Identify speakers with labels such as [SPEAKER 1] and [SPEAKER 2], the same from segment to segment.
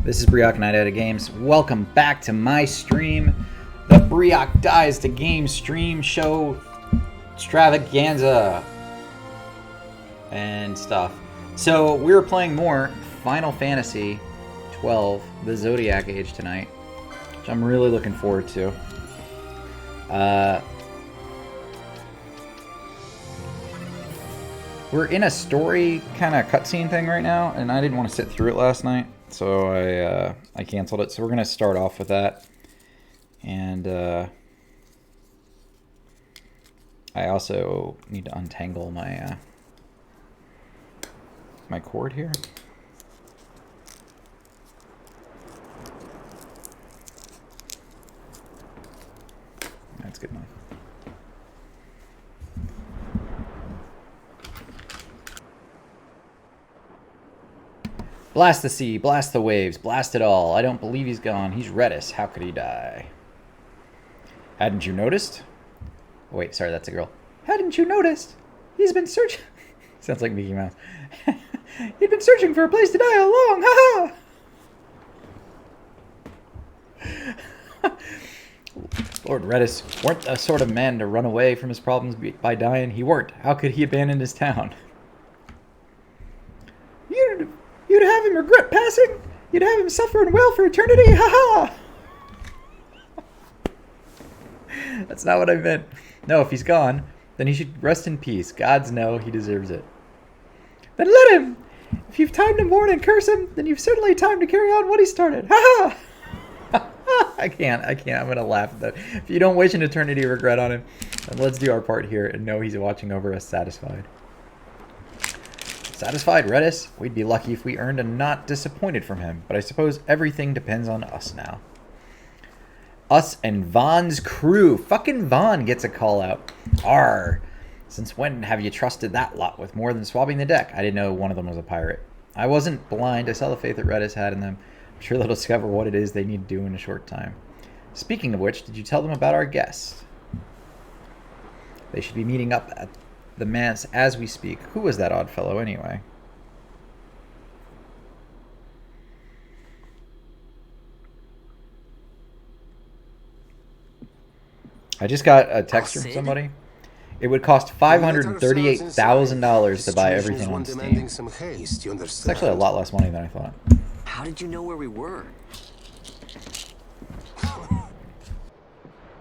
[SPEAKER 1] This is Briok Night Out of Games. Welcome back to my stream, the Briok Dies to Game stream show extravaganza and stuff. So we were playing more Final Fantasy 12, the Zodiac Age tonight, which I'm really looking forward to. We're in a story kind of cutscene thing right now, and I didn't want to sit through it last night, so I canceled it. So we're gonna start off with that, and I also need to untangle my my cord here. That's good enough. Blast the sea, blast the waves, blast it all. I don't believe he's gone. He's Redis. How could he die? Hadn't you noticed? Oh, wait, sorry, that's a girl. Hadn't you noticed? He's been searching. Sounds like Mickey Mouse. He'd been searching for a place to die all along. Ha ha! Lord Redis weren't the sort of man to run away from his problems by dying. He weren't. How could he abandon his town? You'd have him regret passing. You'd have him suffer and wail for eternity. Ha ha! That's not what I meant. No, if he's gone, then he should rest in peace. Gods know he deserves it. Then let him! If you've time to mourn and curse him, then you've certainly time to carry on what he started. Ha ha! I can't. I'm going to laugh at that. If you don't wish an eternity of regret on him, then let's do our part here and know he's watching over us satisfied. Satisfied, Redis? We'd be lucky if we earned a not disappointed from him, but I suppose everything depends on us now. Us and Vaughn's crew. Fucking Vaughn gets a call out. Arr! Since when have you trusted that lot with more than swabbing the deck? I didn't know one of them was a pirate. I wasn't blind. I saw the faith that Redis had in them. I'm sure they'll discover what it is they need to do in a short time. Speaking of which, did you tell them about our guest? They should be meeting up at the manse as we speak. Who was that odd fellow anyway? I just got a text from somebody. It would cost $538,000 to buy everything on Steam. It's actually a lot less money than I thought.
[SPEAKER 2] How did you know where we were?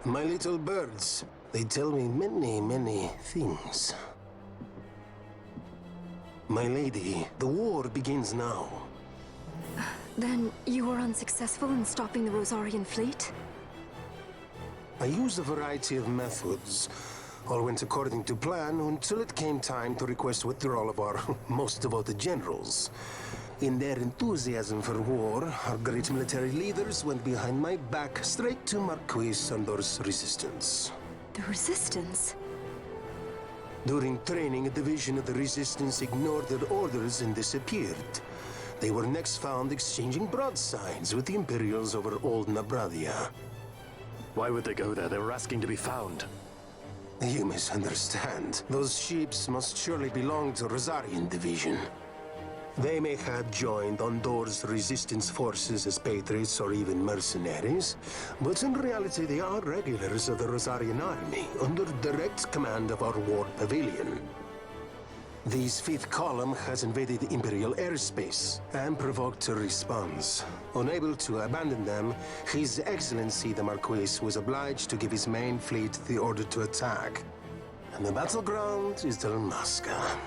[SPEAKER 3] My little birds. They tell me many things. My lady, the war begins now.
[SPEAKER 4] Then you were unsuccessful in stopping the Rosarian fleet?
[SPEAKER 3] I used a variety of methods. All went according to plan until it came time to request withdrawal of our most devoted generals. In their enthusiasm for war, our great military leaders went behind my back straight to Marquis Sandor's resistance.
[SPEAKER 4] The Resistance?
[SPEAKER 3] During training, a division of the Resistance ignored their orders and disappeared. They were next found exchanging broadsides with the Imperials over Old Nabradia.
[SPEAKER 5] Why would they go there? They were asking to be found.
[SPEAKER 3] You misunderstand. Those ships must surely belong to Rosarian Division. They may have joined Ondor's resistance forces as patriots or even mercenaries, but in reality they are regulars of the Rosarian army, under direct command of our war pavilion. This fifth column has invaded Imperial airspace and provoked a response. Unable to abandon them, His Excellency the Marquis was obliged to give his main fleet the order to attack. And the battleground is Dalmasca.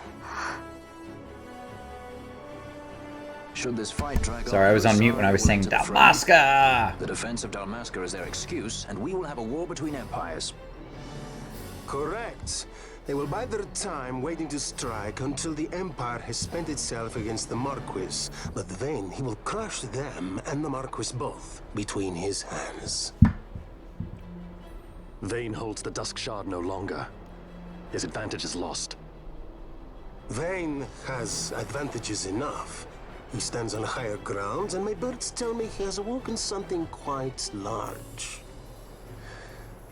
[SPEAKER 2] Should this fight drag
[SPEAKER 1] Sorry, I was on mute when I was saying Dalmasca!
[SPEAKER 2] The defense of Dalmasca is their excuse, and we will have a war between empires.
[SPEAKER 3] Correct. They will bide their time waiting to strike until the Empire has spent itself against the Marquis. But then he will crush them and the Marquis both between his hands.
[SPEAKER 5] Vayne holds the Dusk Shard no longer. His advantage is lost.
[SPEAKER 3] Vayne has advantages enough. He stands on higher ground, and my birds tell me he has awoken something quite large.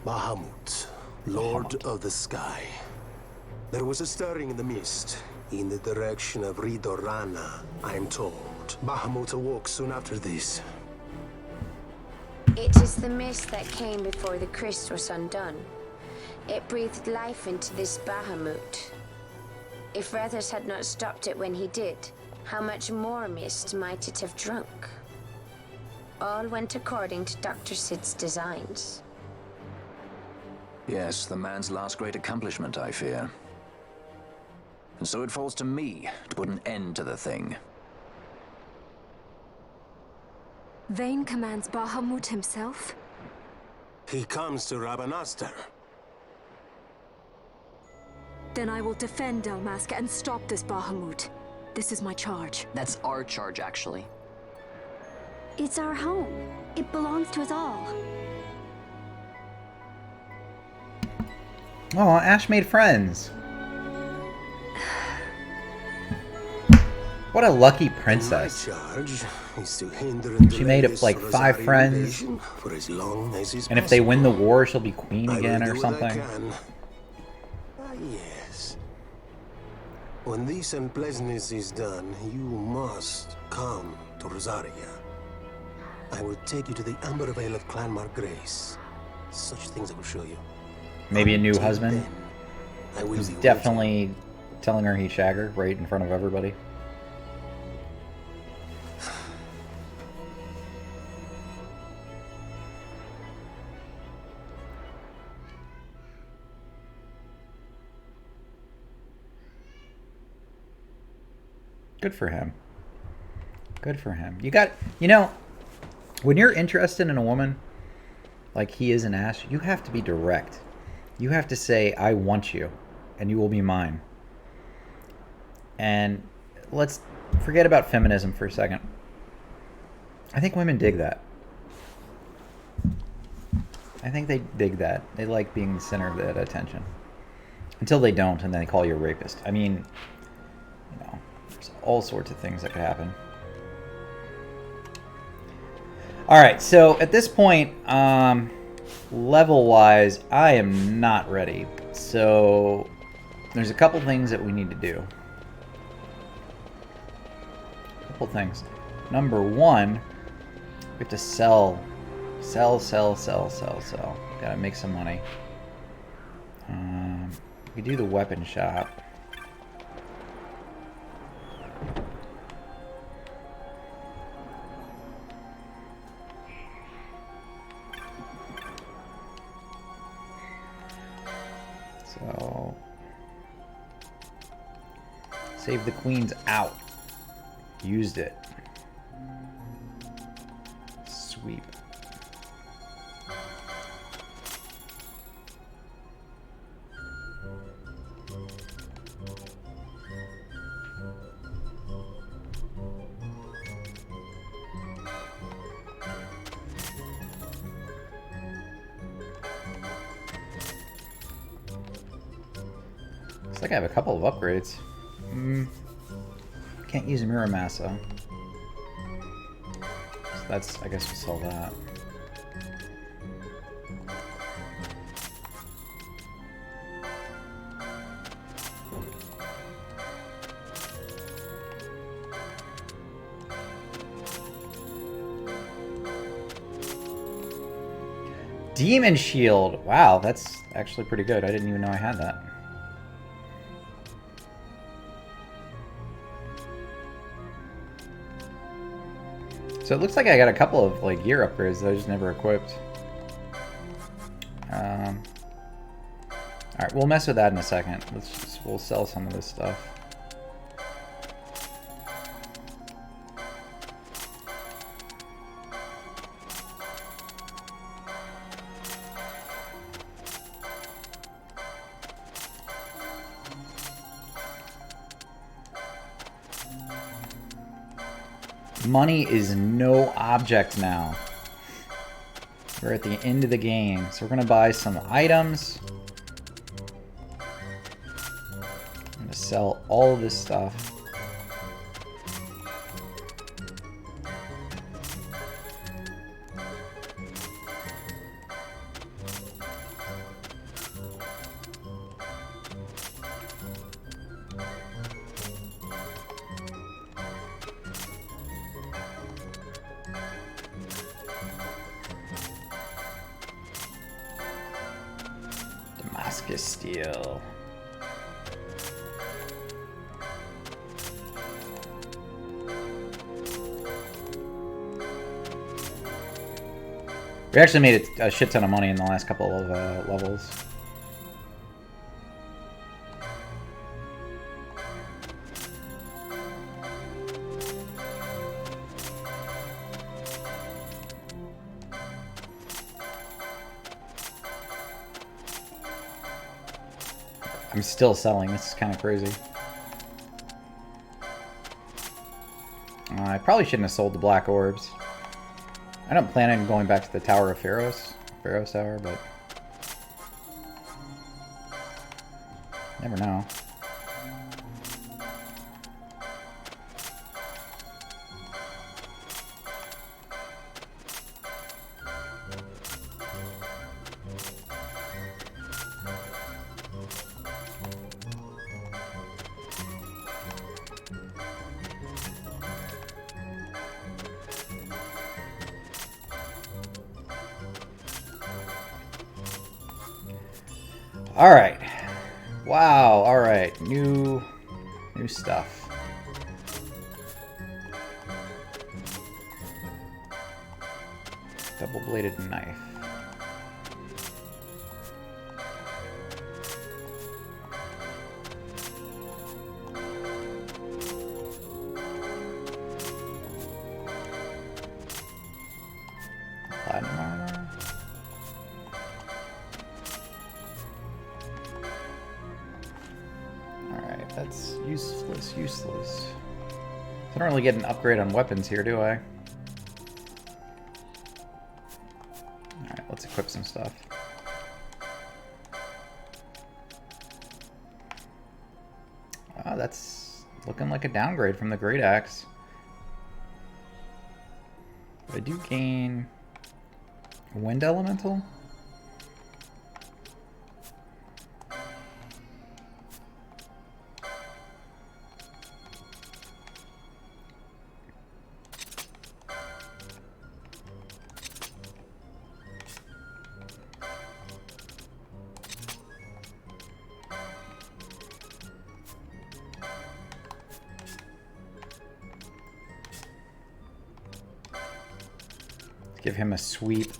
[SPEAKER 3] Bahamut, Lord of the Sky. There was a stirring in the mist, in the direction of Ridorana, I am told. Bahamut awoke soon after this.
[SPEAKER 6] It is the mist that came before the Christ was undone. It breathed life into this Bahamut. If Rethus had not stopped it when he did, how much more mist might it have drunk? All went according to Dr. Sid's designs.
[SPEAKER 2] Yes, the man's last great accomplishment, I fear. And so it falls to me to put an end to the thing.
[SPEAKER 4] Vayne commands Bahamut himself?
[SPEAKER 3] He comes to Rabanastar.
[SPEAKER 4] Then I will defend Dalmasca and stop this Bahamut. This is my charge.
[SPEAKER 7] That's our charge, actually.
[SPEAKER 8] It's our home. It belongs to us all.
[SPEAKER 1] Oh, Ash made friends. What a lucky princess.
[SPEAKER 3] My charge is to hinder
[SPEAKER 1] She made
[SPEAKER 3] this
[SPEAKER 1] like 5
[SPEAKER 3] Rosarian
[SPEAKER 1] friends.
[SPEAKER 3] invasion for as long as is
[SPEAKER 1] And if they win the
[SPEAKER 3] possible.
[SPEAKER 1] war, she'll be queen
[SPEAKER 3] I will
[SPEAKER 1] again
[SPEAKER 3] do
[SPEAKER 1] or
[SPEAKER 3] what I
[SPEAKER 1] something.
[SPEAKER 3] can. Ah, yes. When this unpleasantness is done, you must come to Rosaria. I will take you to the Amber Vale of Clan Margrace. Such things I will show you.
[SPEAKER 1] Maybe a new
[SPEAKER 3] Until
[SPEAKER 1] husband.
[SPEAKER 3] then, I will
[SPEAKER 1] Who's
[SPEAKER 3] be waiting.
[SPEAKER 1] definitely telling her he's Shagger right in front of everybody. Good for him. Good for him. You know, when you're interested in a woman, like he is in Ash, you have to be direct. You have to say, I want you, and you will be mine. And let's forget about feminism for a second. I think women dig that. I think they dig that. They like being the center of that attention. Until they don't, and then they call you a rapist. I mean, you know, there's all sorts of things that could happen. Alright, so at this point, level-wise, I am not ready. So, there's a couple things that we need to do. Couple things. Number one, we have to sell. Gotta make some money. We do the weapon shop. So, save the queens out. Used it. Sweep. Looks like I have a couple of upgrades. Can't use Muramasa. So that's, I guess we'll sell that. Demon Shield! Wow, that's actually pretty good. I didn't even know I had that. So it looks like I got a couple of like gear upgrades that I just never equipped. Alright, we'll mess with that in a second. We'll sell some of this stuff. Money is no object now. We're at the end of the game, so we're gonna buy some items. I'm gonna sell all of this stuff. Damascus steel. We actually made a shit ton of money in the last couple of levels. I'm still selling. This is kind of crazy. I probably shouldn't have sold the black orbs. I don't plan on going back to the Tower of Pharos Tower, but never know. Alright. Wow, alright. New stuff. Double-bladed knife. Platinum armor. Alright, that's useless. I don't really get an upgrade on weapons here, do I? Alright, let's equip some stuff. Oh, that's looking like a downgrade from the Great Axe. But I do gain Wind Elemental? Give him a sweep.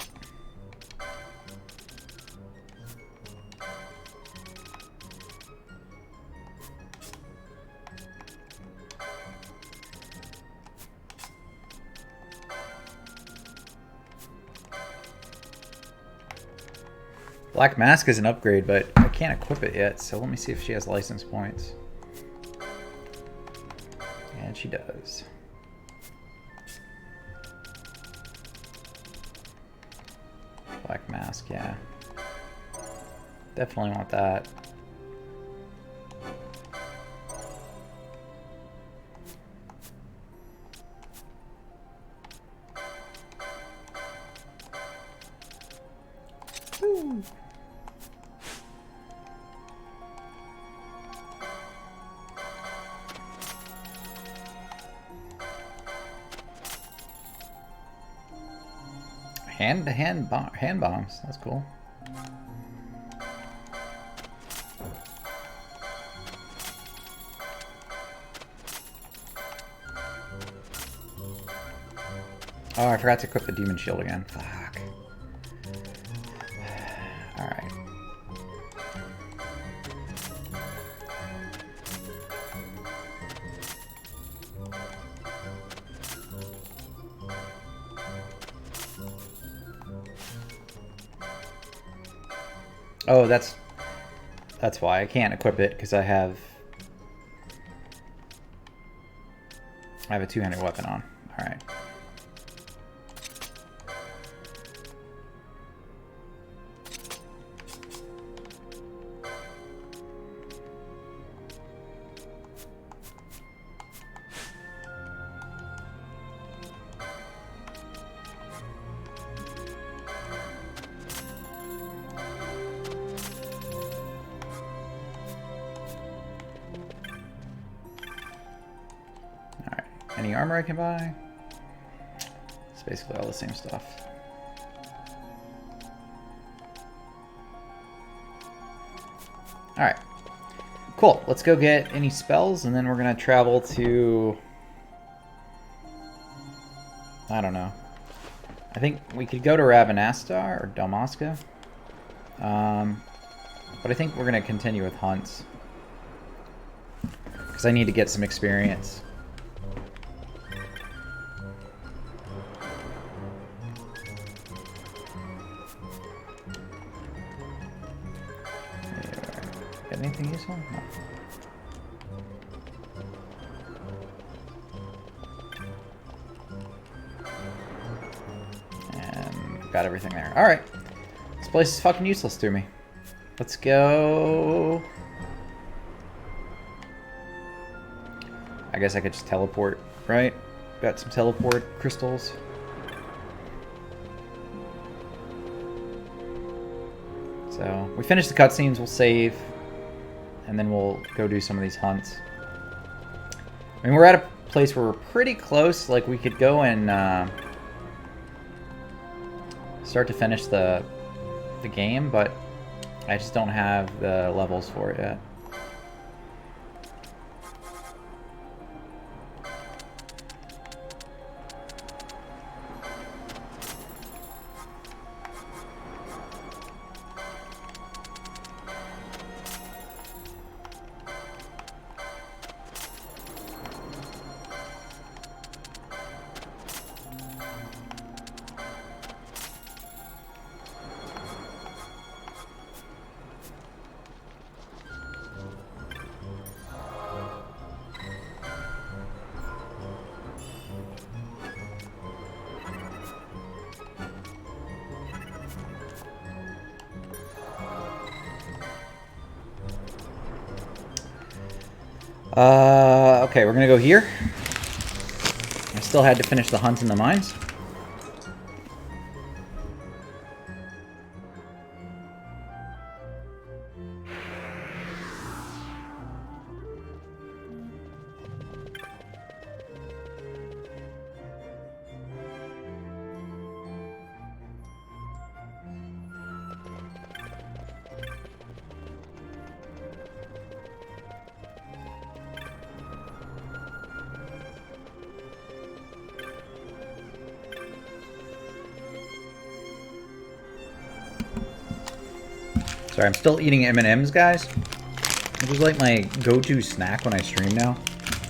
[SPEAKER 1] Black Mask is an upgrade, but I can't equip it yet, so let me see if she has license points. And she does. Black Mask, yeah. Definitely want that. Woo. Hand bombs. That's cool. Oh, I forgot to equip the demon shield again. Fuck. All right. Oh, that's why I can't equip it, because I have a two-handed weapon on. All right. Any armor I can buy? It's basically all the same stuff. Alright. Cool. Let's go get any spells, and then we're going to travel to... I don't know. I think we could go to Ravenastar or Dalmasca. But I think we're going to continue with hunts. Because I need to get some experience. Got anything useful? No. And got everything there. Alright. This place is fucking useless to me. Let's go... I guess I could just teleport, right? Got some teleport crystals. So, we finish the cutscenes, we'll save, and then we'll go do some of these hunts. I mean, we're at a place where we're pretty close, like we could go and start to finish the game, but I just don't have the levels for it yet. Okay, we're gonna go here. I still had to finish the hunt in the mines. Sorry, I'm still eating M&Ms, guys. It was like my go-to snack when I stream now.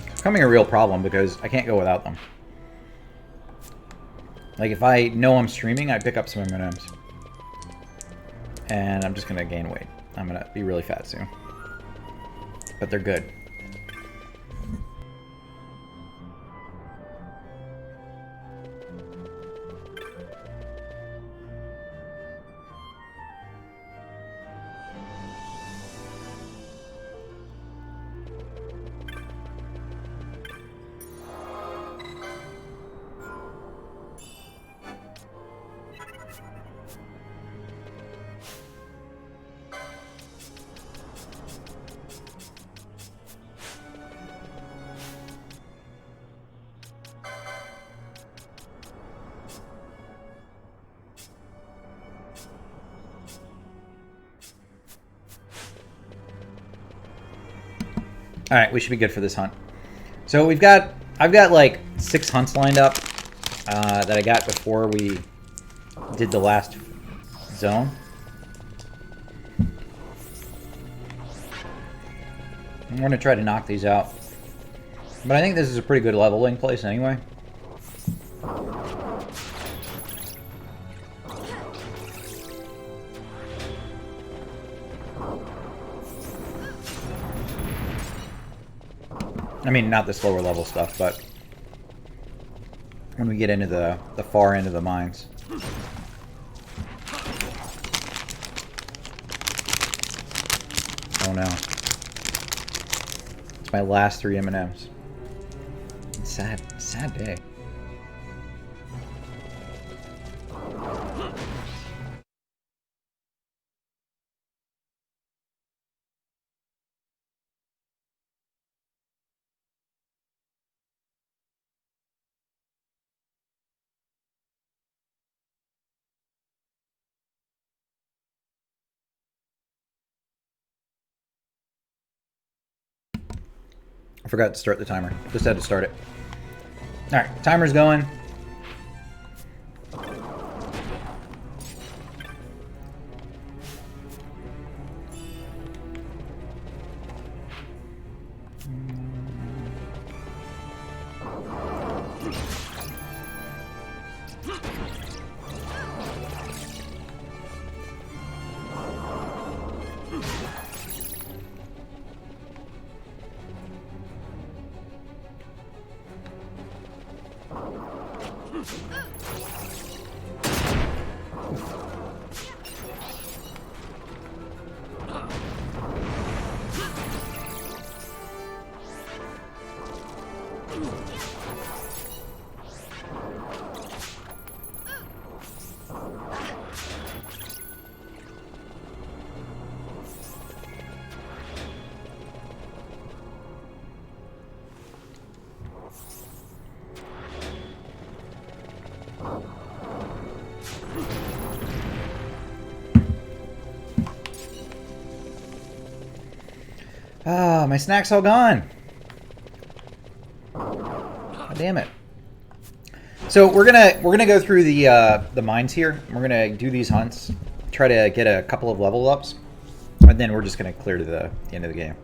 [SPEAKER 1] It's becoming a real problem because I can't go without them. Like, if I know I'm streaming, I pick up some M&Ms. And I'm just gonna gain weight. I'm gonna be really fat soon. But they're good. Alright, we should be good for this hunt. So I've got like 6 hunts lined up that I got before we did the last zone. I'm going to try to knock these out. But I think this is a pretty good leveling place anyway. I mean, not this lower level stuff, but when we get into the far end of the mines. Oh no. It's my last 3 M&Ms. Sad day. I forgot to start the timer. Just had to start it. Alright, timer's going. Ah, my snack's all gone. God damn it. So we're gonna go through the mines here. We're gonna do these hunts, try to get a couple of level ups, and then we're just gonna clear to the end of the game.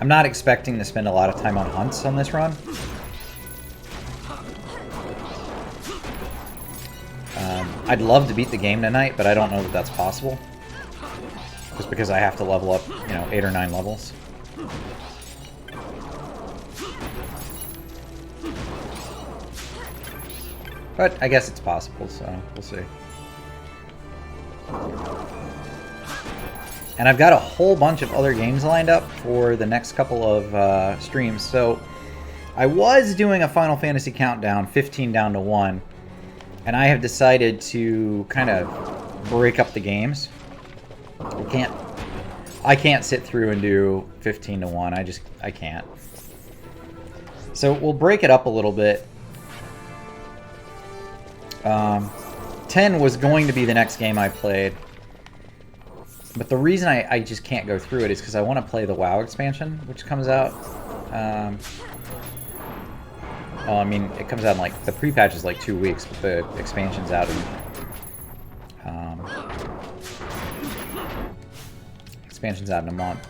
[SPEAKER 1] I'm not expecting to spend a lot of time on hunts on this run. I'd love to beat the game tonight, but I don't know that that's possible. Just because I have to level up, 8 or 9 levels. But I guess it's possible, so we'll see. And I've got a whole bunch of other games lined up for the next couple of streams. So I was doing a Final Fantasy countdown, 15 down to 1. And I have decided to kind of break up the games. I can't sit through and do 15 to 1. I can't. So we'll break it up a little bit. 10 was going to be the next game I played. But the reason I just can't go through it is because I want to play the WoW expansion, which comes out. Well, I mean, it comes out in the pre-patch is 2 weeks, but the expansion's out in. Expansion's out in a month.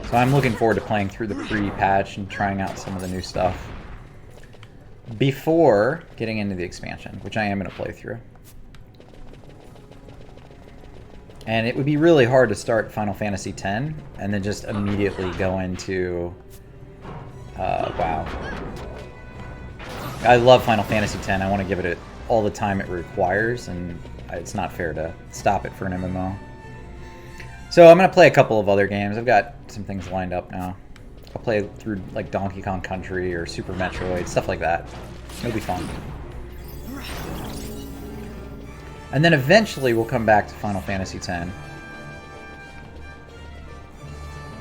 [SPEAKER 1] So I'm looking forward to playing through the pre-patch and trying out some of the new stuff before getting into the expansion, which I am going to play through. And it would be really hard to start Final Fantasy X and then just immediately go into WoW. I love Final Fantasy X. I want to give it all the time it requires, and it's not fair to stop it for an MMO. So I'm going to play a couple of other games. I've got some things lined up now. I'll play through Donkey Kong Country or Super Metroid, stuff like that. It'll be fun. And then eventually we'll come back to Final Fantasy X.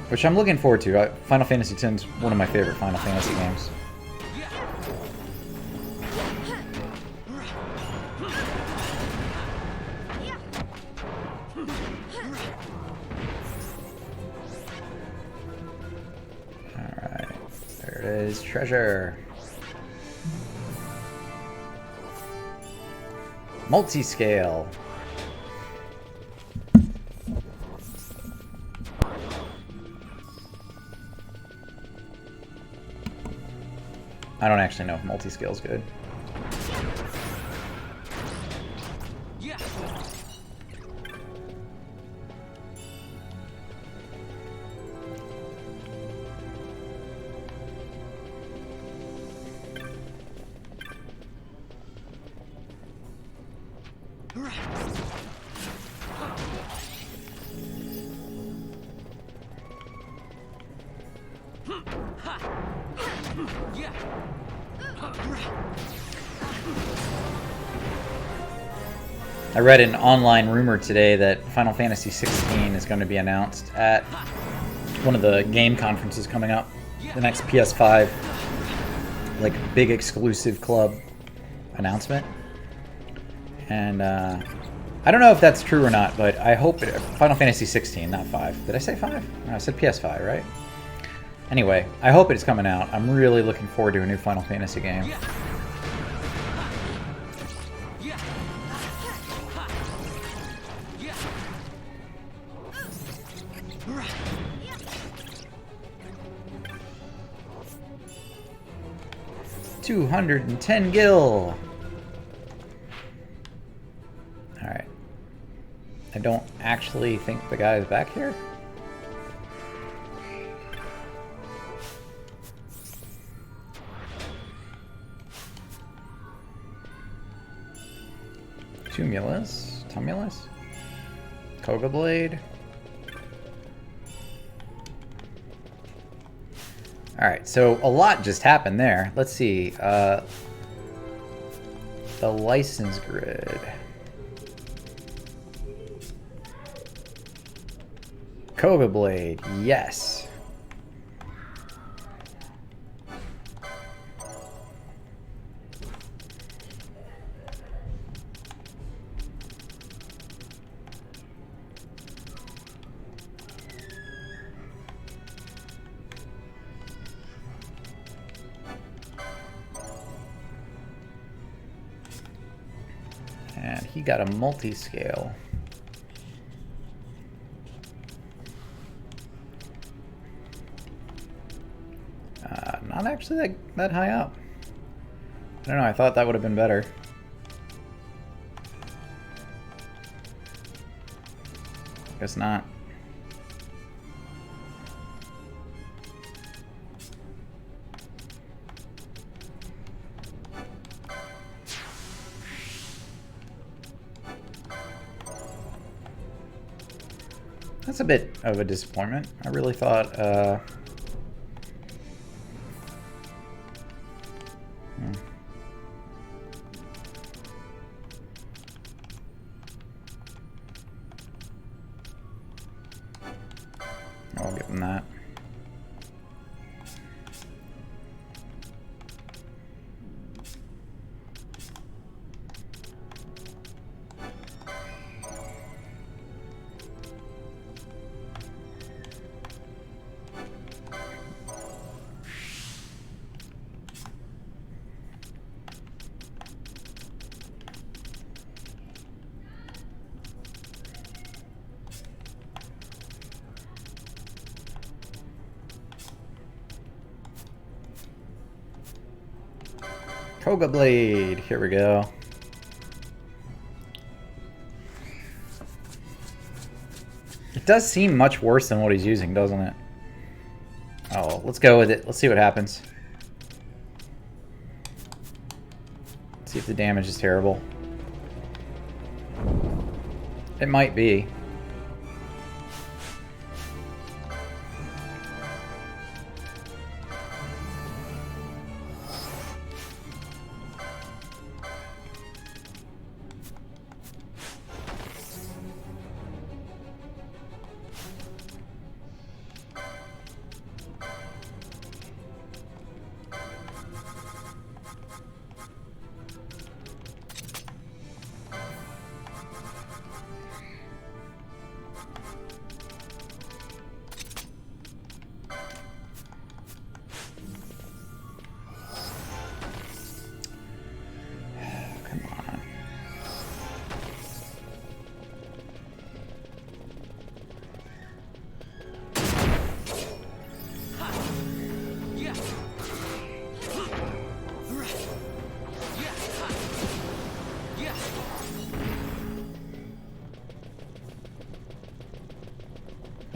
[SPEAKER 1] Which I'm looking forward to. Final Fantasy X is one of my favorite Final Fantasy games. Alright. There it is. Treasure. Multi-scale. I don't actually know if multi-scale is good. I read an online rumor today that Final Fantasy 16 is going to be announced at one of the game conferences coming up. The next PS5, big exclusive club announcement. And I I don't know if that's true or not, but I hope Final Fantasy 16, not 5. Did I say 5? No, I said PS5, right? Anyway, I hope it's coming out. I'm really looking forward to a new Final Fantasy game. $210 gil. All right. I don't actually think the guy is back here. Tumulus, Koga Blade. Alright, so a lot just happened there. Let's see. The license grid. Koga Blade, yes. And he got a multi-scale. Not actually that high up. I don't know, I thought that would have been better. Guess not. That's a bit of a disappointment. I really thought, I'll give him that. Koga Blade, here we go. It does seem much worse than what he's using, doesn't it? Oh, let's go with it. Let's see what happens. Let's see if the damage is terrible. It might be.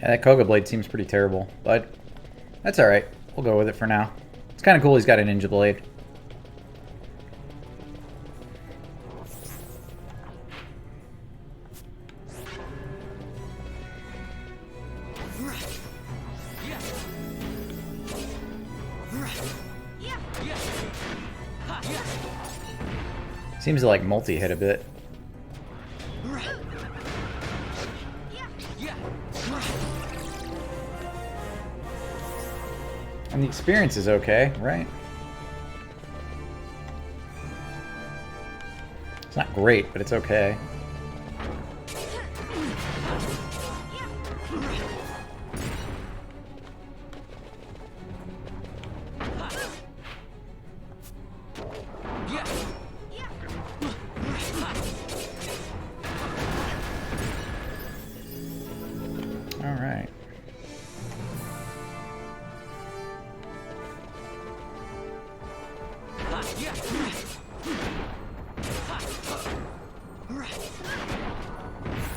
[SPEAKER 1] Yeah, that Koga Blade seems pretty terrible, but that's alright. We'll go with it for now. It's kind of cool he's got a Ninja Blade. Seems to like multi-hit a bit. And the experience is okay, right? It's not great, but it's okay.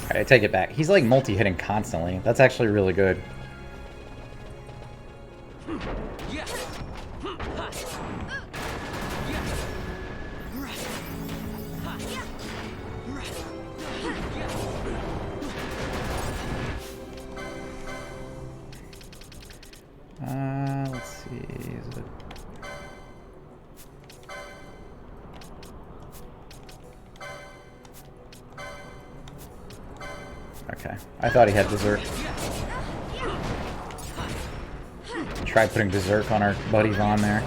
[SPEAKER 1] Alright, I take it back. He's like multi-hitting constantly. That's actually really good. Let's see. Is it... Okay. I thought he had Berserk. Try putting Berserk on our buddy Vaughn there.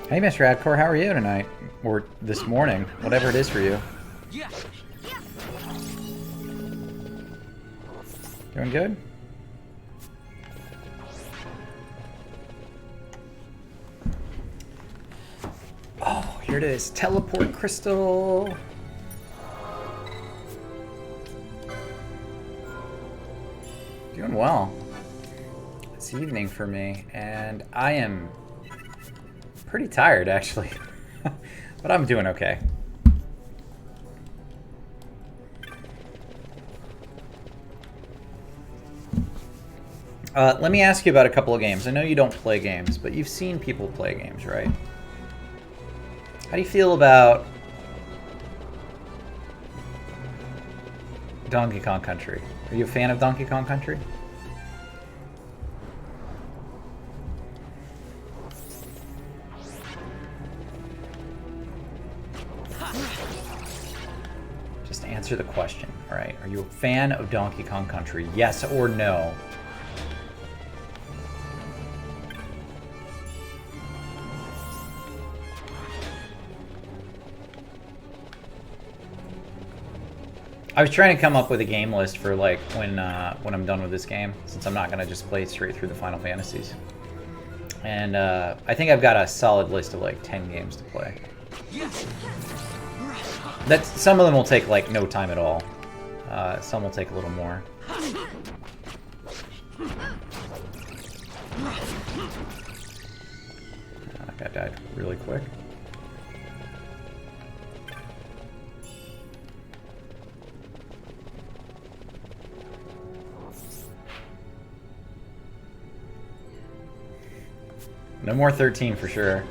[SPEAKER 1] Hey, Mr. Adcore, how are you tonight? Or this morning, whatever it is for you. Doing good? Oh, here it is. Teleport crystal. Doing well. It's evening for me, and I am pretty tired, actually. But I'm doing okay. Let me ask you about a couple of games. I know you don't play games, but you've seen people play games, right? How do you feel about Donkey Kong Country? Are you a fan of Donkey Kong Country? Just answer the question, all right? Are you a fan of Donkey Kong Country? Yes or no? I was trying to come up with a game list for like when I'm done with this game, since I'm not gonna just play straight through the Final Fantasies. And I think I've got a solid list of like 10 games to play. Some of them will take like no time at all. Some will take a little more. That guy died really quick. No more 13 for sure.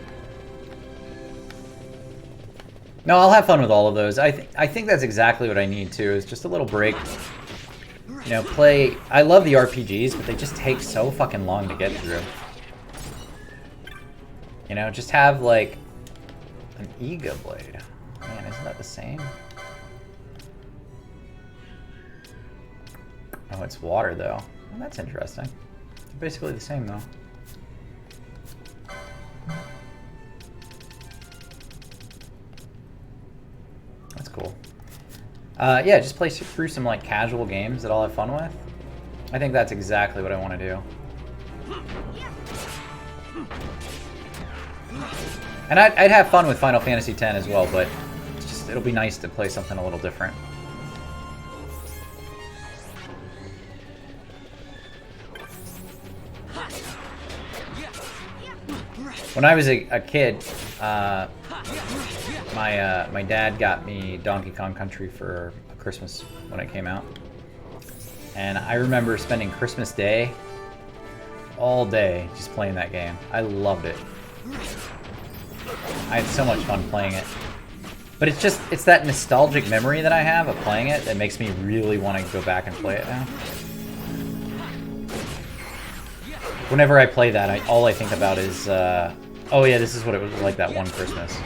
[SPEAKER 1] No, I'll have fun with all of those. I think that's exactly what I need too, is just a little break. You know, play... I love the RPGs, but they just take so fucking long to get through. You know, just have like an Ega Blade. Man, isn't that the same? Oh, it's water though. Well, that's interesting. It's basically the same though. That's cool. Yeah, just play through some like casual games that I'll have fun with. I think that's exactly what I want to do. And I'd have fun with Final Fantasy X as well, but it's just, it'll be nice to play something a little different. When I was a kid, my dad got me Donkey Kong Country for Christmas when it came out. And I remember spending Christmas Day all day just playing that game. I loved it. I had so much fun playing it. But it's that nostalgic memory that I have of playing it that makes me really want to go back and play it now. Whenever I play that, all I think about is, oh yeah, this is what it was like that one Christmas.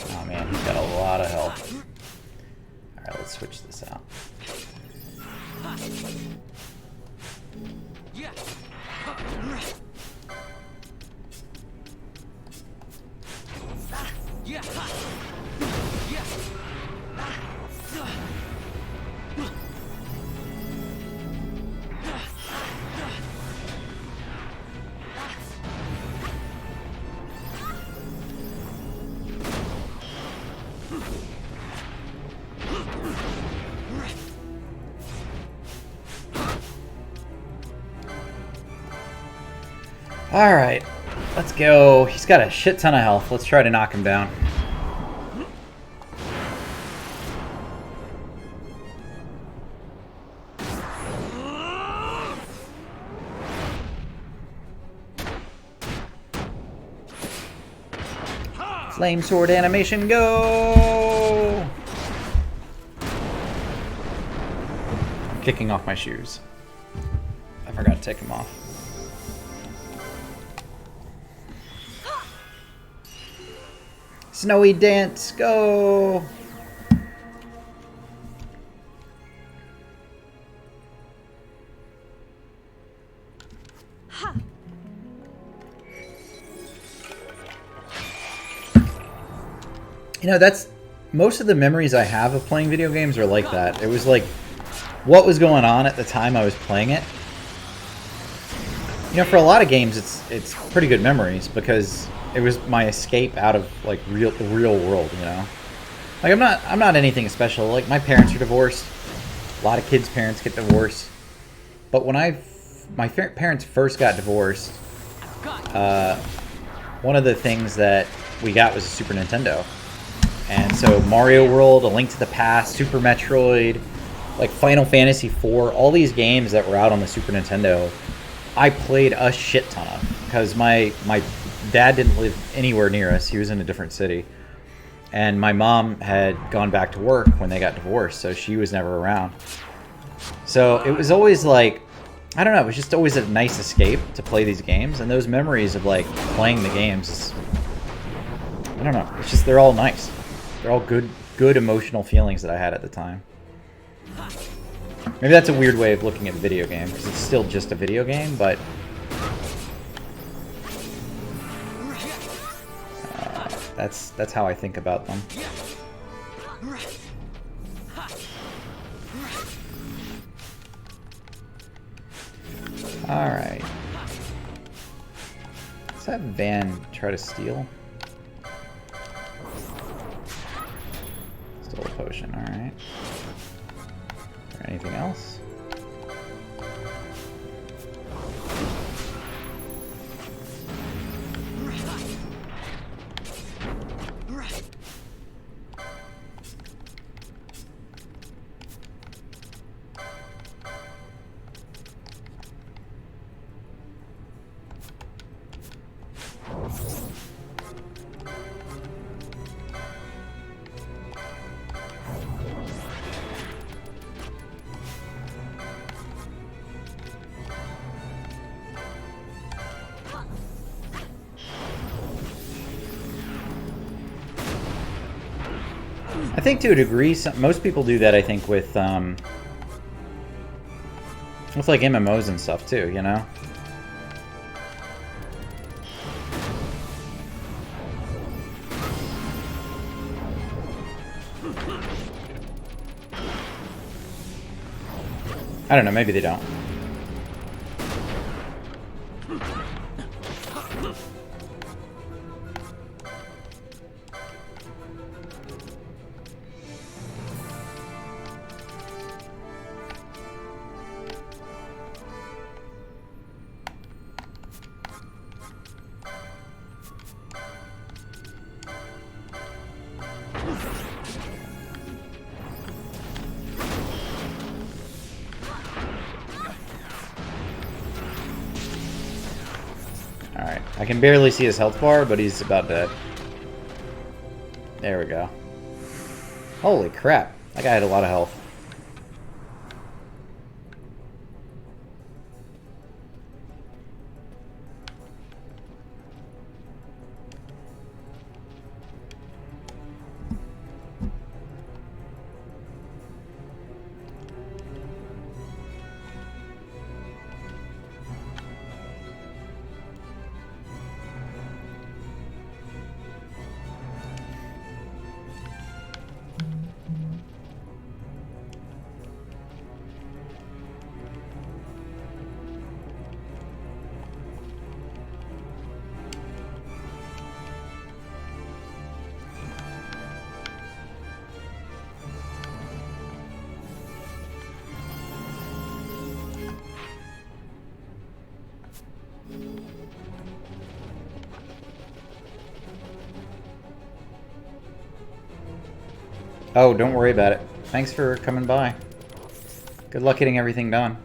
[SPEAKER 1] Oh man, he's got a lot of health. Alright, let's switch this out. Alright, let's go. He's got a shit ton of health. Let's try to knock him down. Flame sword animation, go! I'm kicking off my shoes. I forgot to take them off. Snowy dance, go! You know, that's most of the memories I have of playing video games are like that. It was like what was going on at the time I was playing it. You know, for a lot of games, it's pretty good memories because it was my escape out of like the real world. You know, like I'm not anything special. Like my parents are divorced. A lot of kids' parents get divorced. But when my parents first got divorced, one of the things that we got was a Super Nintendo. And so Mario World, A Link to the Past, Super Metroid, like Final Fantasy IV, all these games that were out on the Super Nintendo, I played a shit ton of. Because my dad didn't live anywhere near us. He was in a different city. And my mom had gone back to work when they got divorced, so she was never around. So it was always like, I don't know, it was just always a nice escape to play these games. And those memories of like playing the games, I don't know, it's just, they're all nice. They're all good emotional feelings that I had at the time. Maybe that's a weird way of looking at a video game, because it's still just a video game, but that's how I think about them. Alright. What's that van try to steal? Stole a potion, alright. Is there anything else? I think to a degree, most people do that. I think with like MMOs and stuff too. You know. I don't know. Maybe they don't. Alright, I can barely see his health bar, but he's about dead. There we go. Holy crap. That guy had a lot of health. Oh, don't worry about it. Thanks for coming by. Good luck getting everything done.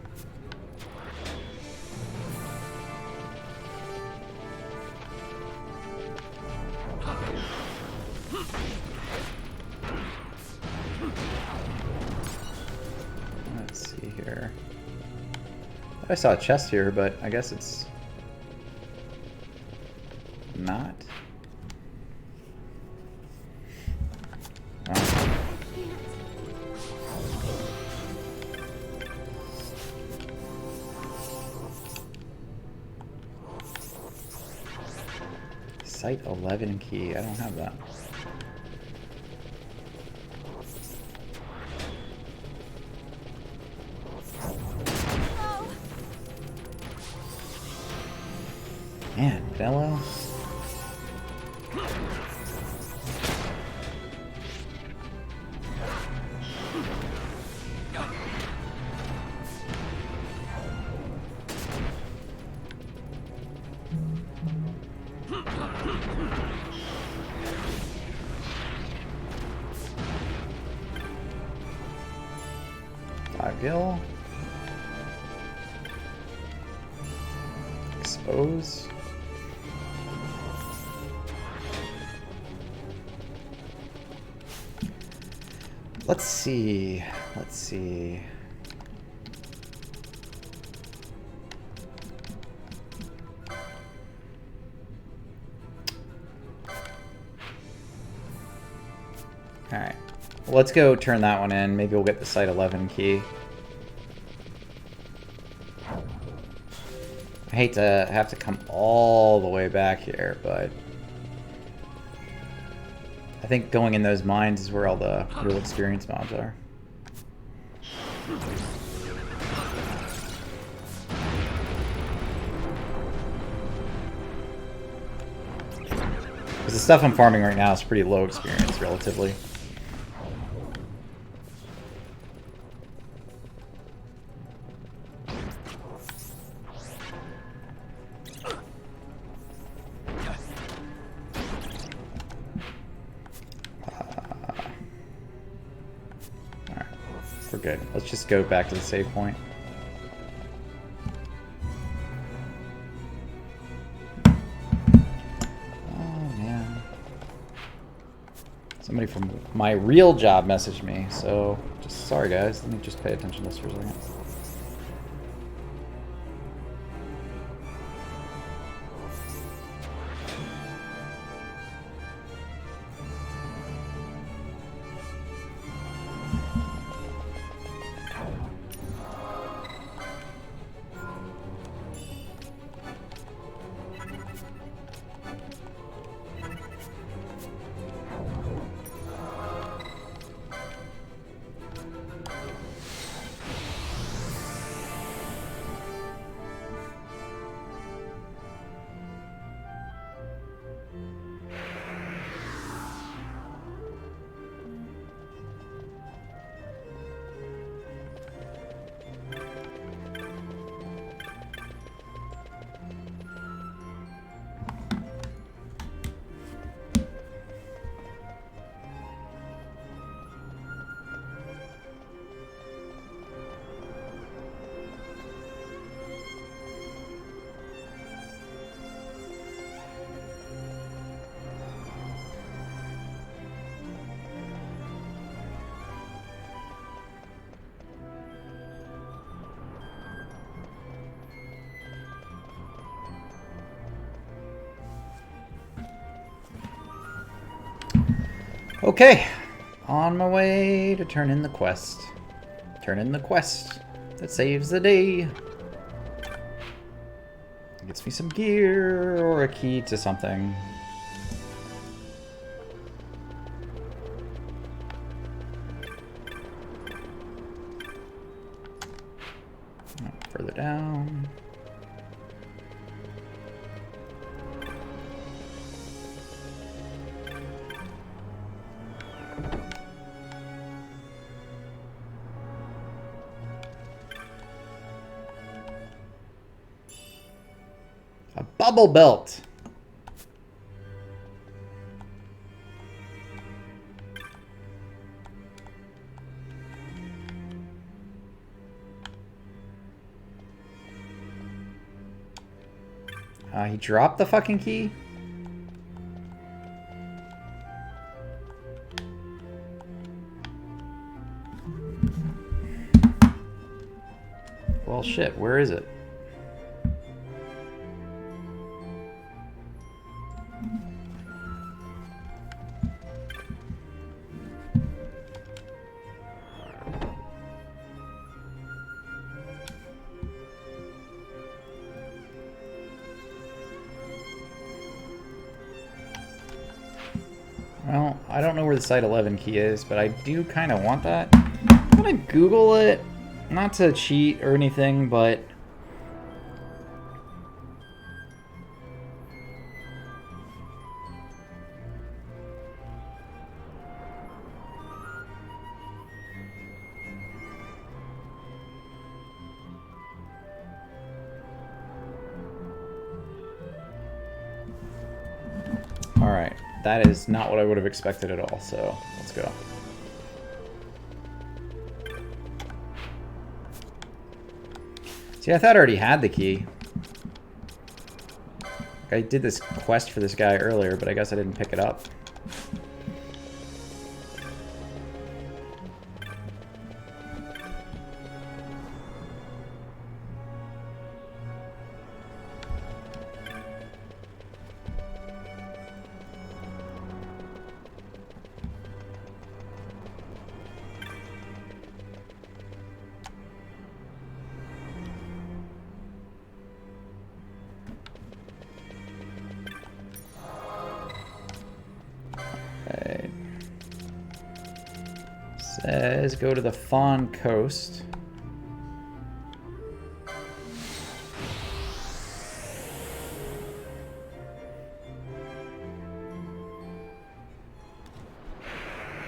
[SPEAKER 1] Let's see here. I saw a chest here, but I guess it's not. Oh. Site 11 key. I don't have that. Man, Bello. Gil. Expose. Let's see. Let's see. Alright. Well, let's go turn that one in. Maybe we'll get the Site 11 key. I hate to have to come all the way back here, but I think going in those mines is where all the real experience mobs are. Because the stuff I'm farming right now is pretty low experience, relatively. Good. Let's just go back to the save point. Oh man. Somebody from my real job messaged me, so just sorry guys, let me just pay attention to this for a second. Okay, on my way to turn in the quest. Turn in the quest that saves the day. Gets me some gear or a key to something. Further down. A bubble belt. He dropped the fucking key? Well, shit, where is it? Well, I don't know where the Site 11 key is, but I do kind of want that. I'm gonna Google it. Not to cheat or anything, but... Alright, that is not what I would have expected at all, so let's go. See, I thought I already had the key. I did this quest for this guy earlier, but I guess I didn't pick it up. Okay. Says go to the Fawn Coast.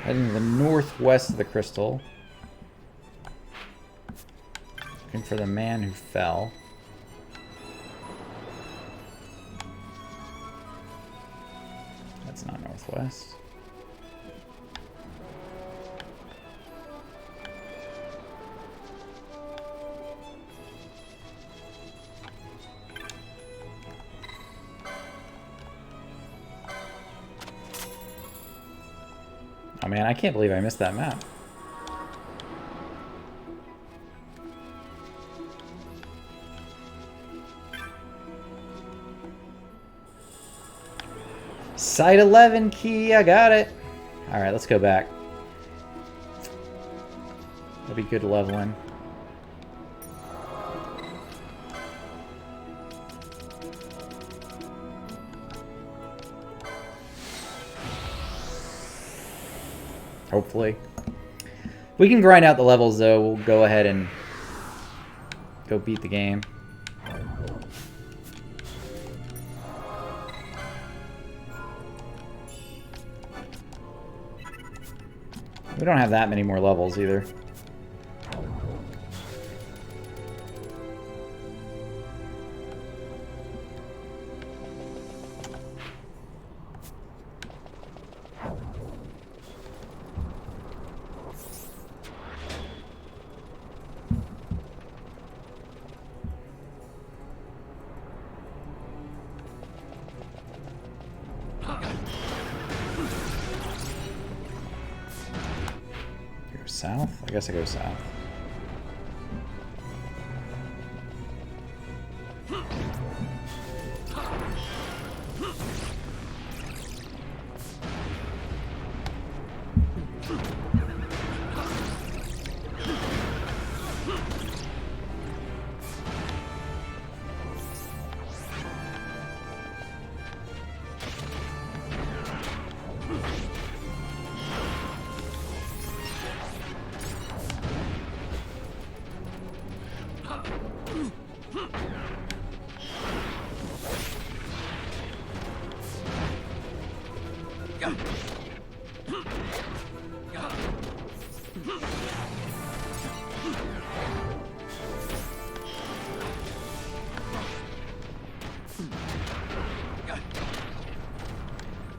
[SPEAKER 1] Heading to the northwest of the crystal. Looking for the man who fell. That's not northwest. Oh man, I can't believe I missed that map. Site 11 key, I got it. Alright, let's go back. That'll be good leveling. Hopefully. If we can grind out the levels though, we'll go ahead and go beat the game. We don't have that many more levels either. South? I guess I go south.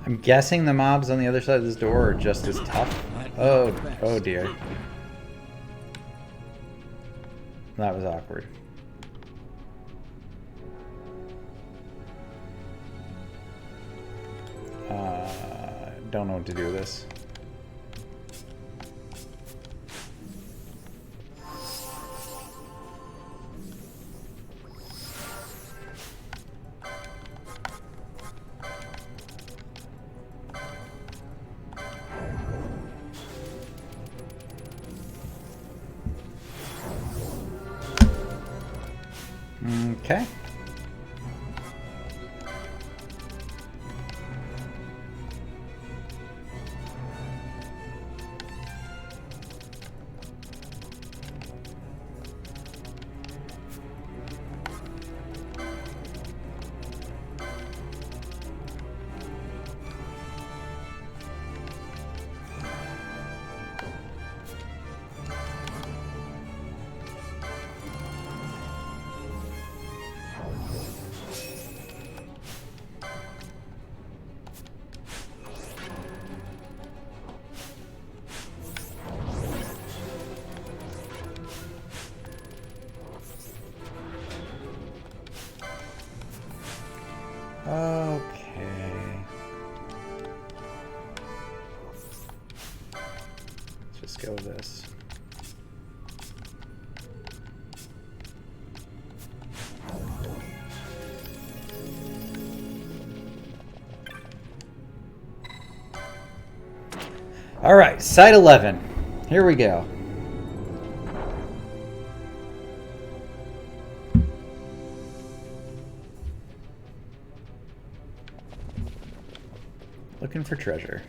[SPEAKER 1] I'm guessing the mobs on the other side of this door are just as tough. Oh dear. That was awkward. Don't know what to do with this. Okay. Okay. Let's just go with this. All right, site 11. Here we go. Looking for treasure.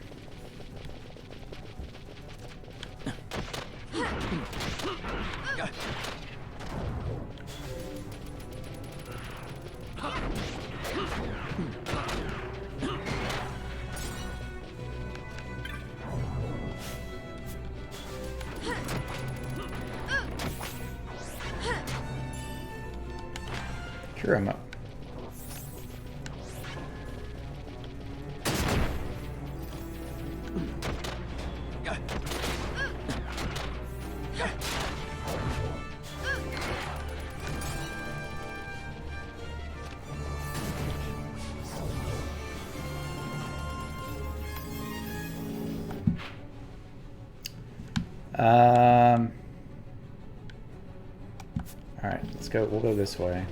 [SPEAKER 1] Sure, I'm up. All right, let's go. We'll go this way.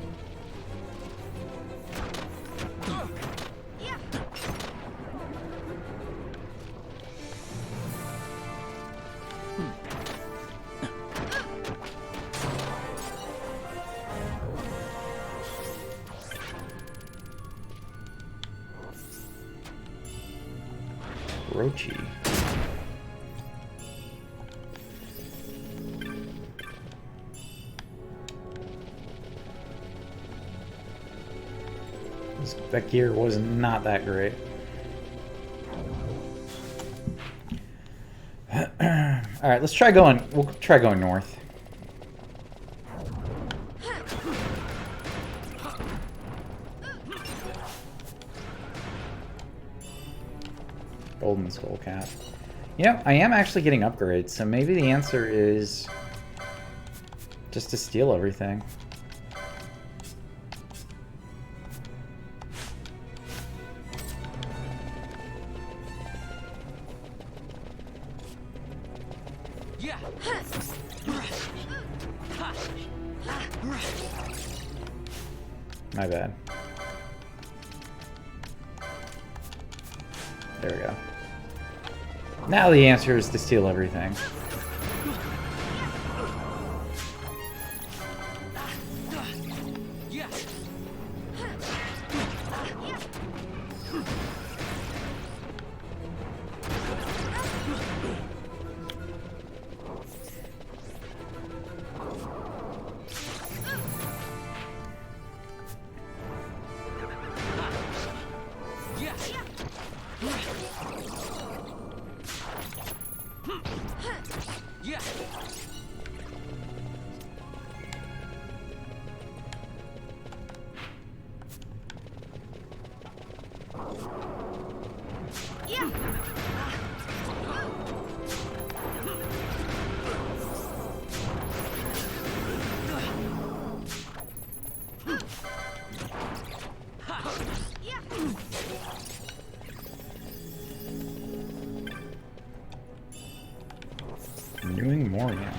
[SPEAKER 1] Rochi. That gear was not that great. Alright, let's try going. We'll try going north. Golden Skull Cap. You know, I am actually getting upgrades, so maybe the answer is just to steal everything. My bad. There we go. Now the answer is to steal everything. I'm doing more now.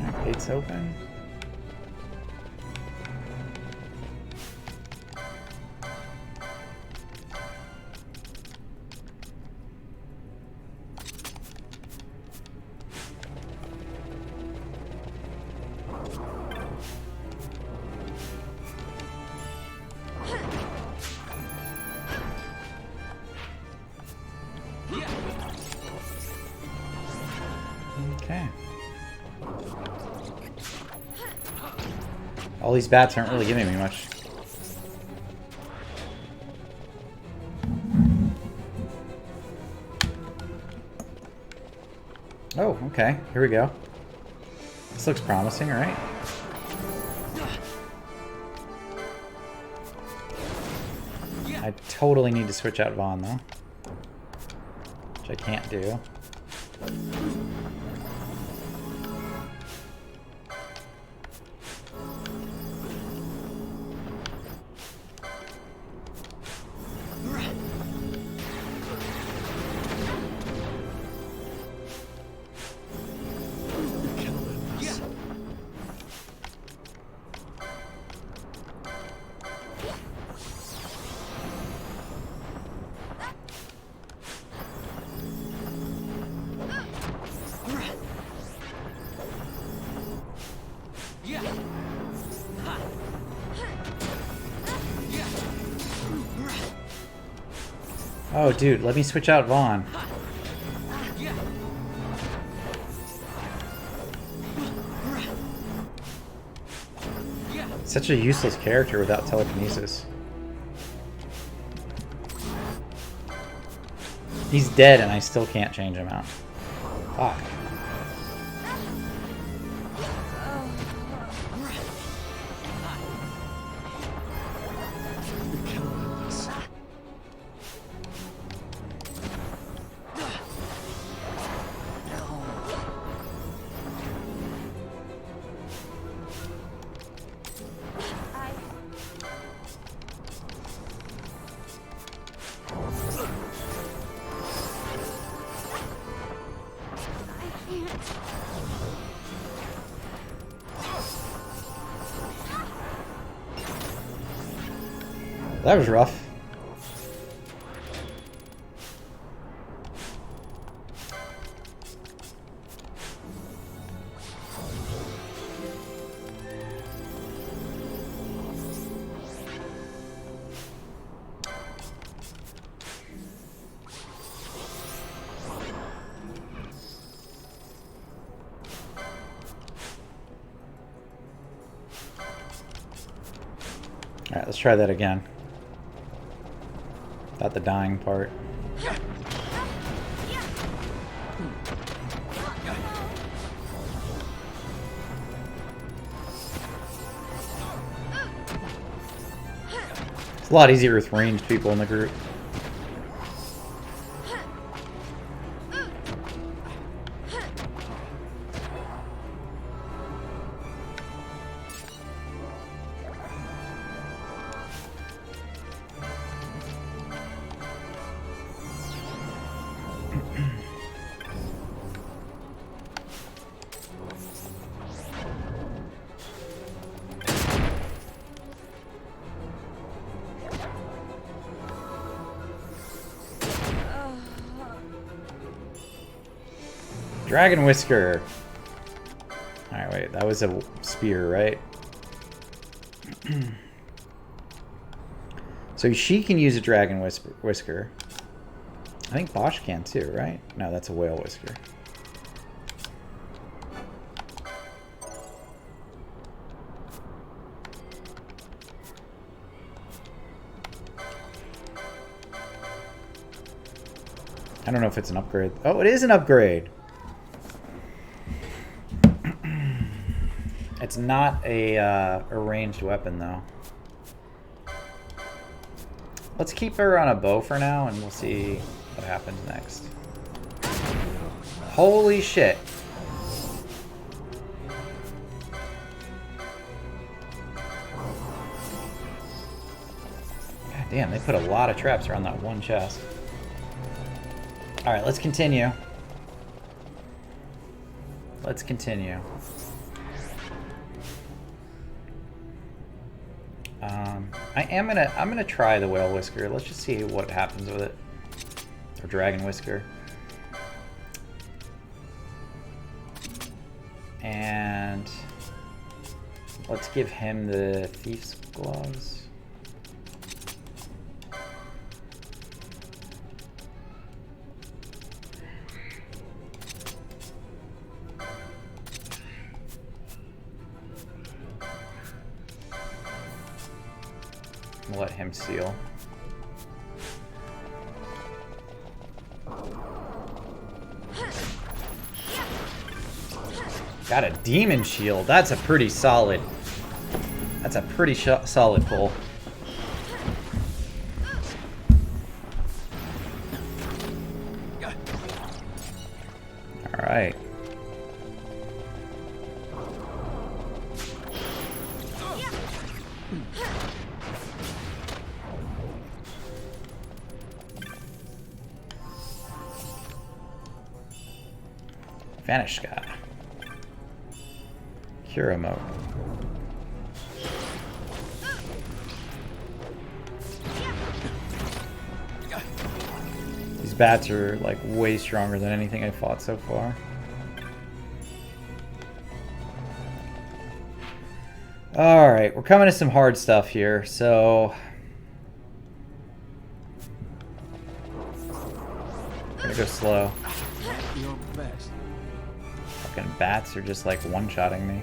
[SPEAKER 1] Alright, gates open. Okay. All these bats aren't really giving me much. Oh, okay. Here we go. This looks promising, right? I totally need to switch out Vaughn, though. Which I can't do. Oh, dude, let me switch out Vaughn. Such a useless character without telekinesis. He's dead and I still can't change him out. Fuck. That was rough. Alright, let's try that again. Not the dying part. It's a lot easier with ranged people in the group. Dragon Whisker! Alright, wait, that was a spear, right? So she can use a Dragon Whisker. I think Bosch can too, right? No, that's a Whale Whisker. I don't know if it's an upgrade. Oh, it is an upgrade. It's not a ranged weapon, though. Let's keep her on a bow for now, and we'll see what happens next. Holy shit. God damn, they put a lot of traps around that one chest. Alright, let's continue. Let's continue. I'm gonna try the Whale Whisker. Let's just see what happens with it. Or Dragon Whisker. And let's give him the Thief's Gloves. We'll let him seal. Got a Demon Shield. That's a pretty solid. That's a pretty solid pull. All right. Vanish Sky. Cura mode. These bats are like way stronger than anything I fought so far. Alright, we're coming to some hard stuff here, so we're gonna go slow. Fucking bats are just like one-shotting me.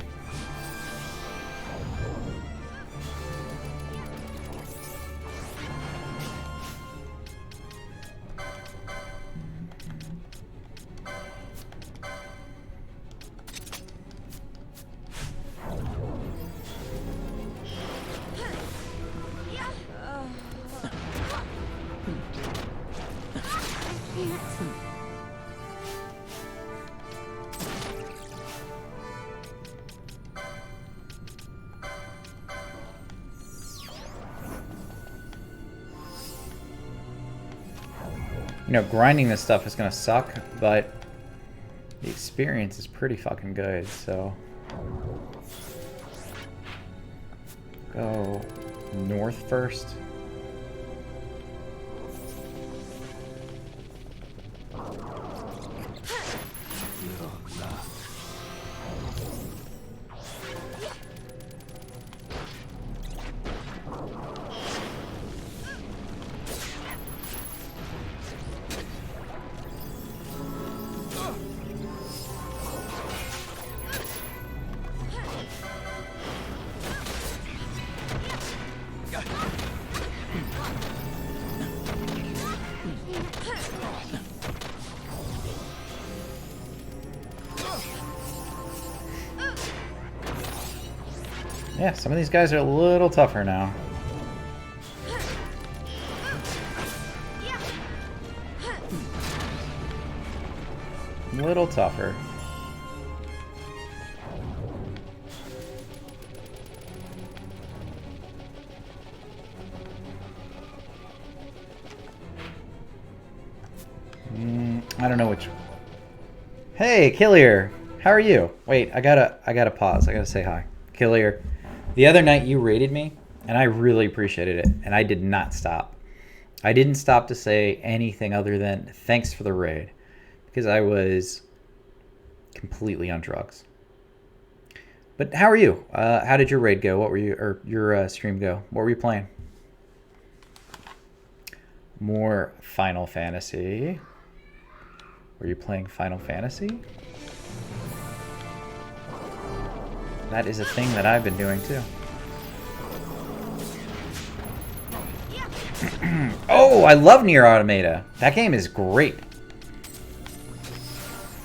[SPEAKER 1] You know, grinding this stuff is gonna suck, but the experience is pretty fucking good, so go north first. Yeah, some of these guys are a little tougher now. A little tougher. I don't know which. Hey, Killier, how are you? Wait, I gotta pause. I gotta say hi, Killier. The other night you raided me, and I really appreciated it, and I did not stop. I didn't stop to say anything other than thanks for the raid, because I was completely on drugs. But how are you? How did your raid go? What were you, or your stream go? What were you playing? More Final Fantasy. Were you playing Final Fantasy? That is a thing that I've been doing too. Oh, I love Nier Automata. That game is great.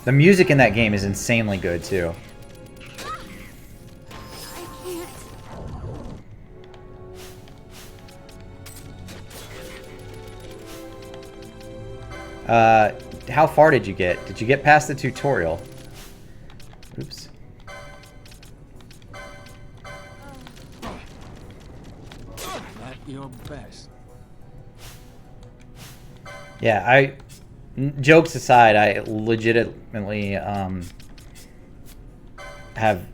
[SPEAKER 1] The music in that game is insanely good too. How far did you get? Did you get past the tutorial? Oops.
[SPEAKER 5] At your best.
[SPEAKER 1] Yeah, jokes aside, I legitimately have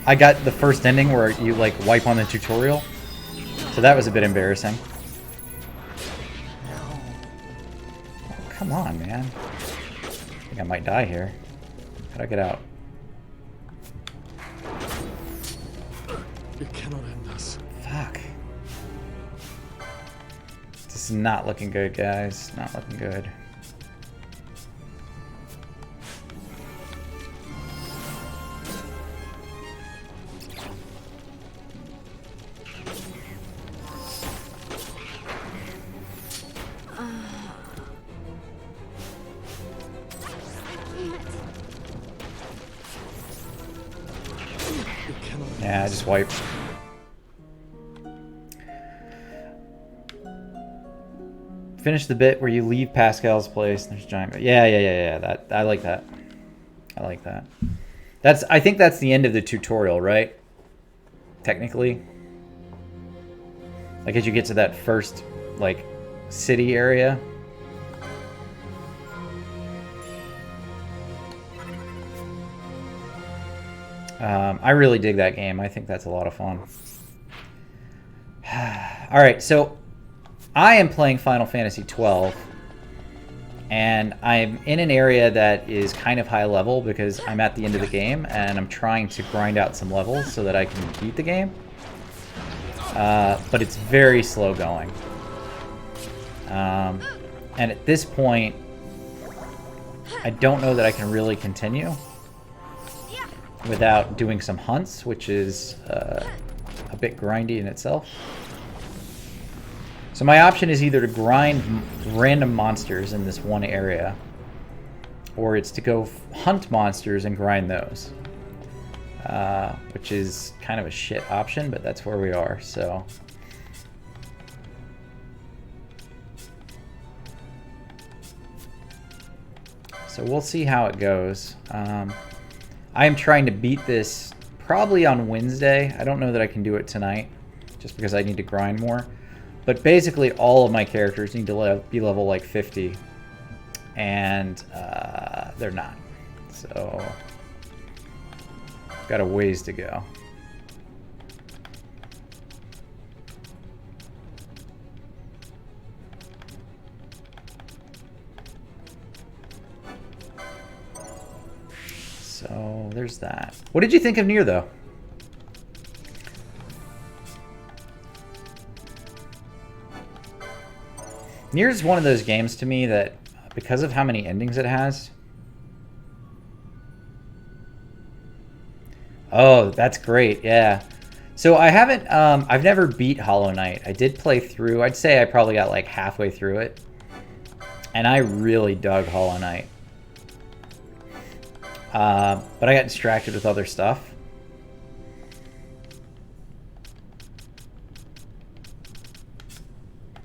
[SPEAKER 1] I got the first ending where you like wipe on the tutorial, so that was a bit embarrassing. Come on, man. I think I might die here. How'd I get out?
[SPEAKER 5] You cannot end us.
[SPEAKER 1] Fuck. This is not looking good, guys. Not looking good. Yeah, I just wiped. Finish the bit where you leave Pascal's place. There's giant. Yeah. That I like that. I like that. I think that's the end of the tutorial, right? Technically. Like as you get to that first like city area. I really dig that game. I think that's a lot of fun. All right, so I am playing Final Fantasy XII, and I'm in an area that is kind of high level because I'm at the end of the game, and I'm trying to grind out some levels so that I can beat the game. But it's very slow going. And at this point, I don't know that I can really continue without doing some hunts, which is a bit grindy in itself. So my option is either to grind random monsters in this one area, or it's to go hunt monsters and grind those, which is kind of a shit option, but that's where we are, so. So we'll see how it goes. I am trying to beat this probably on Wednesday. I don't know that I can do it tonight, just because I need to grind more. But basically, all of my characters need to be level like 50, and they're not. So, got a ways to go. So there's that. What did you think of Nier, though? Nier is one of those games to me that, because of how many endings it has. Oh, that's great. Yeah. So I haven't, I've never beat Hollow Knight. I did play through, I'd say I probably got like halfway through it. And I really dug Hollow Knight. But I got distracted with other stuff.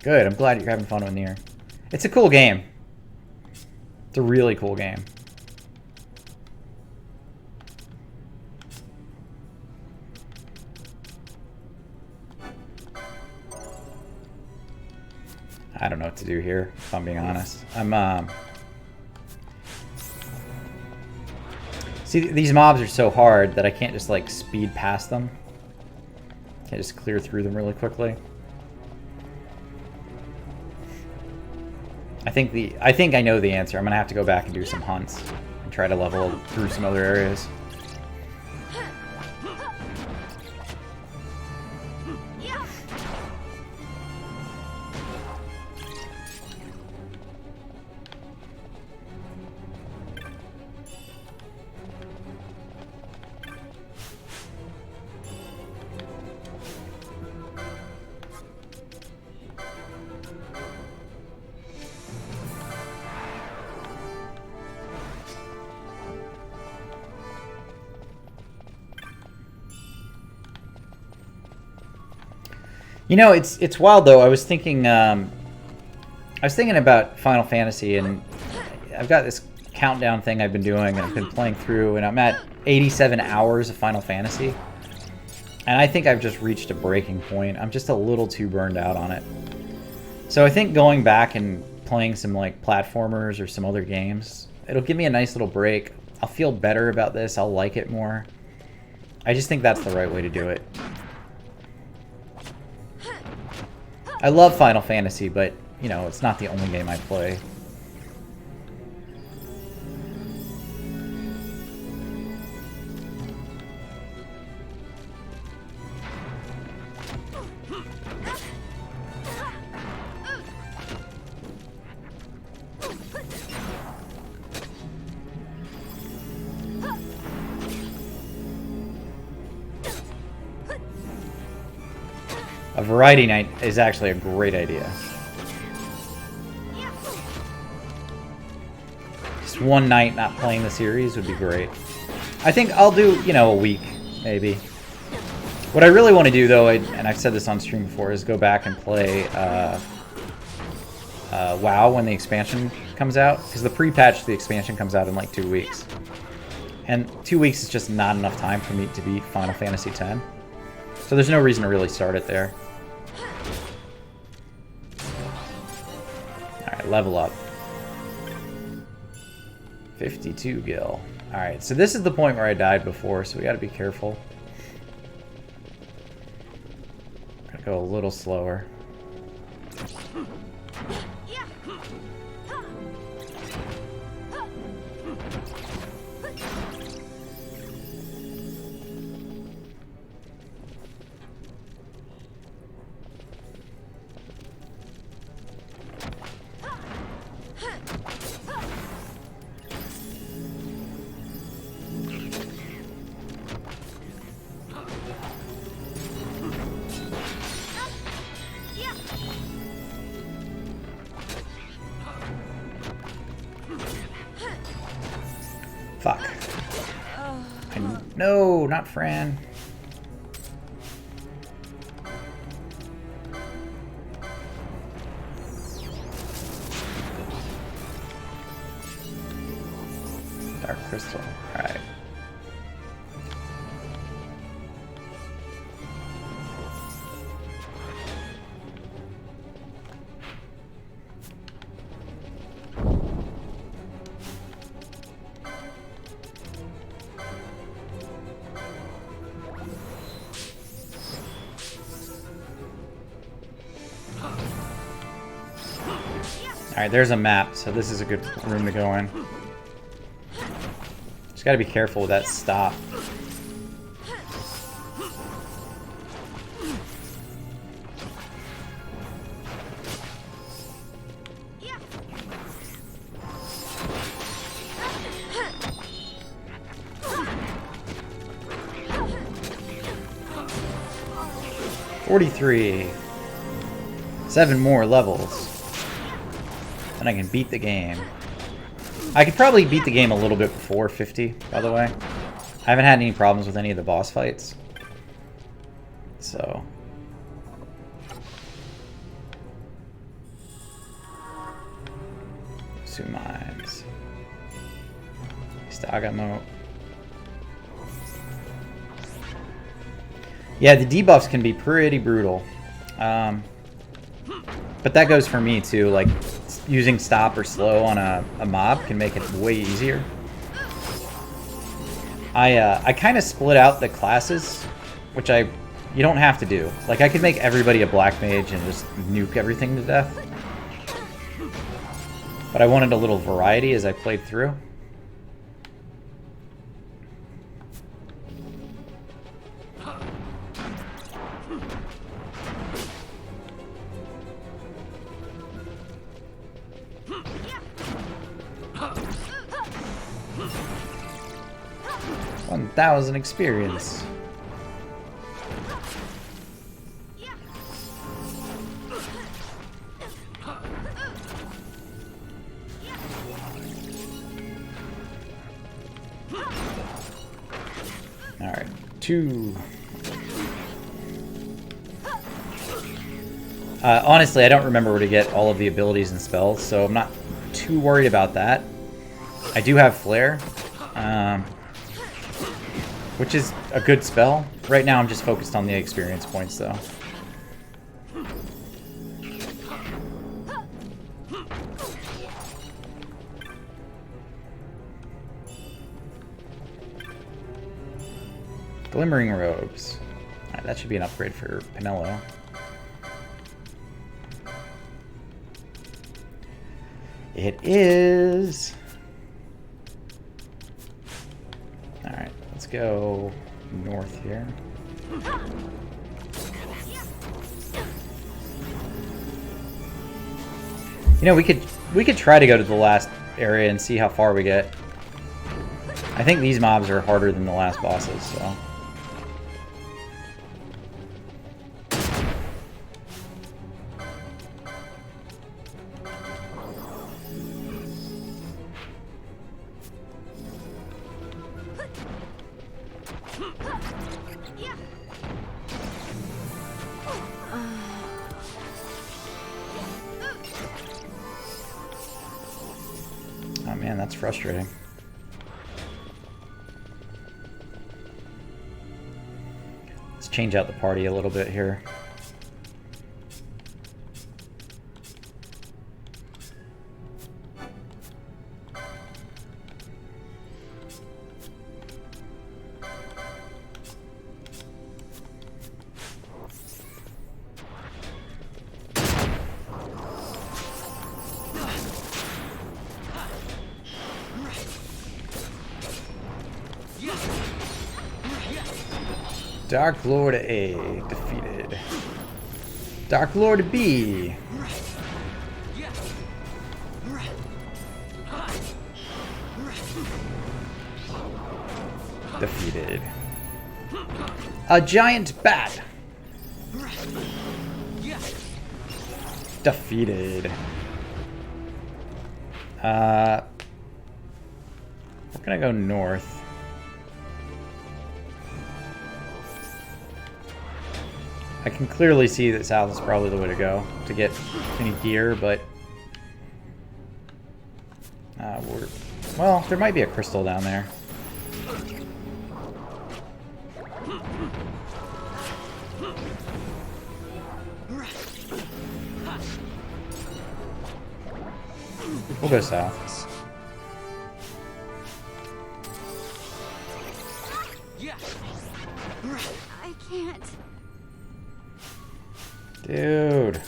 [SPEAKER 1] Good, I'm glad you're having fun with Nier. It's a cool game. It's a really cool game. I don't know what to do here, if I'm being honest. See, these mobs are so hard that I can't just like speed past them. Can't just clear through them really quickly. I think I know the answer. I'm gonna have to go back and do some hunts and try to level through some other areas. You know, it's wild though. I was thinking about Final Fantasy, and I've got this countdown thing I've been doing, and I've been playing through, and I'm at 87 hours of Final Fantasy. And I think I've just reached a breaking point. I'm just a little too burned out on it. So I think going back and playing some like platformers or some other games, it'll give me a nice little break. I'll feel better about this. I'll like it more. I just think that's the right way to do it. I love Final Fantasy, but, you know, it's not the only game I play. A variety night is actually a great idea. Just one night not playing the series would be great. I think I'll do, you know, a week, maybe. What I really want to do, though, and I've said this on stream before, is go back and play WoW when the expansion comes out. Because the pre-patch to the expansion comes out in like 2 weeks. And 2 weeks is just not enough time for me to beat Final Fantasy X. So there's no reason to really start it there. Alright, level up. 52 gil. Alright, so this is the point where I died before, so we gotta be careful. Gotta go a little slower. Fuck. No, not Fran. Dark Crystal. Alright. Alright, there's a map, so this is a good room to go in. Just gotta be careful with that stop. $43. 7 more levels. And I can beat the game. I could probably beat the game a little bit before 50, by the way. I haven't had any problems with any of the boss fights. So. Sumines. Stagamo. Yeah, the debuffs can be pretty brutal. But that goes for me too, like using stop or slow on a mob can make it way easier. I kind of split out the classes, which you don't have to do. Like I could make everybody a black mage and just nuke everything to death. But I wanted a little variety as I played through. $1,000 experience. All right, 2. Honestly, I don't remember where to get all of the abilities and spells, so I'm not too worried about that. I do have Flare, which is a good spell. Right now I'm just focused on the experience points, though. Glimmering Robes. Alright, that should be an upgrade for Penelo. It is. Alright, let's go north here. You know, we could try to go to the last area and see how far we get. I think these mobs are harder than the last bosses, so. Oh man, that's frustrating. Let's change out the party a little bit here. Dark Lord A defeated. Dark Lord B. Defeated. A giant bat. Defeated. We're gonna go north. I can clearly see that south is probably the way to go to get any gear, but well, there might be a crystal down there. We'll go south.
[SPEAKER 8] I can't.
[SPEAKER 1] Dude.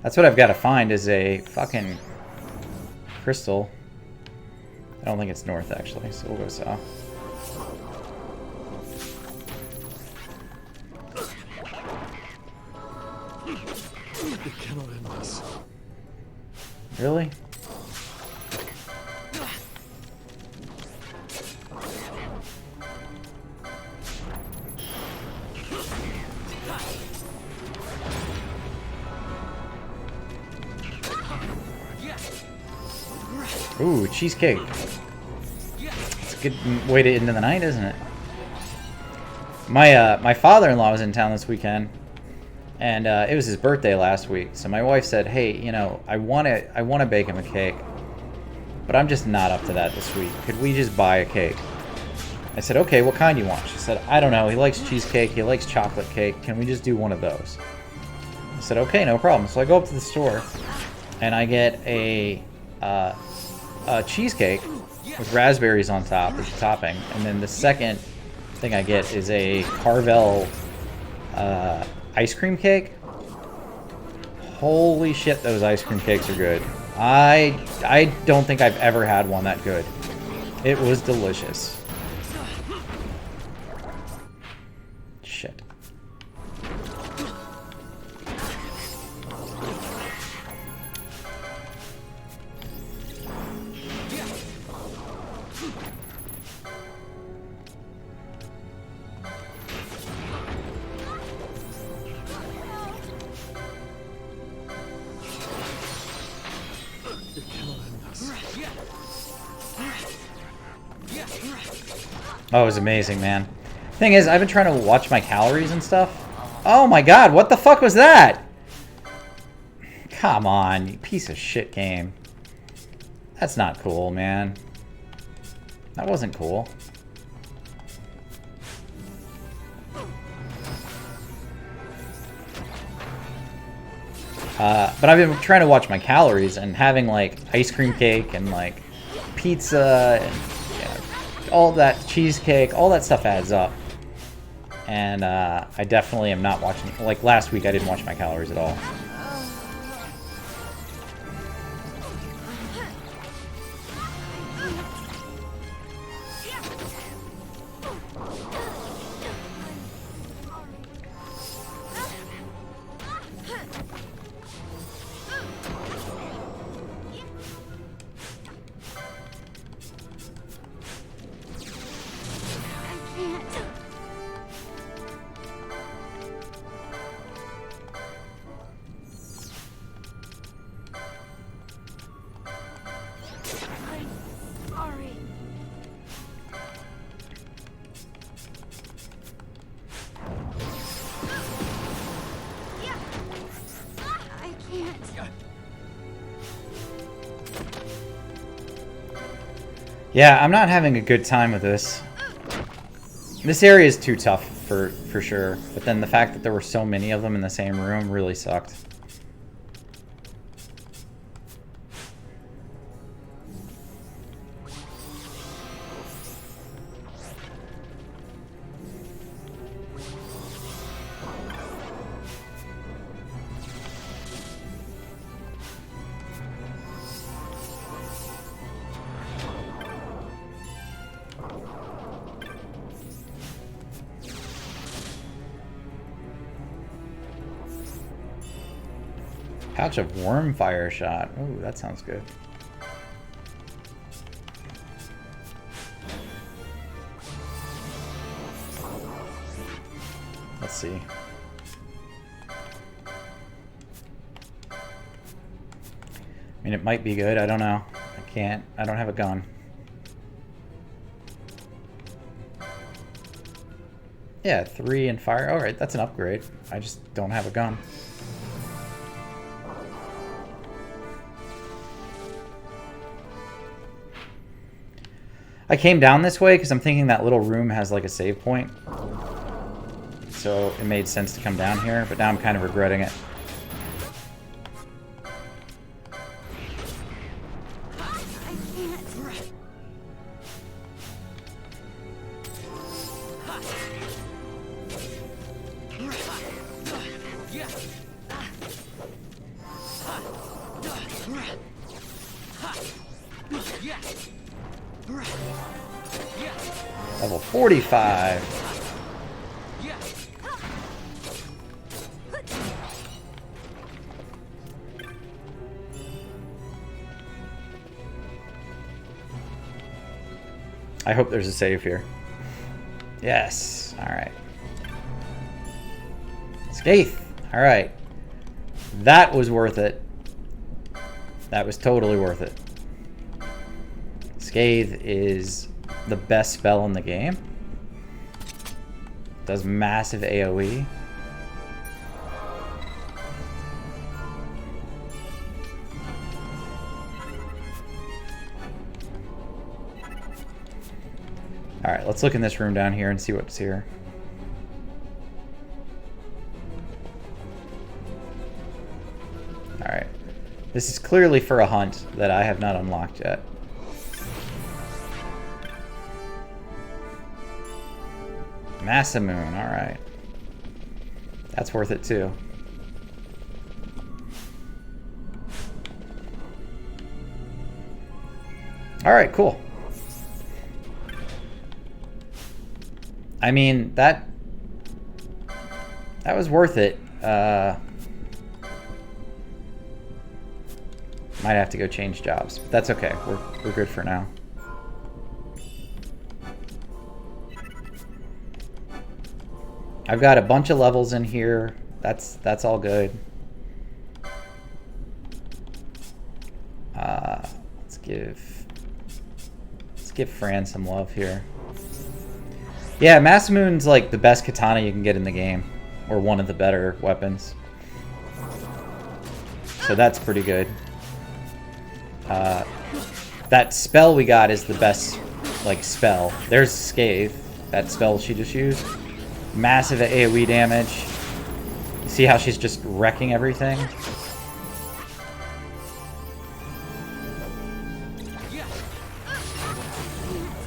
[SPEAKER 1] That's what I've got to find is a fucking crystal. I don't think it's north actually, so we'll go south.
[SPEAKER 5] It cannot end this.
[SPEAKER 1] Really? Ooh, cheesecake. It's a good way to end the night, isn't it? My father-in-law was in town this weekend, and it was his birthday last week. So my wife said, "Hey, you know, I want to bake him a cake, but I'm just not up to that this week. Could we just buy a cake?" I said, "Okay, what kind do you want?" She said, "I don't know. He likes cheesecake. He likes chocolate cake. Can we just do one of those?" I said, "Okay, no problem." So I go up to the store, and I get a cheesecake with raspberries on top as the topping, and then the second thing I get is a Carvel ice cream cake. Holy shit, those ice cream cakes are good. I don't think I've ever had one that good. It was delicious. Shit.
[SPEAKER 5] It cannot end this.
[SPEAKER 1] Oh, it was amazing, man. Thing is, I've been trying to watch my calories and stuff. Oh my god, what the fuck was that? Come on, you piece of shit game. That's not cool, man. That wasn't cool. But I've been trying to watch my calories, and having like ice cream cake and like pizza and all that cheesecake, all that stuff adds up. And I definitely am not watching. Like last week, I didn't watch my calories at all. Yeah, I'm not having a good time with this. This area is too tough for sure. But then the fact that there were so many of them in the same room really sucked. Pouch of worm fire shot. Ooh, that sounds good. Let's see. I mean, it might be good. I don't know. I don't have a gun. Yeah, 3 and fire. Alright, that's an upgrade. I just don't have a gun. I came down this way because I'm thinking that little room has like a save point. So it made sense to come down here, but now I'm kind of regretting it. Level 45. I hope there's a save here. Yes. All right. Skaith. All right. That was worth it. That was totally worth it. Scathe is the best spell in the game. Does massive AoE. Alright, let's look in this room down here and see what's here. Alright. This is clearly for a hunt that I have not unlocked yet. Masamune, alright. That's worth it too. Alright, cool. I mean, that was worth it. Might have to go change jobs, but that's okay. We're good for now. I've got a bunch of levels in here. That's all good. Let's give Fran some love here. Yeah, Masamune's like the best katana you can get in the game, or one of the better weapons. So that's pretty good. That spell we got is the best, like, spell. There's Scathe, that spell she just used. Massive AoE damage. You see how she's just wrecking everything?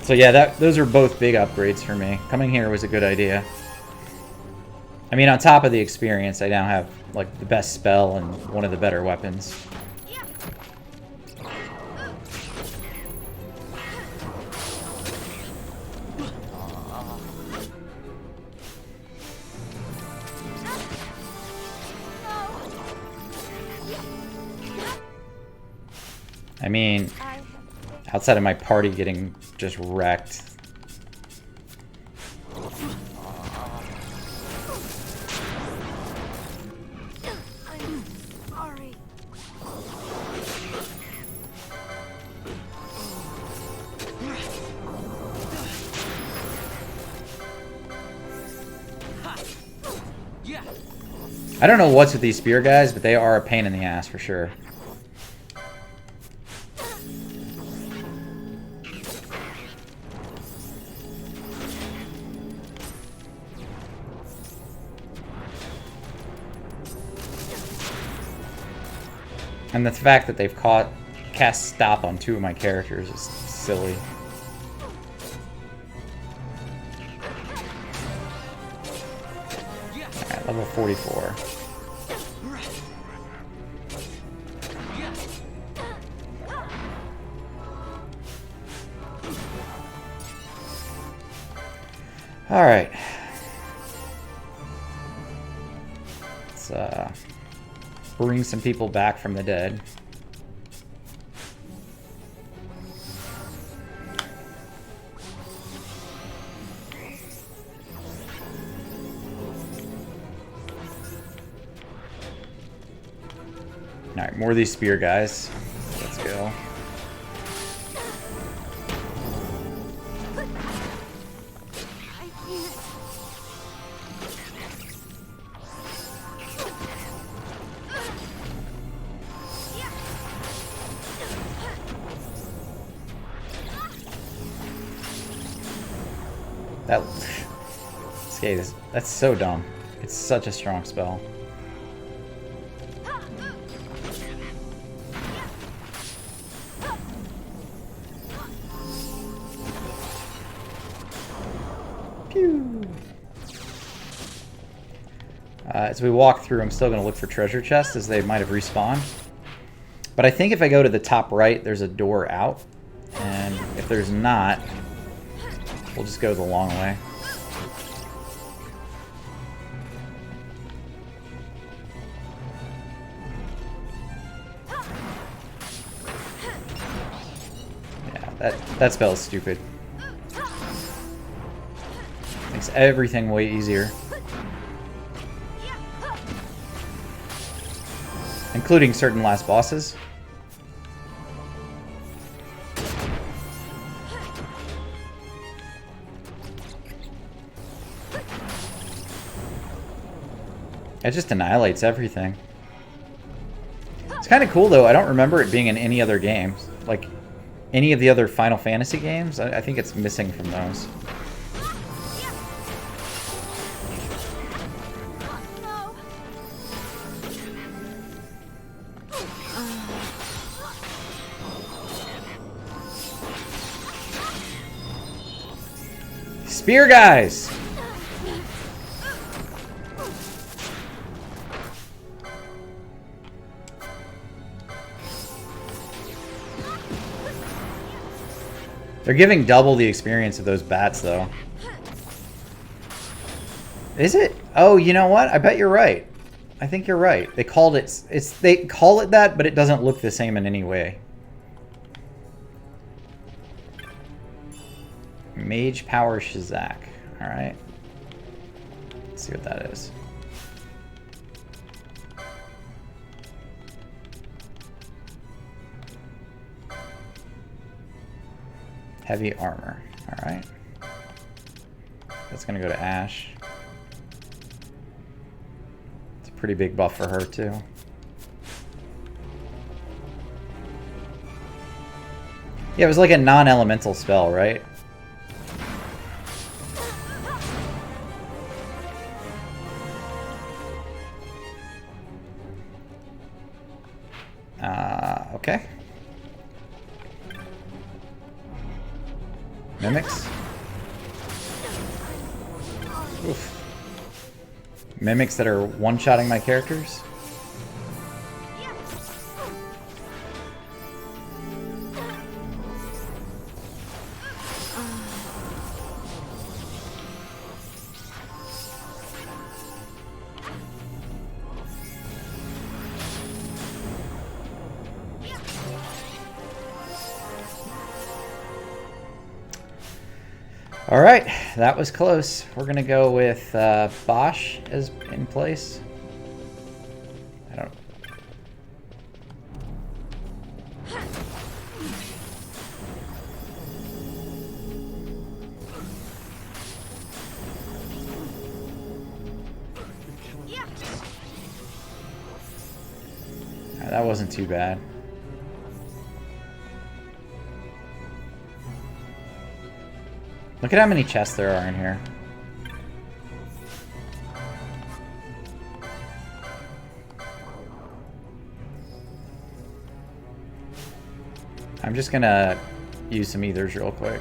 [SPEAKER 1] So yeah, those are both big upgrades for me. Coming here was a good idea. I mean, on top of the experience, I now have, like, the best spell and one of the better weapons. I mean, outside of my party getting just wrecked.
[SPEAKER 8] Sorry.
[SPEAKER 1] I don't know what's with these spear guys, but they are a pain in the ass for sure. And the fact that they've cast stop on 2 of my characters is silly. Alright, level 44. Alright. Let's bring some people back from the dead. Alright, more of these spear guys. Let's go. That Scathe is, that's so dumb. It's such a strong spell. Pew. As we walk through, I'm still going to look for treasure chests, as they might have respawned. But I think if I go to the top right, there's a door out. And if there's not, we'll just go the long way. Yeah, that spell is stupid. Makes everything way easier. Including certain last bosses. It just annihilates everything. It's kind of cool, though. I don't remember it being in any other games. Like, any of the other Final Fantasy games. I think it's missing from those. Spear guys! They're giving double the experience of those bats, though. Is it? Oh, you know what? I bet you're right. I think you're right. They called it... They call it that, but it doesn't look the same in any way. Mage Power Shizak. Alright. Let's see what that is. Heavy armor. Alright. That's gonna go to Ash. It's a pretty big buff for her too. Yeah, it was like a non-elemental spell, right? Okay. Mimics. Oof. Mimics that are one-shotting my characters. Alright, that was close. We're gonna go with Bosch as in place. I don't... That wasn't too bad. Look at how many chests there are in here. I'm just gonna use some ethers real quick.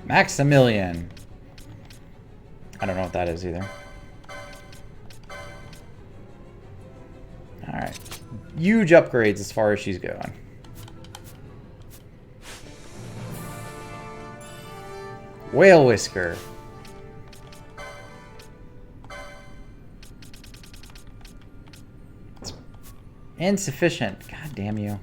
[SPEAKER 1] Maximilian. I don't know what that is either. Alright. Huge upgrades as far as she's going. Whale Whisker. It's insufficient. God damn you.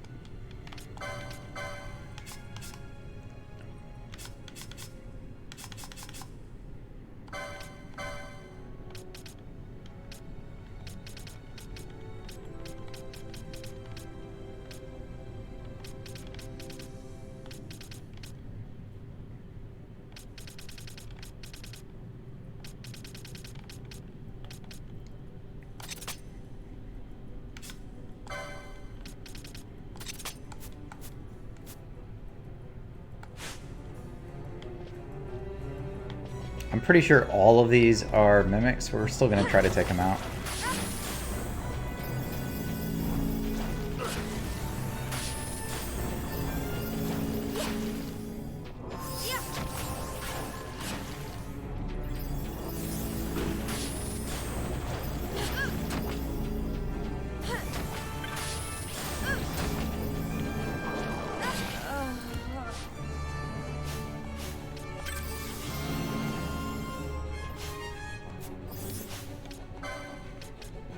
[SPEAKER 1] I'm pretty sure all of these are mimics, but we're still going to try to take them out.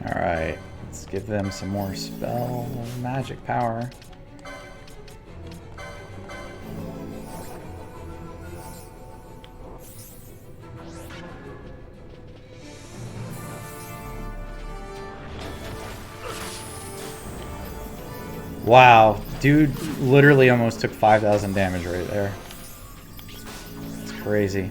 [SPEAKER 1] Alright, let's give them some more spell magic power. Wow, dude literally almost took 5,000 damage right there. It's crazy.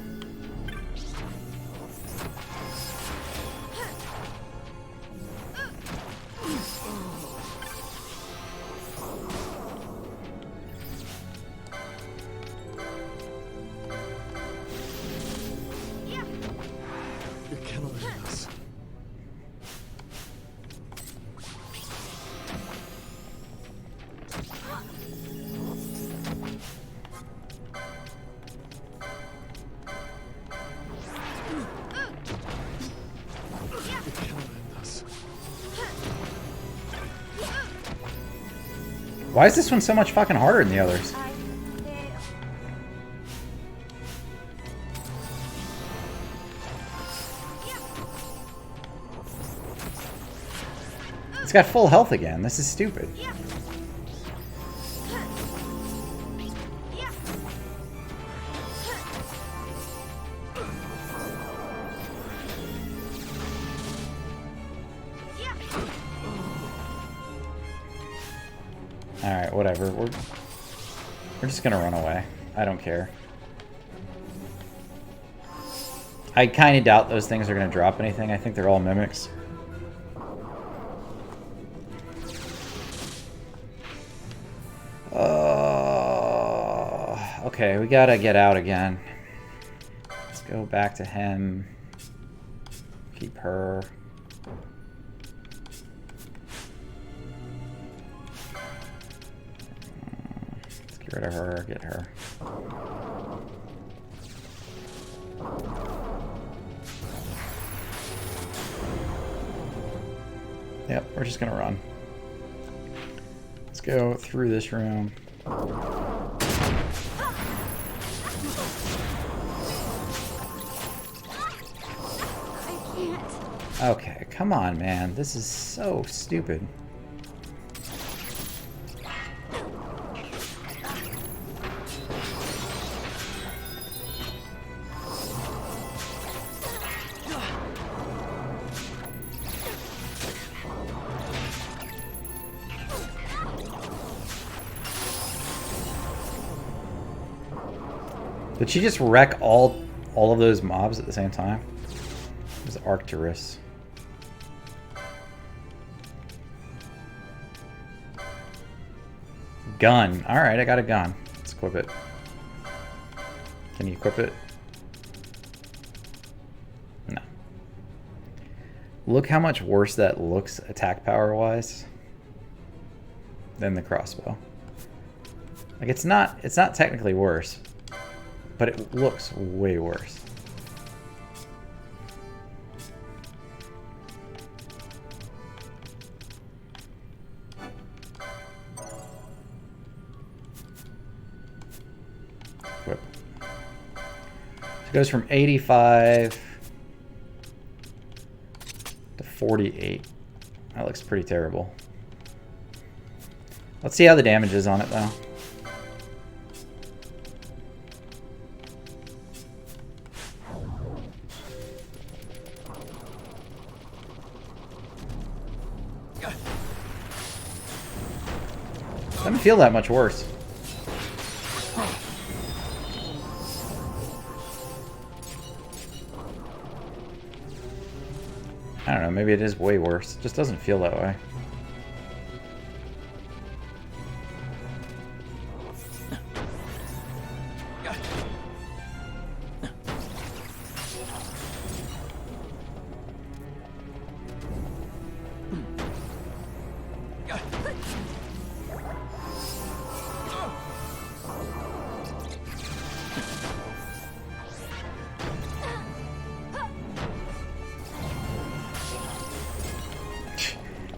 [SPEAKER 1] Why is this one so much fucking harder than the others? It's got full health again. This is stupid. Alright, whatever. We're just gonna run away. I don't care. I kind of doubt those things are gonna drop anything. I think they're all mimics. Okay, we gotta get out again. Let's go back to him. Keep her. Let's get rid of her, get her. Yep, we're just gonna run. Let's go through this room. Okay, come on, man. This is so stupid. Did she just wreck all of those mobs at the same time? It was Arcturus. Gun. Alright, I got a gun. Let's equip it. Can you equip it? No. Look how much worse that looks attack power wise than the crossbow. Like it's not technically worse, but it looks way worse. Equip. So it goes from 85 to 48. That looks pretty terrible. Let's see how the damage is on it though. Doesn't feel that much worse. I don't know, maybe it is way worse. It just doesn't feel that way.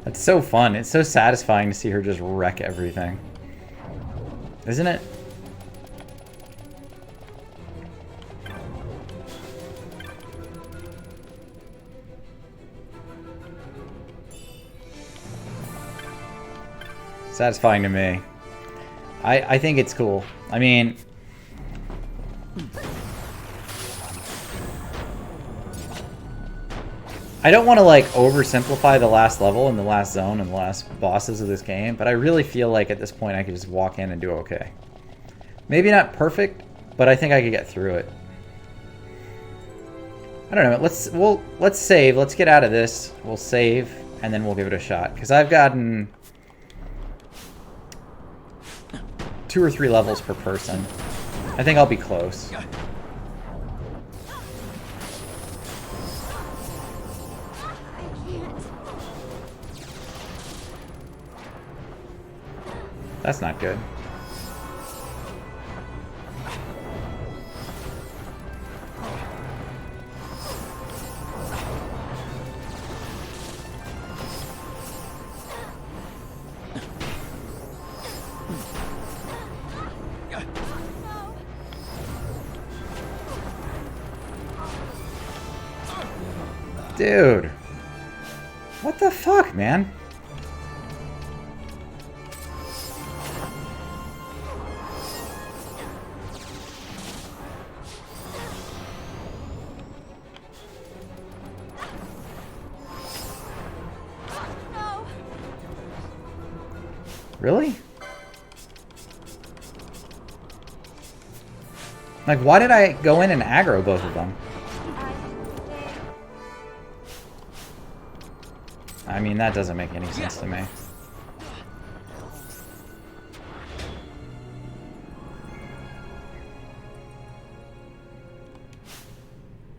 [SPEAKER 1] It's so fun. It's so satisfying to see her just wreck everything. Isn't it? Satisfying to me. I think it's cool. I mean... I don't want to like oversimplify the last level and the last zone and the last bosses of this game, but I really feel like at this point I could just walk in and do okay. Maybe not perfect, but I think I could get through it. I don't know. Let's save. Let's get out of this. We'll save and then we'll give it a shot because I've gotten 2 or 3 levels per person. I think I'll be close. That's not good. Dude. What the fuck, man? Really? Like, why did I go in and aggro both of them? I mean, that doesn't make any sense to me.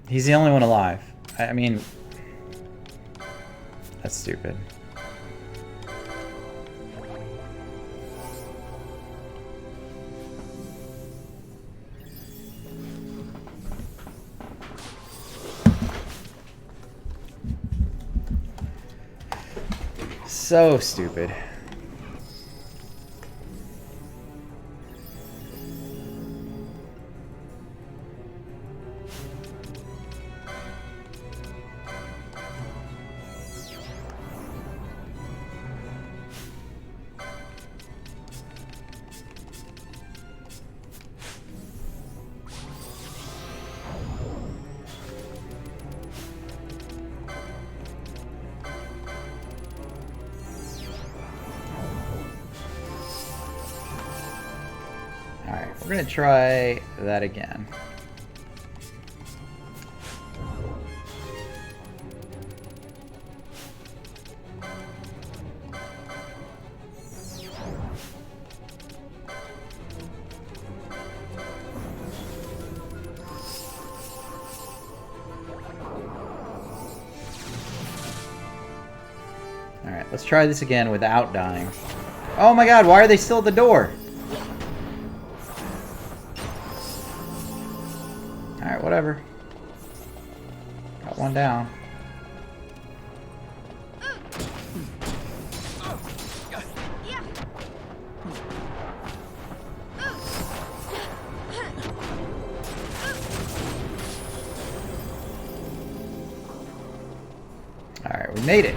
[SPEAKER 1] He's the only one alive. I mean, that's stupid. So stupid. We're gonna try that again. Alright, let's try this again without dying. Oh my god, why are they still at the door? Alright, whatever. Got one down. Alright, we made it.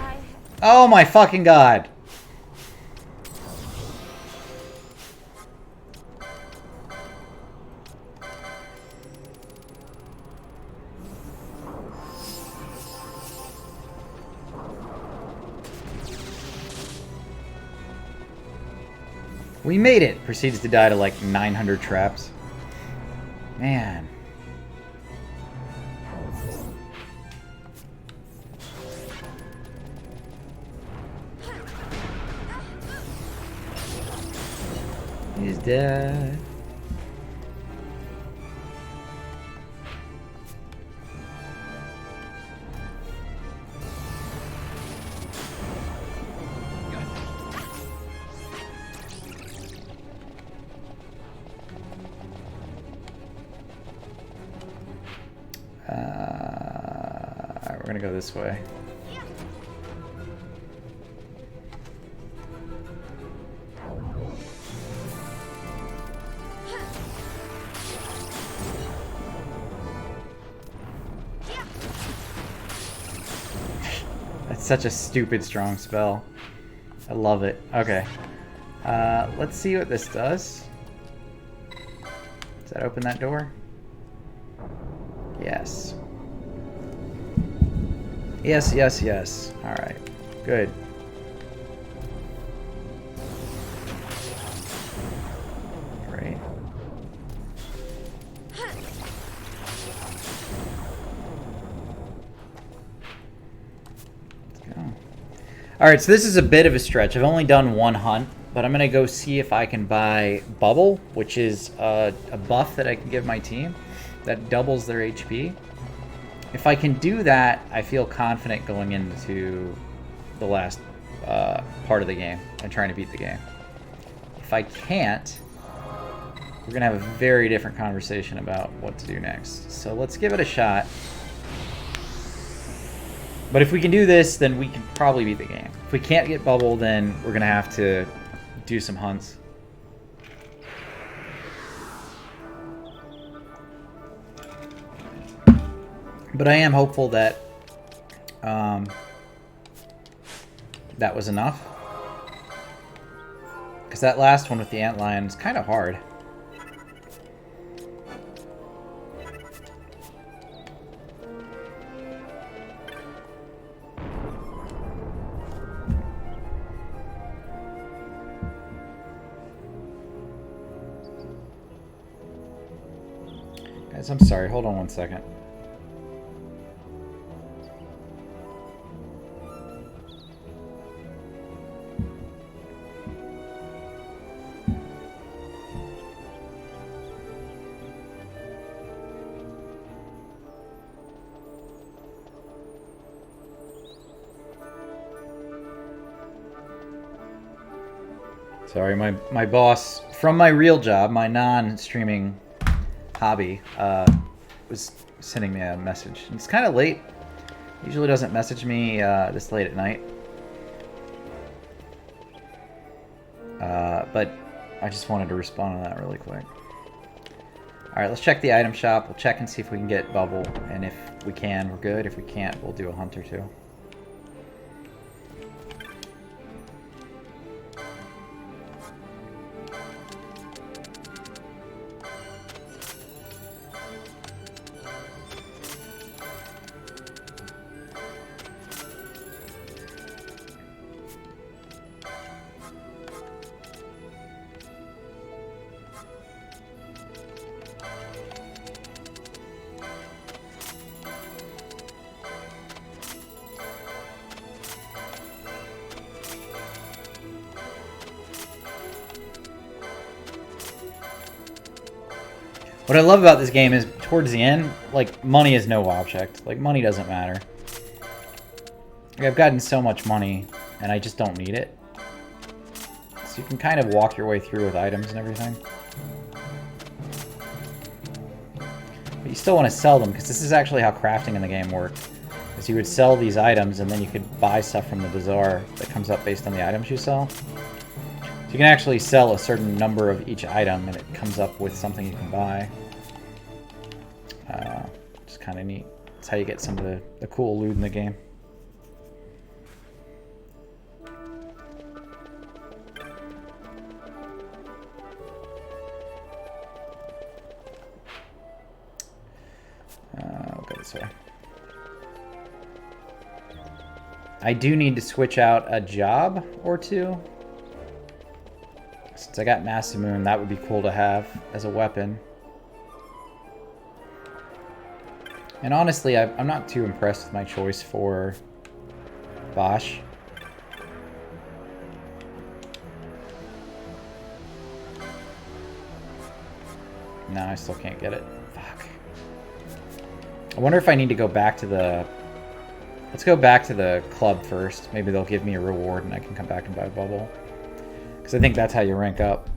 [SPEAKER 1] Oh my fucking god! We made it! Proceeds to die to like 900 traps. Man. He's dead. Alright, we're gonna go this way. That's such a stupid strong spell. I love it. Okay. Let's see what this does. Does that open that door? Yes. Yes, yes, yes. Alright. Good. Great. Let's go. Alright, so this is a bit of a stretch. I've only done one hunt, but I'm going to go see if I can buy Bubble, which is a buff that I can give my team that doubles their HP. If I can do that, I feel confident going into the last part of the game and trying to beat the game. If I can't, we're going to have a very different conversation about what to do next. So let's give it a shot. But if we can do this, then we can probably beat the game. If we can't get Bubble, then we're going to have to do some hunts. But I am hopeful that that was enough. Because that last one with the antlion is kind of hard. Guys, I'm sorry. Hold on one second. Sorry, my boss from my real job, my non-streaming hobby, was sending me a message. It's kind of late. Usually doesn't message me this late at night. But I just wanted to respond to that really quick. Alright, let's check the item shop. We'll check and see if we can get Bubble. And if we can, we're good. If we can't, we'll do a hunt or two. What I love about this game is, towards the end, like, money is no object. Like, money doesn't matter. Like, I've gotten so much money, and I just don't need it. So you can kind of walk your way through with items and everything. But you still want to sell them, because this is actually how crafting in the game worked. Is you would sell these items, and then you could buy stuff from the bazaar that comes up based on the items you sell. So you can actually sell a certain number of each item, and it comes up with something you can buy. Just kind of neat. That's how you get some of the cool loot in the game. We'll go this way. I do need to switch out a job or two. Since I got Masamune, that would be cool to have as a weapon. And honestly, I'm not too impressed with my choice for Bosch. No, I still can't get it. Fuck. I wonder if I need to go back to the... Let's go back to the club first. Maybe they'll give me a reward and I can come back and buy a bubble. Because I think that's how you rank up.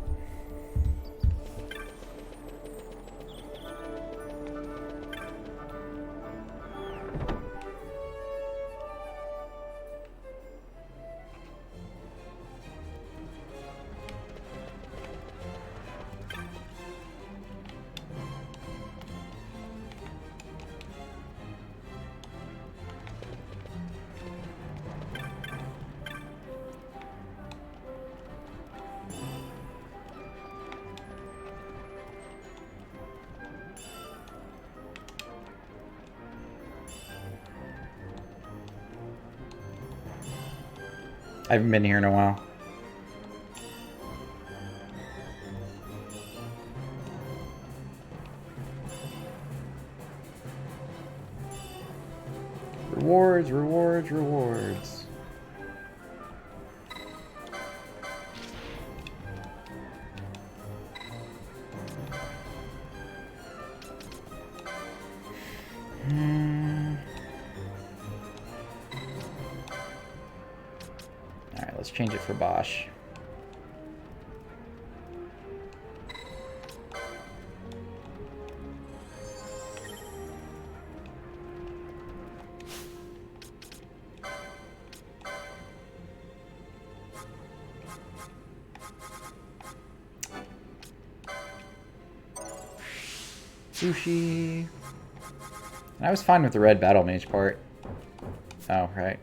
[SPEAKER 1] I haven't been here in a while. Rewards, rewards, rewards. Alright, let's change it for Bosch. Sushi. And I was fine with the red battle mage part. Oh, right.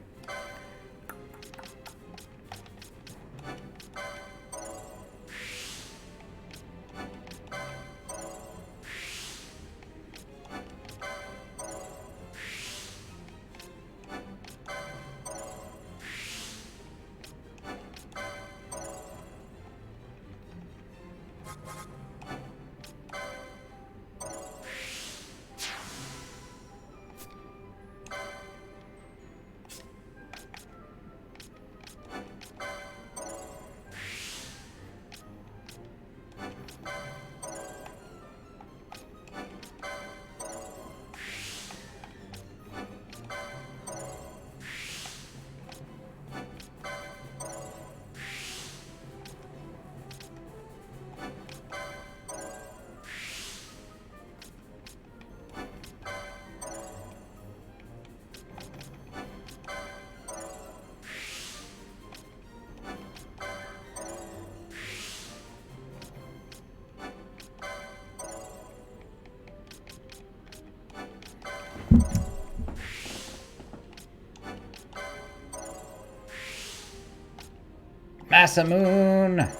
[SPEAKER 1] Masamune!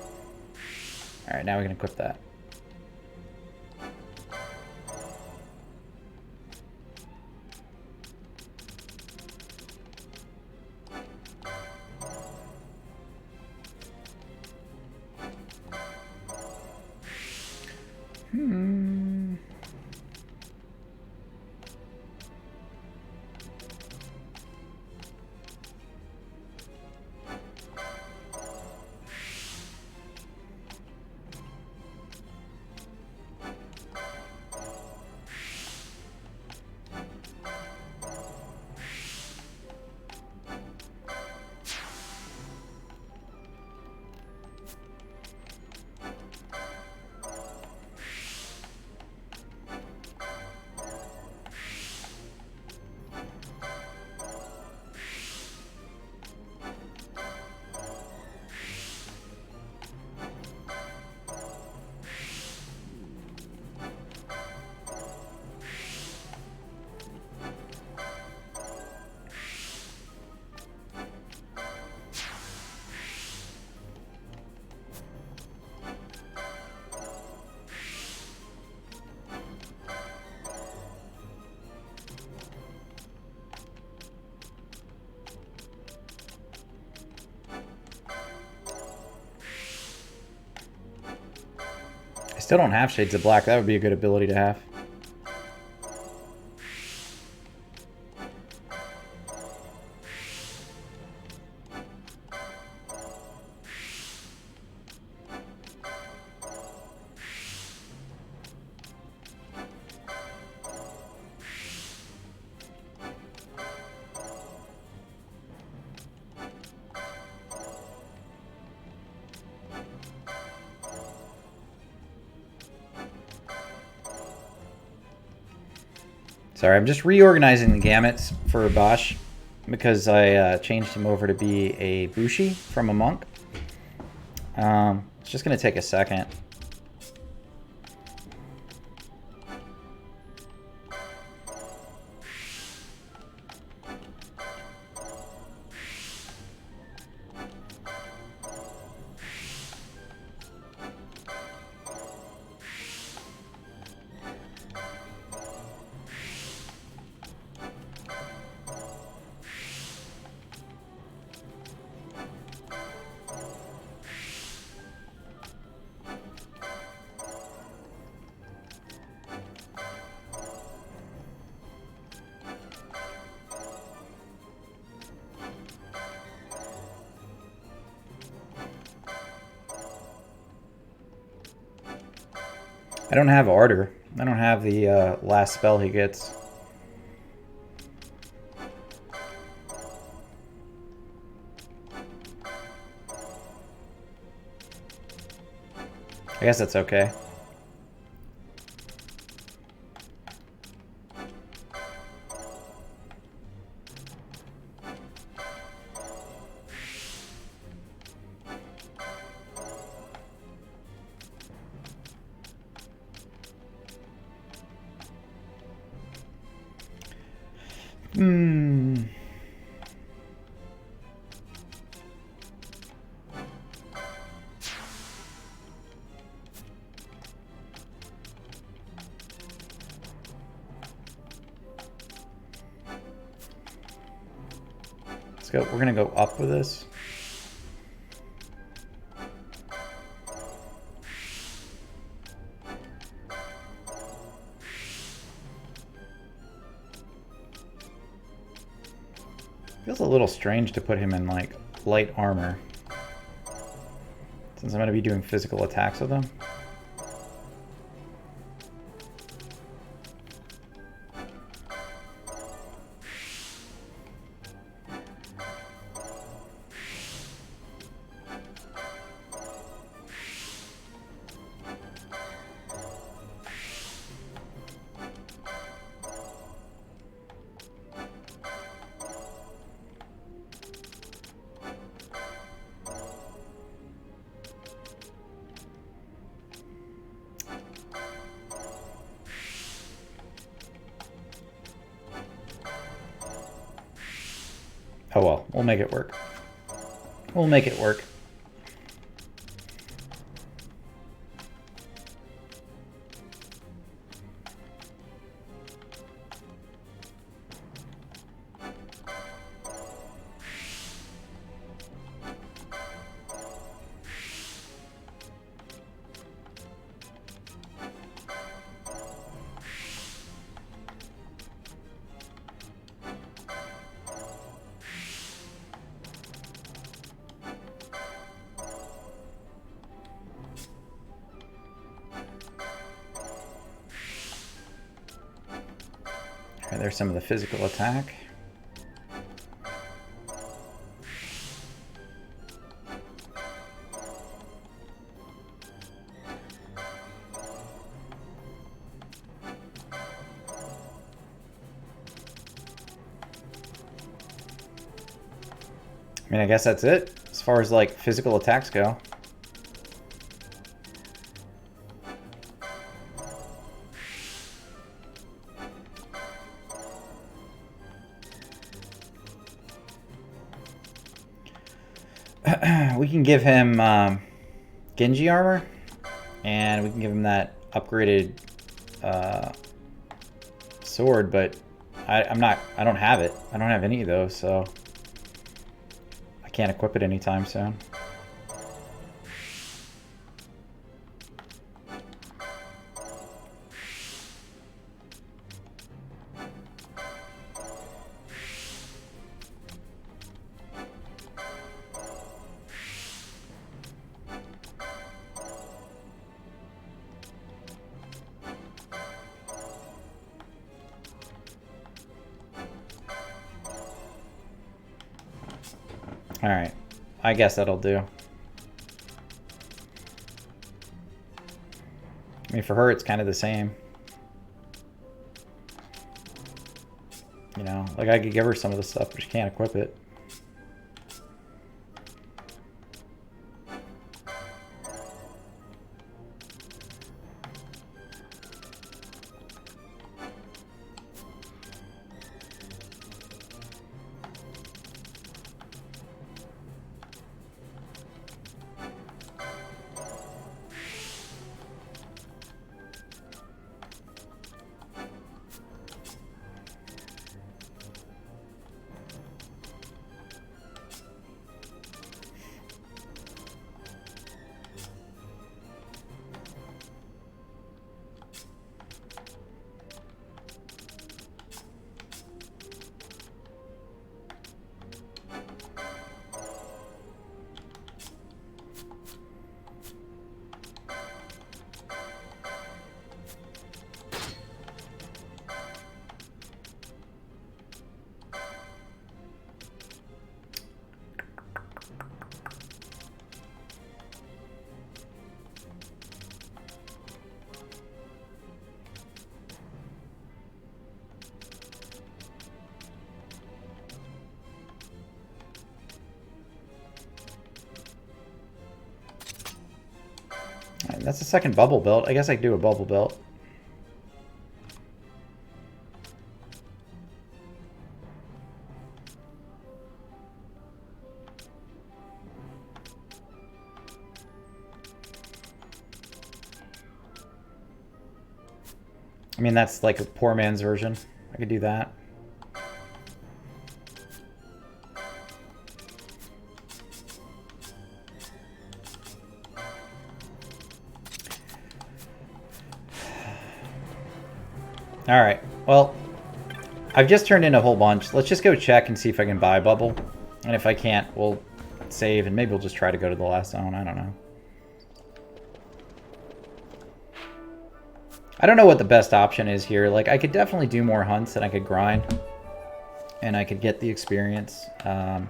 [SPEAKER 1] Alright, now we can equip that. I still don't have Shades of Black. That would be a good ability to have. Sorry, I'm just reorganizing the gamuts for Bosch because I changed him over to be a Bushi from a monk. It's just going to take a second. I don't have Ardor. I don't have the last spell he gets. I guess that's okay. Let's go. We're gonna go up with this. Feels a little strange to put him in like light armor, since I'm gonna be doing physical attacks with him. Oh well, we'll make it work. We'll make it work. Alright, there's some of the physical attack. I mean, I guess that's it as far as like physical attacks go. We can give him Genji armor, and we can give him that upgraded sword, but I don't have it. I don't have any of those, so I can't equip it anytime soon. Alright, I guess that'll do. I mean, for her, it's kind of the same. You know, like I could give her some of the stuff, but she can't equip it. Alright, that's the second bubble belt. I guess I could do a bubble belt. I mean, that's like a poor man's version. I could do that. Alright, well, I've just turned in a whole bunch. Let's just go check and see if I can buy a bubble. And if I can't, we'll save and maybe we'll just try to go to the last zone. I don't know. I don't know what the best option is here. Like, I could definitely do more hunts and I could grind. And I could get the experience. But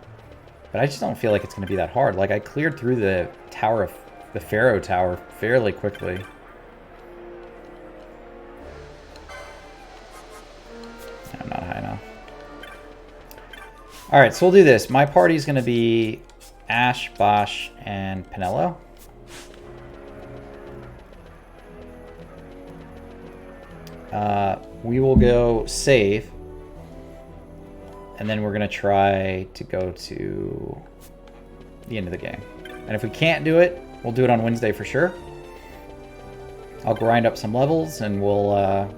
[SPEAKER 1] I just don't feel like it's going to be that hard. Like, I cleared through the tower of the Pharaoh Tower fairly quickly. I'm not high enough. Alright, so we'll do this. My party's going to be Ash, Bosch, and Pinello. We will go save. And then we're going to try to go to the end of the game. And if we can't do it, we'll do it on Wednesday for sure. I'll grind up some levels and we'll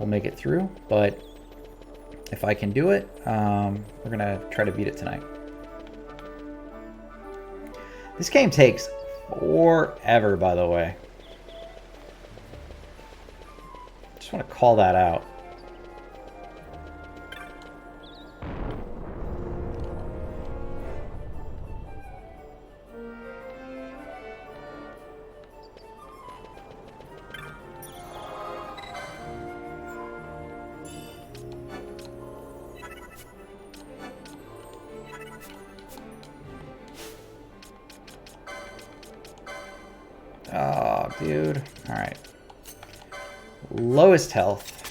[SPEAKER 1] make it through. But if I can do it, we're going to try to beat it tonight. This game takes forever, by the way. Just want to call that out. Oh, dude. Alright. Lowest health.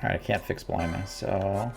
[SPEAKER 1] Alright, I can't fix blindness, so...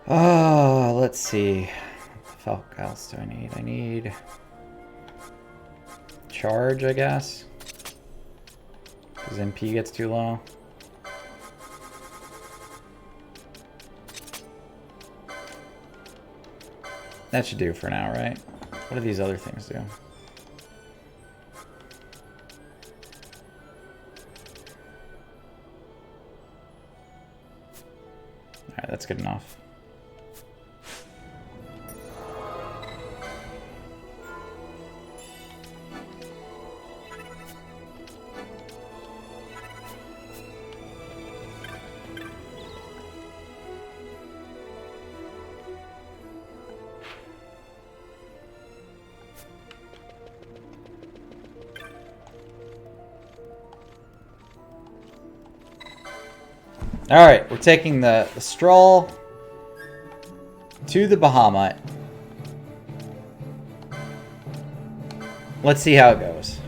[SPEAKER 1] Oh, let's see. What else do I need? I need charge, I guess. Because MP gets too low. That should do for now, right? What do these other things do? Alright, that's good enough. Alright, we're taking the stroll to the Bahamut. Let's see how it goes.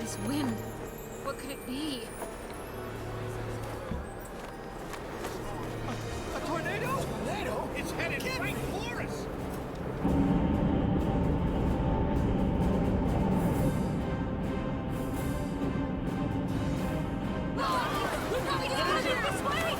[SPEAKER 4] This wind, what could it be?
[SPEAKER 7] A tornado? Tornado? It's headed right for us!
[SPEAKER 4] We've got to get out of here this way!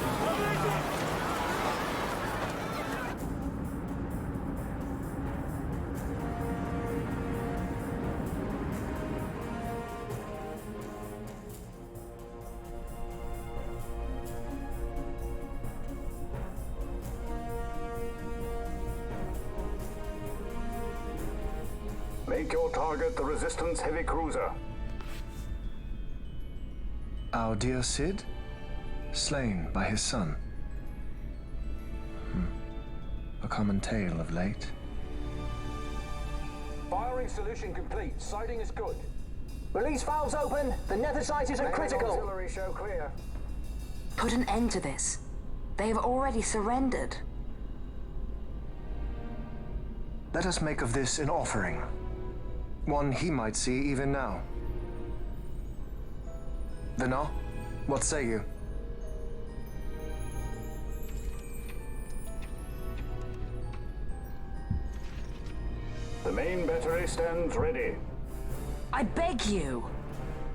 [SPEAKER 9] Make your target the Resistance heavy cruiser.
[SPEAKER 5] Our dear Cid? Slain by his son. A common tale of late.
[SPEAKER 9] Firing solution complete. Sighting is good.
[SPEAKER 10] Release valves open. The nether sites are critical.
[SPEAKER 9] Auxiliary show clear.
[SPEAKER 11] Put an end to this. They have already surrendered.
[SPEAKER 12] Let us make of this an offering. One he might see even now. Venat, what say you?
[SPEAKER 9] The main battery stands ready.
[SPEAKER 11] I beg you.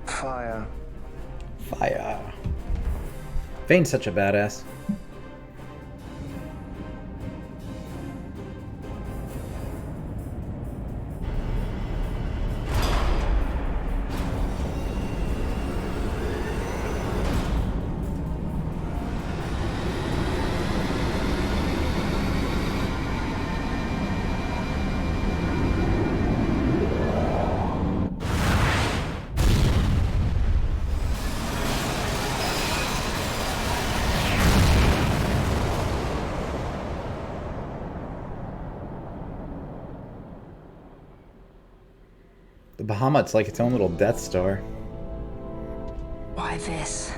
[SPEAKER 12] Fire.
[SPEAKER 1] Fire. Vane's such a badass. The Bahamut's like its own little Death Star.
[SPEAKER 11] Why this?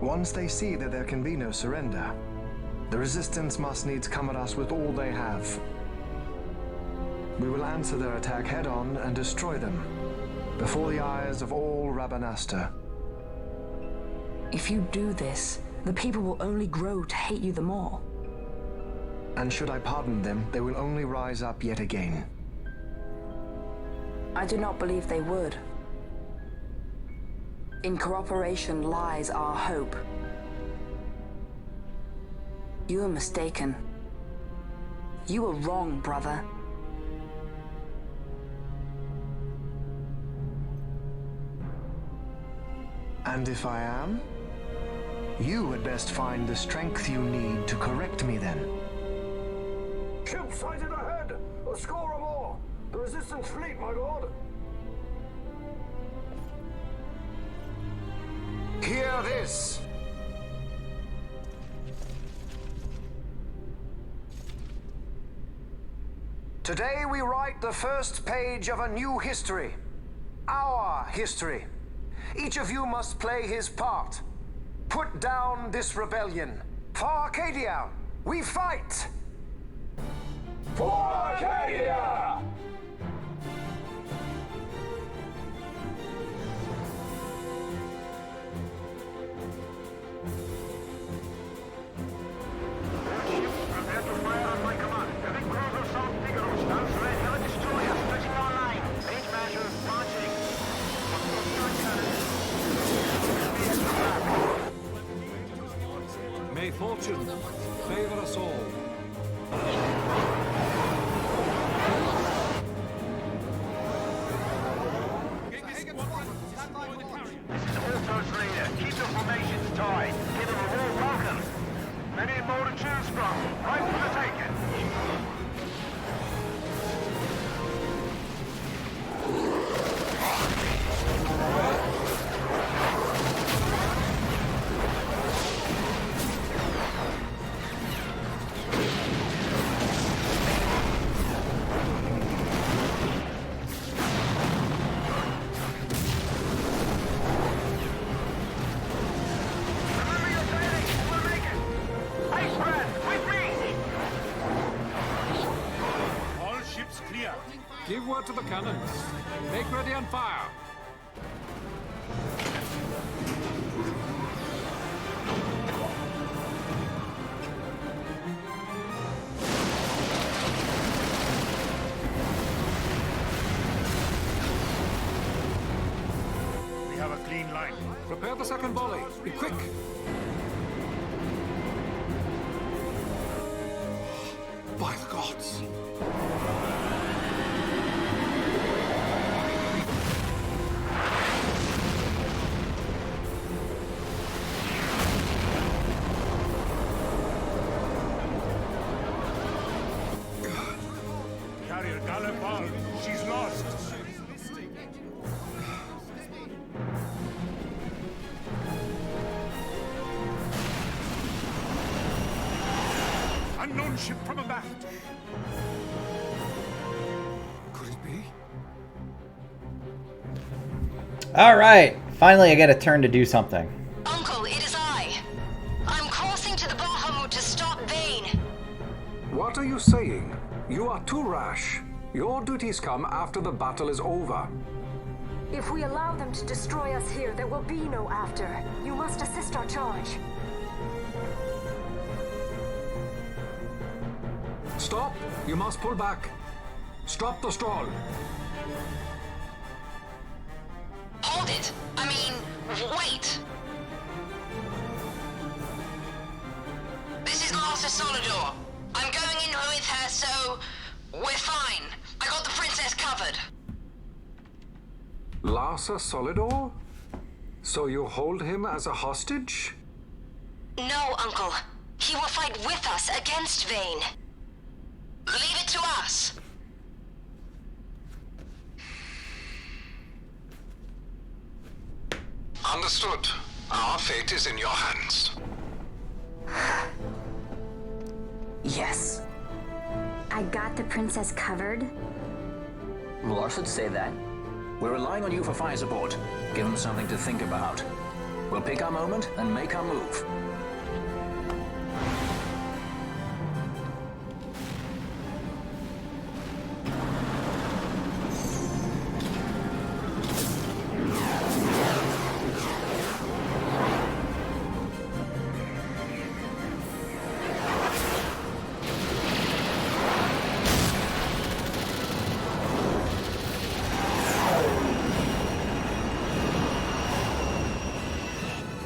[SPEAKER 12] Once they see that there can be no surrender, the Resistance must needs come at us with all they have. We will answer their attack head-on and destroy them, before the eyes of all Rabanastre.
[SPEAKER 11] If you do this, the people will only grow to hate you the more.
[SPEAKER 12] And should I pardon them, they will only rise up yet again.
[SPEAKER 11] I do not believe they would. In cooperation lies our hope. You are mistaken. You are wrong, brother.
[SPEAKER 12] And if I am? You had best find the strength you need to correct me then.
[SPEAKER 9] Ship sighted ahead! A score or more! The Resistance fleet, my lord!
[SPEAKER 12] Hear this! Today we write the first page of a new history. Our history. Each of you must play his part. Put down this rebellion. For Arcadia, we fight!
[SPEAKER 9] For Arcadia!
[SPEAKER 7] Prepare to fire on my command. Heavy cruiser South Figaro stands ready. Heavy destroyer switching online. Range measures launching.
[SPEAKER 5] May fortune favor us all.
[SPEAKER 7] This is Walter's leader. Keep the formations tight. Give them a warm welcome. Many more to choose from. Right for the taking. Remember your training. We'll make it. Iceman, with me. All ships clear.
[SPEAKER 5] Give word to the cannons. Make ready and fire.
[SPEAKER 7] We have a clean line.
[SPEAKER 5] Prepare the second volley. Be quick. By the gods.
[SPEAKER 7] Carrier Gallepal. She's lost. Unknown ship from abaft.
[SPEAKER 1] Alright, finally I get a turn to do something.
[SPEAKER 13] Uncle, it is I. I'm crossing to the Bahamut to stop Vayne.
[SPEAKER 9] What are you saying? You are too rash. Your duties come after the battle is over.
[SPEAKER 4] If we allow them to destroy us here, there will be no after. You must assist our charge.
[SPEAKER 9] Stop! You must pull back. Stop the stroll.
[SPEAKER 13] Hold it. I mean, wait. This is Master Solidor. I'm going in with her, so we're fine. I got the princess covered.
[SPEAKER 9] Larsa Solidor? So you hold him as a hostage?
[SPEAKER 13] No, Uncle. He will fight with us against Vayne. Leave it to us.
[SPEAKER 9] Understood. Our fate is in your hands.
[SPEAKER 11] Yes.
[SPEAKER 8] I got the princess covered.
[SPEAKER 2] Larsa would say that. We're relying on you for fire support. Give them something to think about. We'll pick our moment and make our move.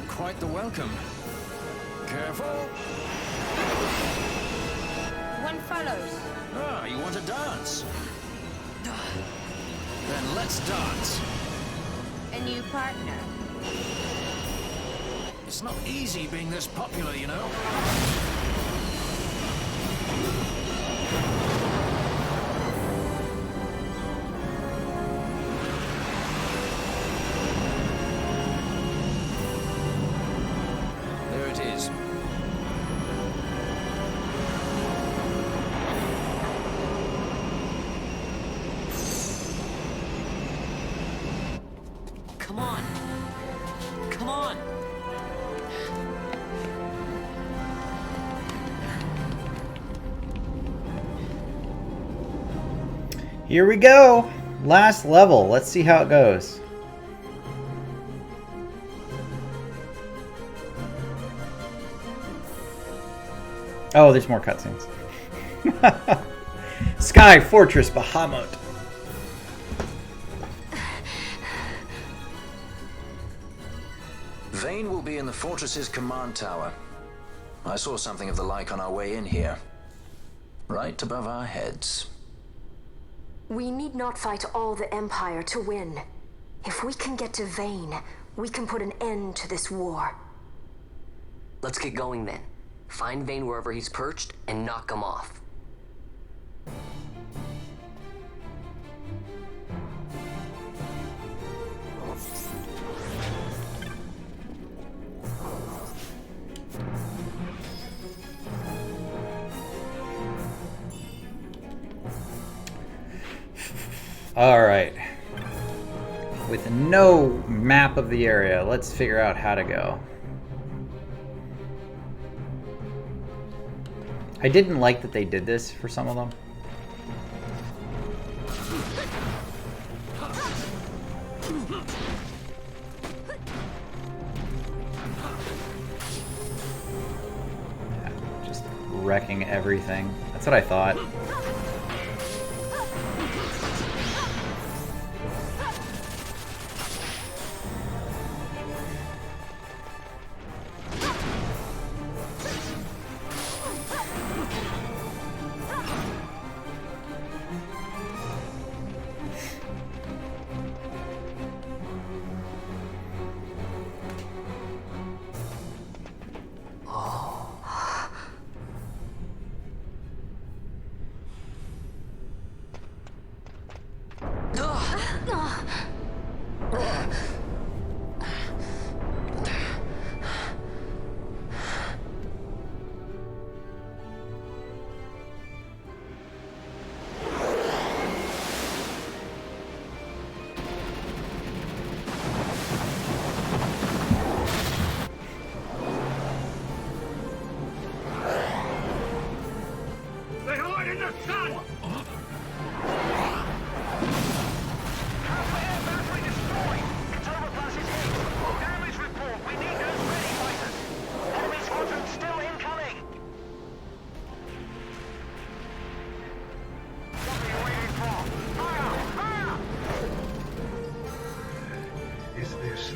[SPEAKER 5] Quite the welcome. Careful.
[SPEAKER 6] One follows.
[SPEAKER 5] Ah, you want to dance? Then let's dance.
[SPEAKER 6] A new partner.
[SPEAKER 5] It's not easy being this popular, you know. There it is.
[SPEAKER 11] Come on. Come on.
[SPEAKER 1] Here we go! Last level. Let's see how it goes. Oh, there's more cutscenes. Sky Fortress Bahamut.
[SPEAKER 2] Vayne will be in the fortress's command tower. I saw something of the like on our way in here. Right above our heads.
[SPEAKER 4] We need not fight all the Empire to win. If we can get to Vayne, we can put an end to this war.
[SPEAKER 14] Let's get going then. Find Vayne wherever he's perched and knock him off.
[SPEAKER 1] Alright. With no map of the area, let's figure out how to go. I didn't like that they did this for some of them. Yeah, just wrecking everything. That's what I thought.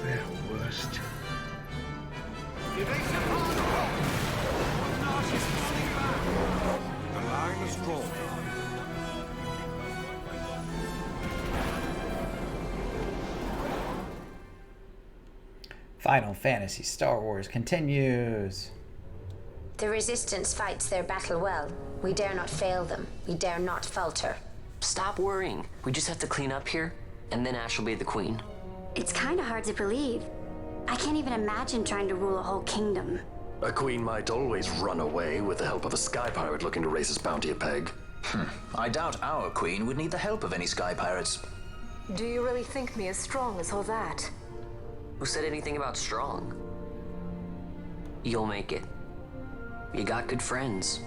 [SPEAKER 7] their worst.
[SPEAKER 9] The line is drawn.
[SPEAKER 1] Final Fantasy Star Wars continues.
[SPEAKER 6] The Resistance fights their battle well. We dare not fail them. We dare not falter.
[SPEAKER 14] Stop worrying. We just have to clean up here, and then Ash will be the queen.
[SPEAKER 8] It's kind of hard to believe. I can't even imagine trying to rule a whole kingdom.
[SPEAKER 5] A queen might always run away with the help of a sky pirate looking to raise his bounty a peg.
[SPEAKER 2] I doubt our queen would need the help of any sky pirates.
[SPEAKER 4] Do you really think me as strong as all that?
[SPEAKER 14] Who said anything about strong? You'll make it. You got good friends.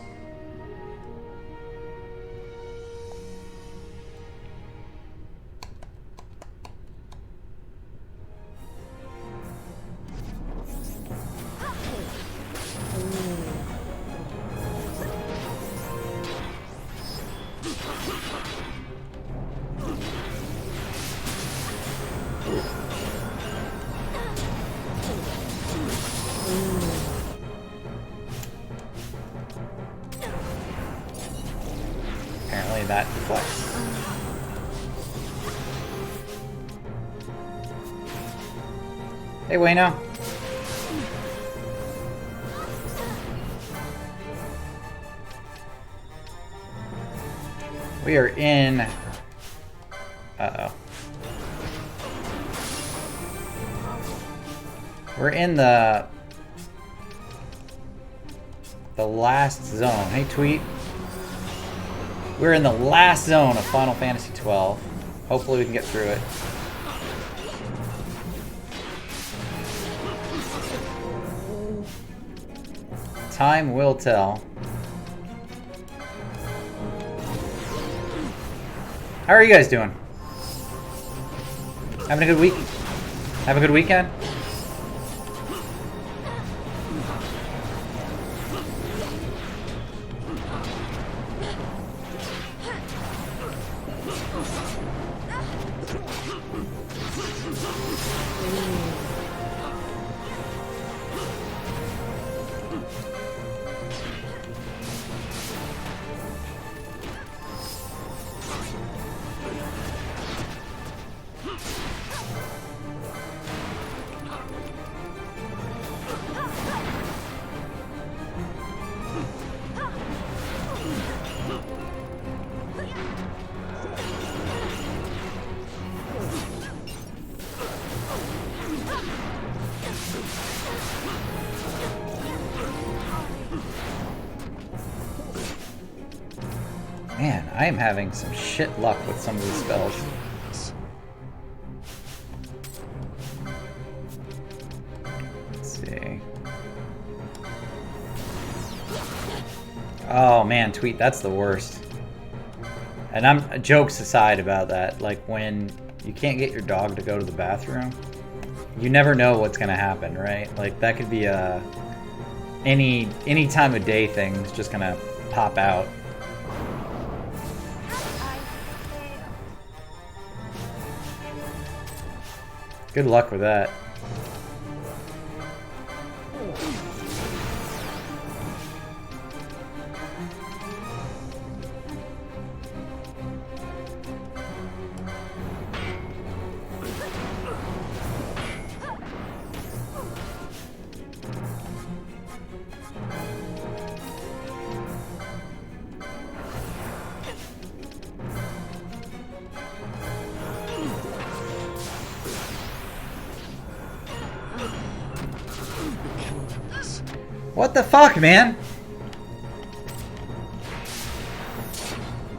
[SPEAKER 1] Apparently that deflects. Hey, Wayno. We are in... Uh-oh. We're in the last zone. Hey, Tweet. We're in the last zone of Final Fantasy XII. Hopefully we can get through it. Time will tell. How are you guys doing? Having a good week? Have a good weekend? Man, I am having some shit luck with some of these spells. Let's see. Oh man, Tweet, that's the worst. And I'm jokes aside about that. Like when you can't get your dog to go to the bathroom, you never know what's gonna happen, right? Like that could be a any time of day thing's just gonna pop out. Good luck with that. What the fuck, man?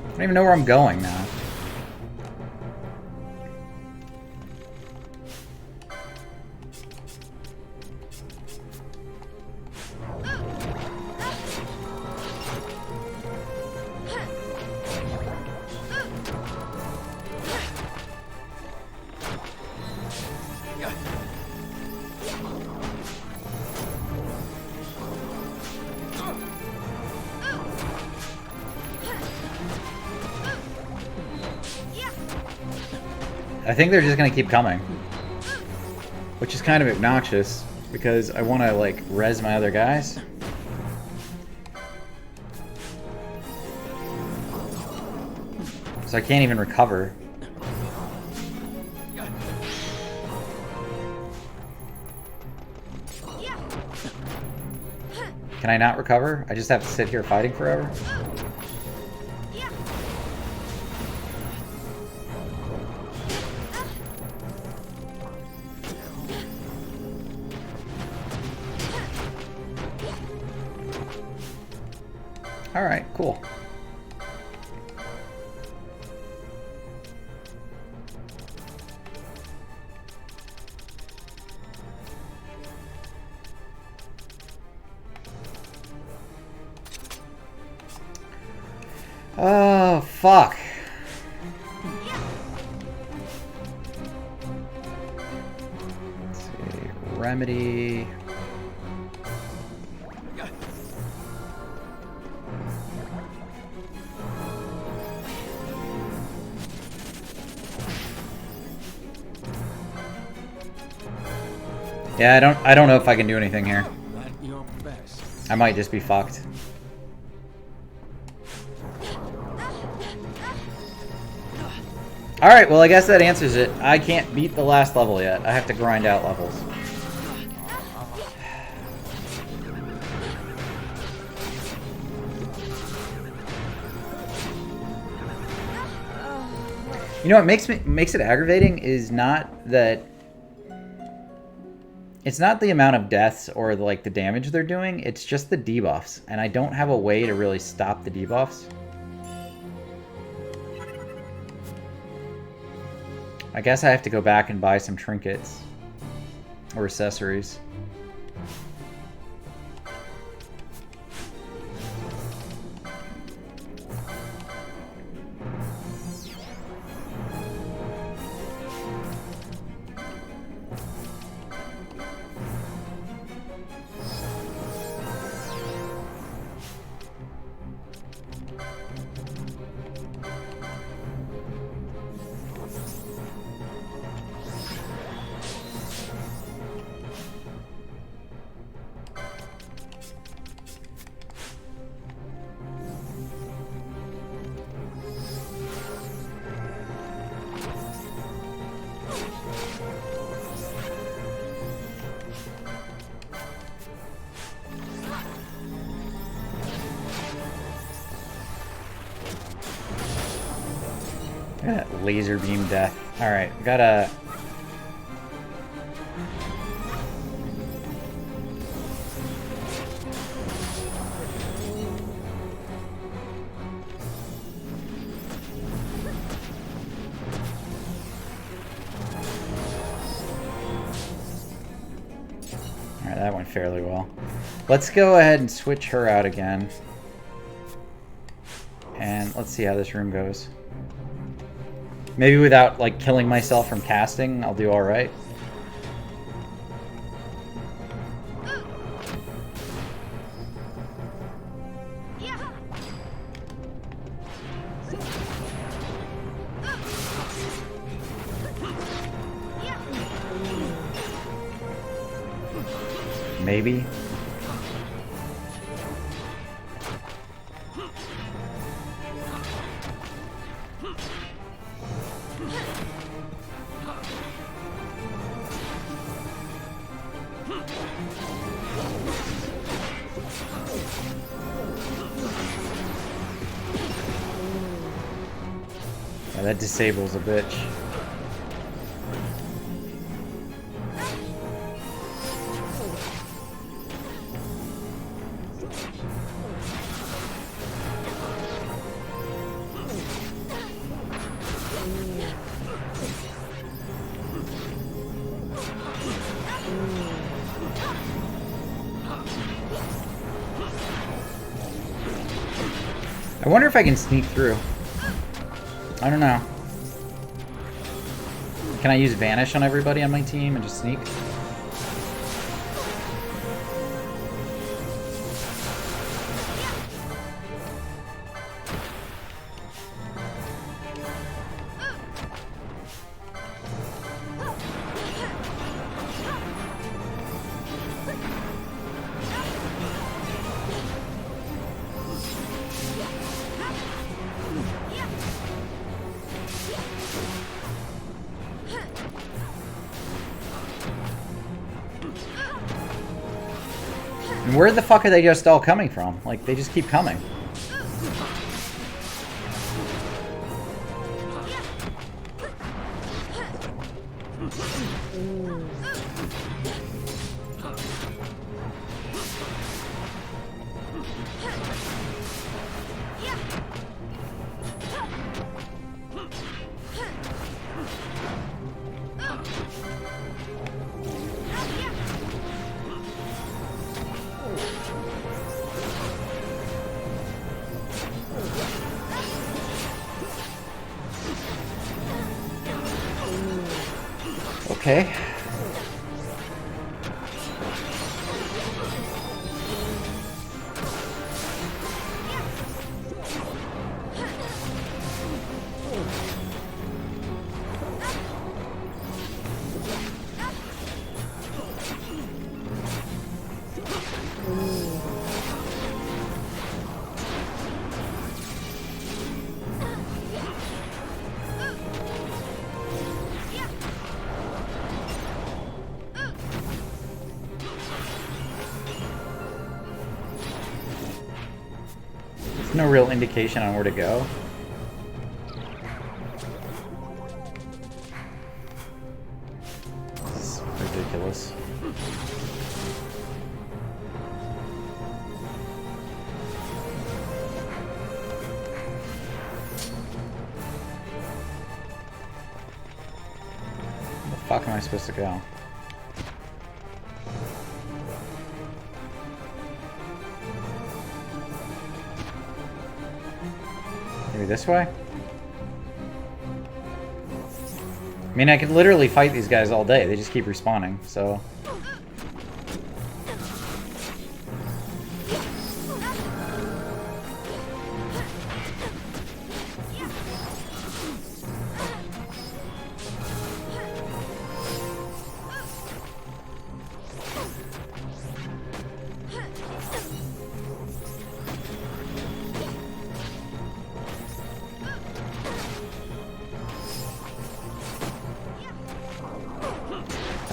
[SPEAKER 1] I don't even know where I'm going now. I think they're just gonna keep coming. which is kind of obnoxious because I want to like res my other guys. So I can't even recover. Can I not recover? I just have to sit here fighting forever? Alright, cool. Oh, fuck. Let's see. Remedy. Yeah, I don't know if I can do anything here. I might just be fucked. Alright, well I guess that answers it. I can't beat the last level yet. I have to grind out levels. You know what makes it aggravating is not that it's not the amount of deaths or like the damage they're doing, it's just the debuffs, and I don't have a way to really stop the debuffs. I guess I have to go back and buy some trinkets or accessories. Laser beam death. Alright, we gotta... Alright, that went fairly well. Let's go ahead and switch her out again. And let's see how this room goes. Maybe without, like, killing myself from casting, I'll do alright. Maybe. Yeah, that disables a bitch. I wonder if I can sneak through. I don't know. Can I use Vanish on everybody on my team and just sneak? And where the fuck are they just all coming from? Like, they just keep coming. Okay. No real indication on where to go. This is ridiculous. Where the fuck am I supposed to go? Maybe this way? I mean, I could literally fight these guys all day. They just keep respawning, so...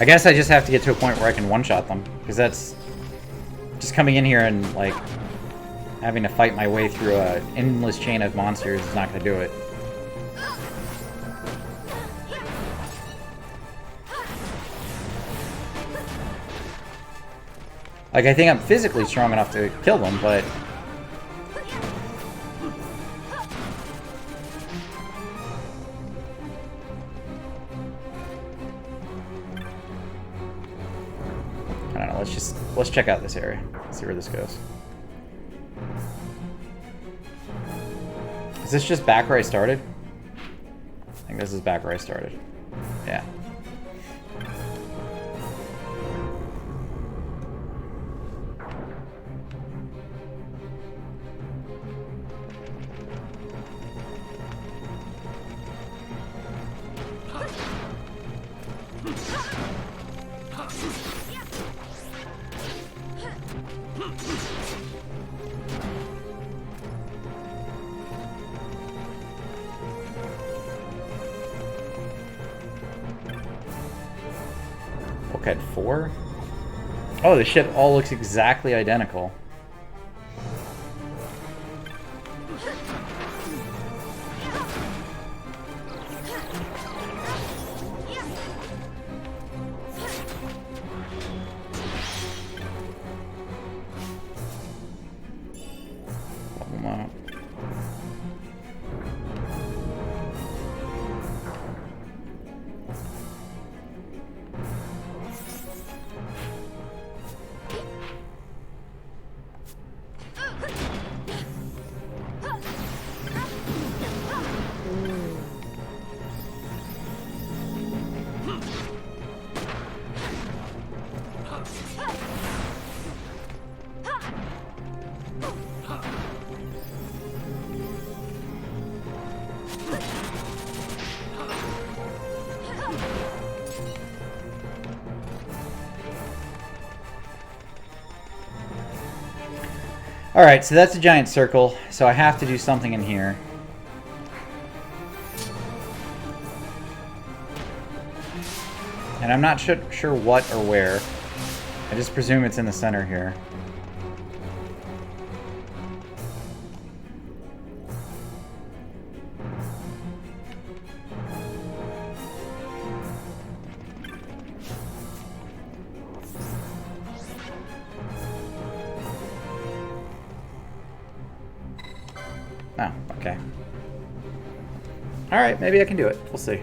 [SPEAKER 1] I guess I just have to get to a point where I can one-shot them, because that's just coming in here and like having to fight my way through an endless chain of monsters is not going to do it. Like, I think I'm physically strong enough to kill them, but I don't know, let's check out this area. See where this goes. Is this just back where I started? I think this is back where I started. Yeah. Bulkhead 4? Oh, this shit all looks exactly identical. Alright, so that's a giant circle, so I have to do something in here. And I'm not sure what or where. I just presume it's in the center here. Oh, okay. Alright, maybe I can do it. We'll see.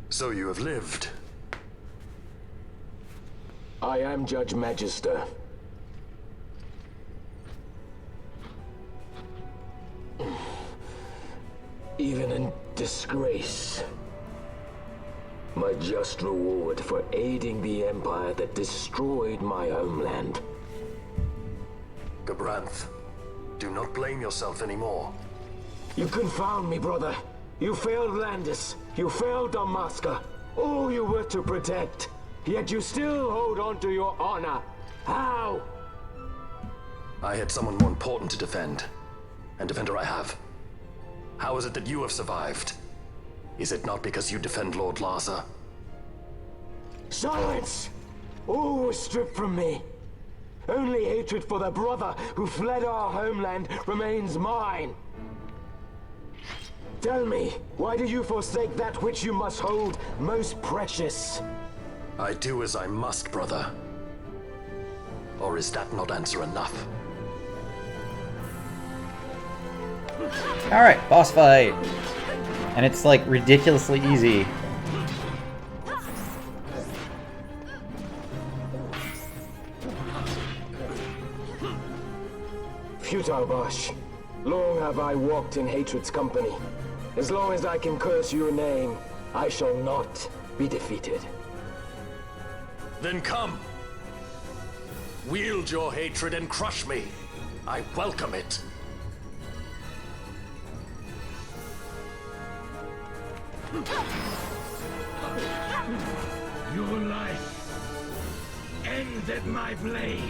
[SPEAKER 5] So you have lived.
[SPEAKER 15] I am Judge Magister. Even in disgrace, my just reward for aiding the Empire that destroyed my homeland.
[SPEAKER 5] Gabranth, do not blame yourself anymore.
[SPEAKER 15] You confound me, brother. You failed Landis. You failed Damaska. All you were to protect. Yet you still hold on to your honor. How?
[SPEAKER 5] I had someone more important to defend. And defender I have. How is it that you have survived? Is it not because you defend Lord Larsa?
[SPEAKER 15] Silence! All was stripped from me. Only hatred for the brother who fled our homeland remains mine. Tell me, why do you forsake that which you must hold most precious?
[SPEAKER 5] I do as I must, brother. Or is that not answer enough?
[SPEAKER 1] Alright, boss fight. And it's like ridiculously easy.
[SPEAKER 15] Futile Bosch. Long have I walked in hatred's company. As long as I can curse your name, I shall not be defeated.
[SPEAKER 5] Then come! Wield your hatred and crush me. I welcome it.
[SPEAKER 7] Your life ends at my blade.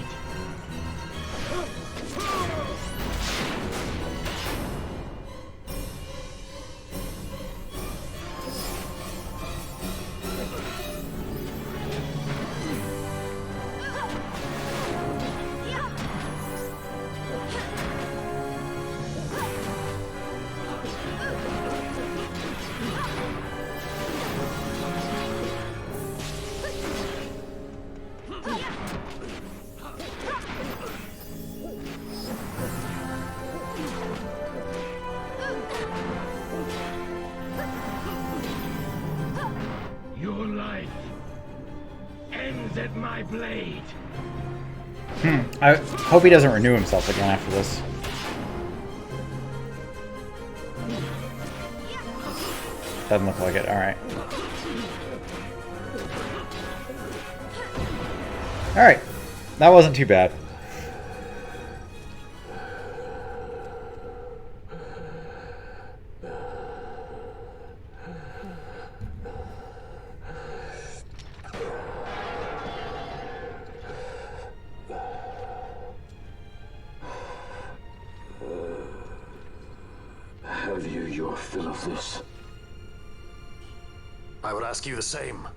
[SPEAKER 7] Your life ends at my blade.
[SPEAKER 1] I hope he doesn't renew himself again after this. Doesn't look like it. Alright. Alright. That wasn't too bad.
[SPEAKER 15] Have you your fill of this?
[SPEAKER 5] I would ask you the same.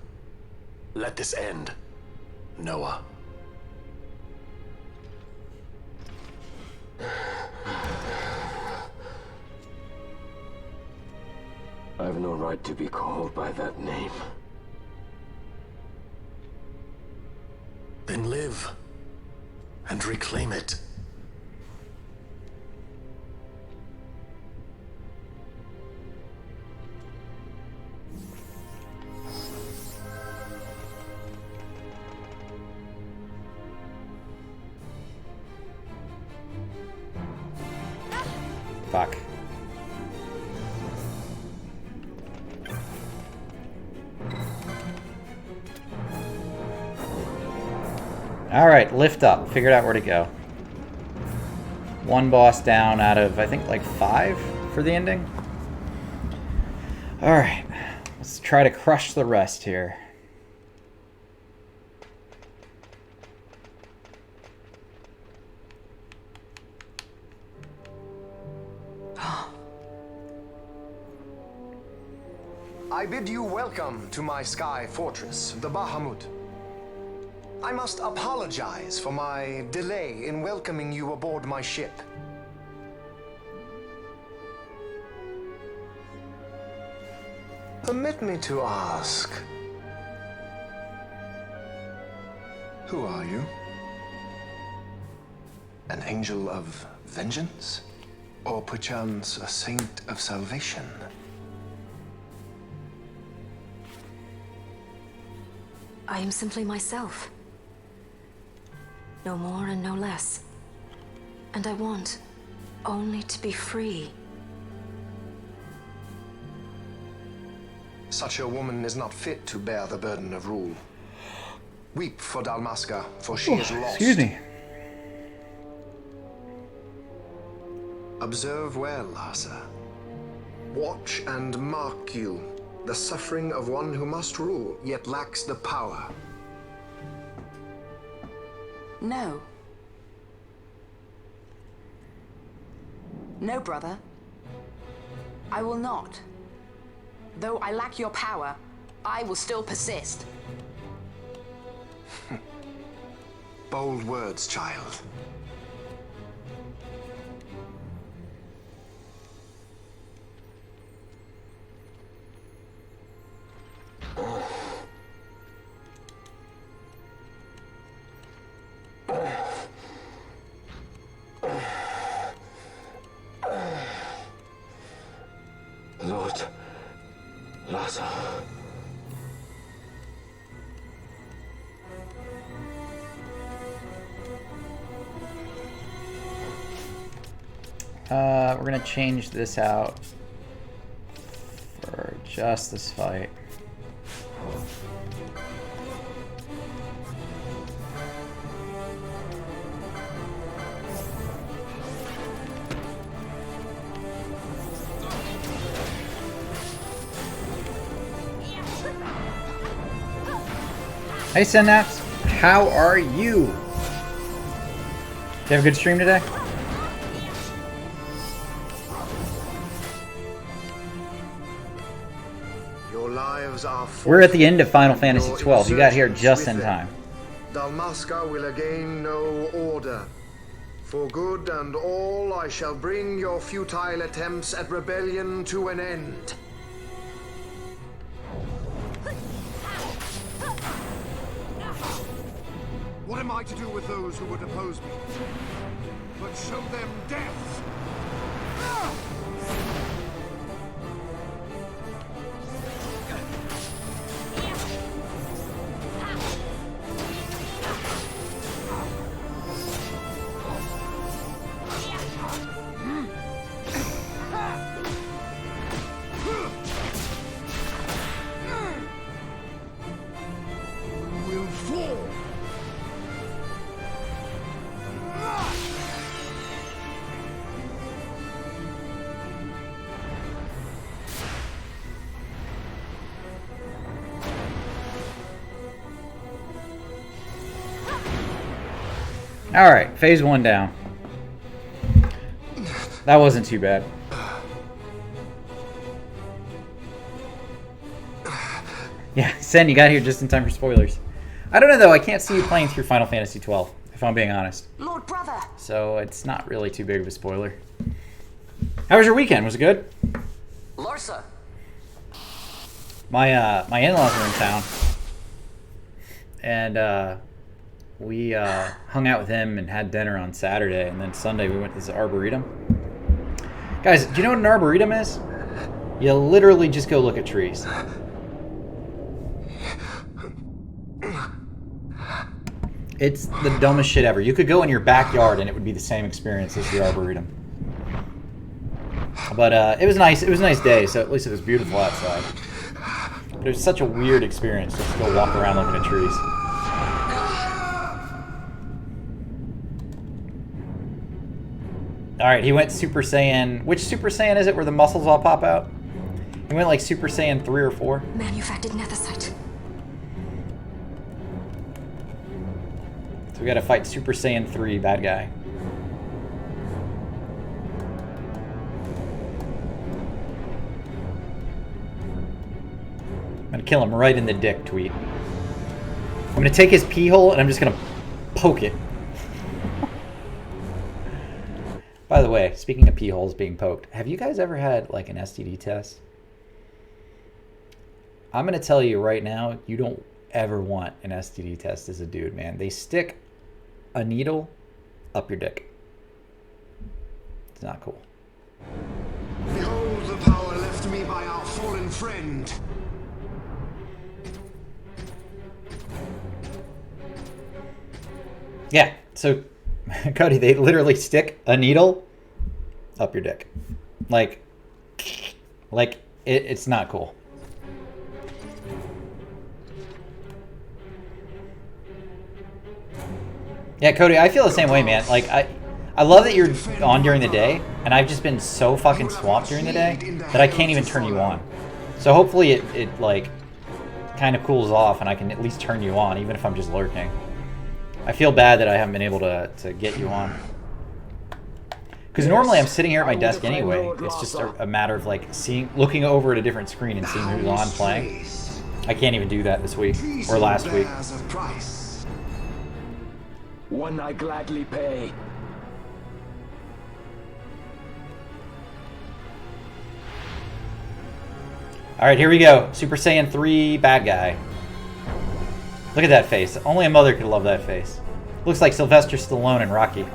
[SPEAKER 5] Let this end, Noah.
[SPEAKER 15] I've no right to be called by that name.
[SPEAKER 5] Then live and reclaim it.
[SPEAKER 1] Fuck. Alright, lift up. Figured out where to go. One boss down out of, I think, like 5 for the ending. Alright. Let's try to crush the rest here.
[SPEAKER 12] I bid you welcome to my sky fortress, the Bahamut. I must apologize for my delay in welcoming you aboard my ship. Permit me to ask, Who are you? An angel of vengeance? Or perchance a saint of salvation?
[SPEAKER 4] I am simply myself. No more and no less. And I want only to be free.
[SPEAKER 12] Such a woman is not fit to bear the burden of rule. Weep for Dalmasca, for she is lost.
[SPEAKER 1] Excuse me.
[SPEAKER 12] Observe well, Larsa. Watch and mark you the suffering of one who must rule, yet lacks the power.
[SPEAKER 11] No. No, brother. I will not. Though I lack your power, I will still persist.
[SPEAKER 12] Bold words, child.
[SPEAKER 15] Lord Larsa.
[SPEAKER 1] We're gonna change this out for just this fight. Hey Synapse, how are you? Did you have a good stream today?
[SPEAKER 12] Your lives are
[SPEAKER 1] We're at the end of Final Fantasy XII. You got here just in time.
[SPEAKER 12] Dalmasca will again know order. For good and all, I shall bring your futile attempts at rebellion to an end.
[SPEAKER 16] What am I to do with those who would oppose me? But show them death! Will fall!
[SPEAKER 1] Alright, phase 1 down. That wasn't too bad. Yeah, Sen, you got here just in time for spoilers. I don't know though, I can't see you playing through Final Fantasy XII, if I'm being honest.
[SPEAKER 11] Lord Brother!
[SPEAKER 1] So it's not really too big of a spoiler. How was your weekend? Was it good?
[SPEAKER 14] Larsa!
[SPEAKER 1] My in-laws were in town. And we hung out with him and had dinner on Saturday, and then Sunday we went to this arboretum. Guys, do you know what an arboretum is? You literally just go look at trees. It's the dumbest shit ever. You could go in your backyard and it would be the same experience as the arboretum. But it was nice. It was a nice day, so at least it was beautiful outside. But it was such a weird experience just to go walk around looking at trees. Alright, he went Super Saiyan. Which Super Saiyan is it where the muscles all pop out? He went like Super Saiyan 3 or 4.
[SPEAKER 4] Manufactured nethicite.
[SPEAKER 1] So we gotta fight Super Saiyan 3, bad guy. I'm gonna kill him right in the dick, Tweet. I'm gonna take his pee hole and I'm just gonna poke it. By the way, speaking of pee holes being poked, have you guys ever had like an STD test? I'm gonna tell you right now, you don't ever want an STD test as a dude, man. They stick a needle up your dick. It's not cool.
[SPEAKER 16] Behold the power left me by our fallen friend.
[SPEAKER 1] Yeah, so, Cody, they literally stick a needle up your dick. Like it's not cool. Yeah, Cody, I feel the same way, man. Like, I love that you're on during the day, and I've just been so fucking swamped during the day that I can't even turn you on. So hopefully it like, kind of cools off and I can at least turn you on, even if I'm just lurking. I feel bad that I haven't been able to get you on. Because normally I'm sitting here at my desk anyway. It's just a matter of like looking over at a different screen and seeing who's on playing. I can't even do that this week or last week.
[SPEAKER 15] One I gladly pay.
[SPEAKER 1] Alright, here we go. Super Saiyan 3 bad guy. Look at that face. Only a mother could love that face. Looks like Sylvester Stallone in Rocky.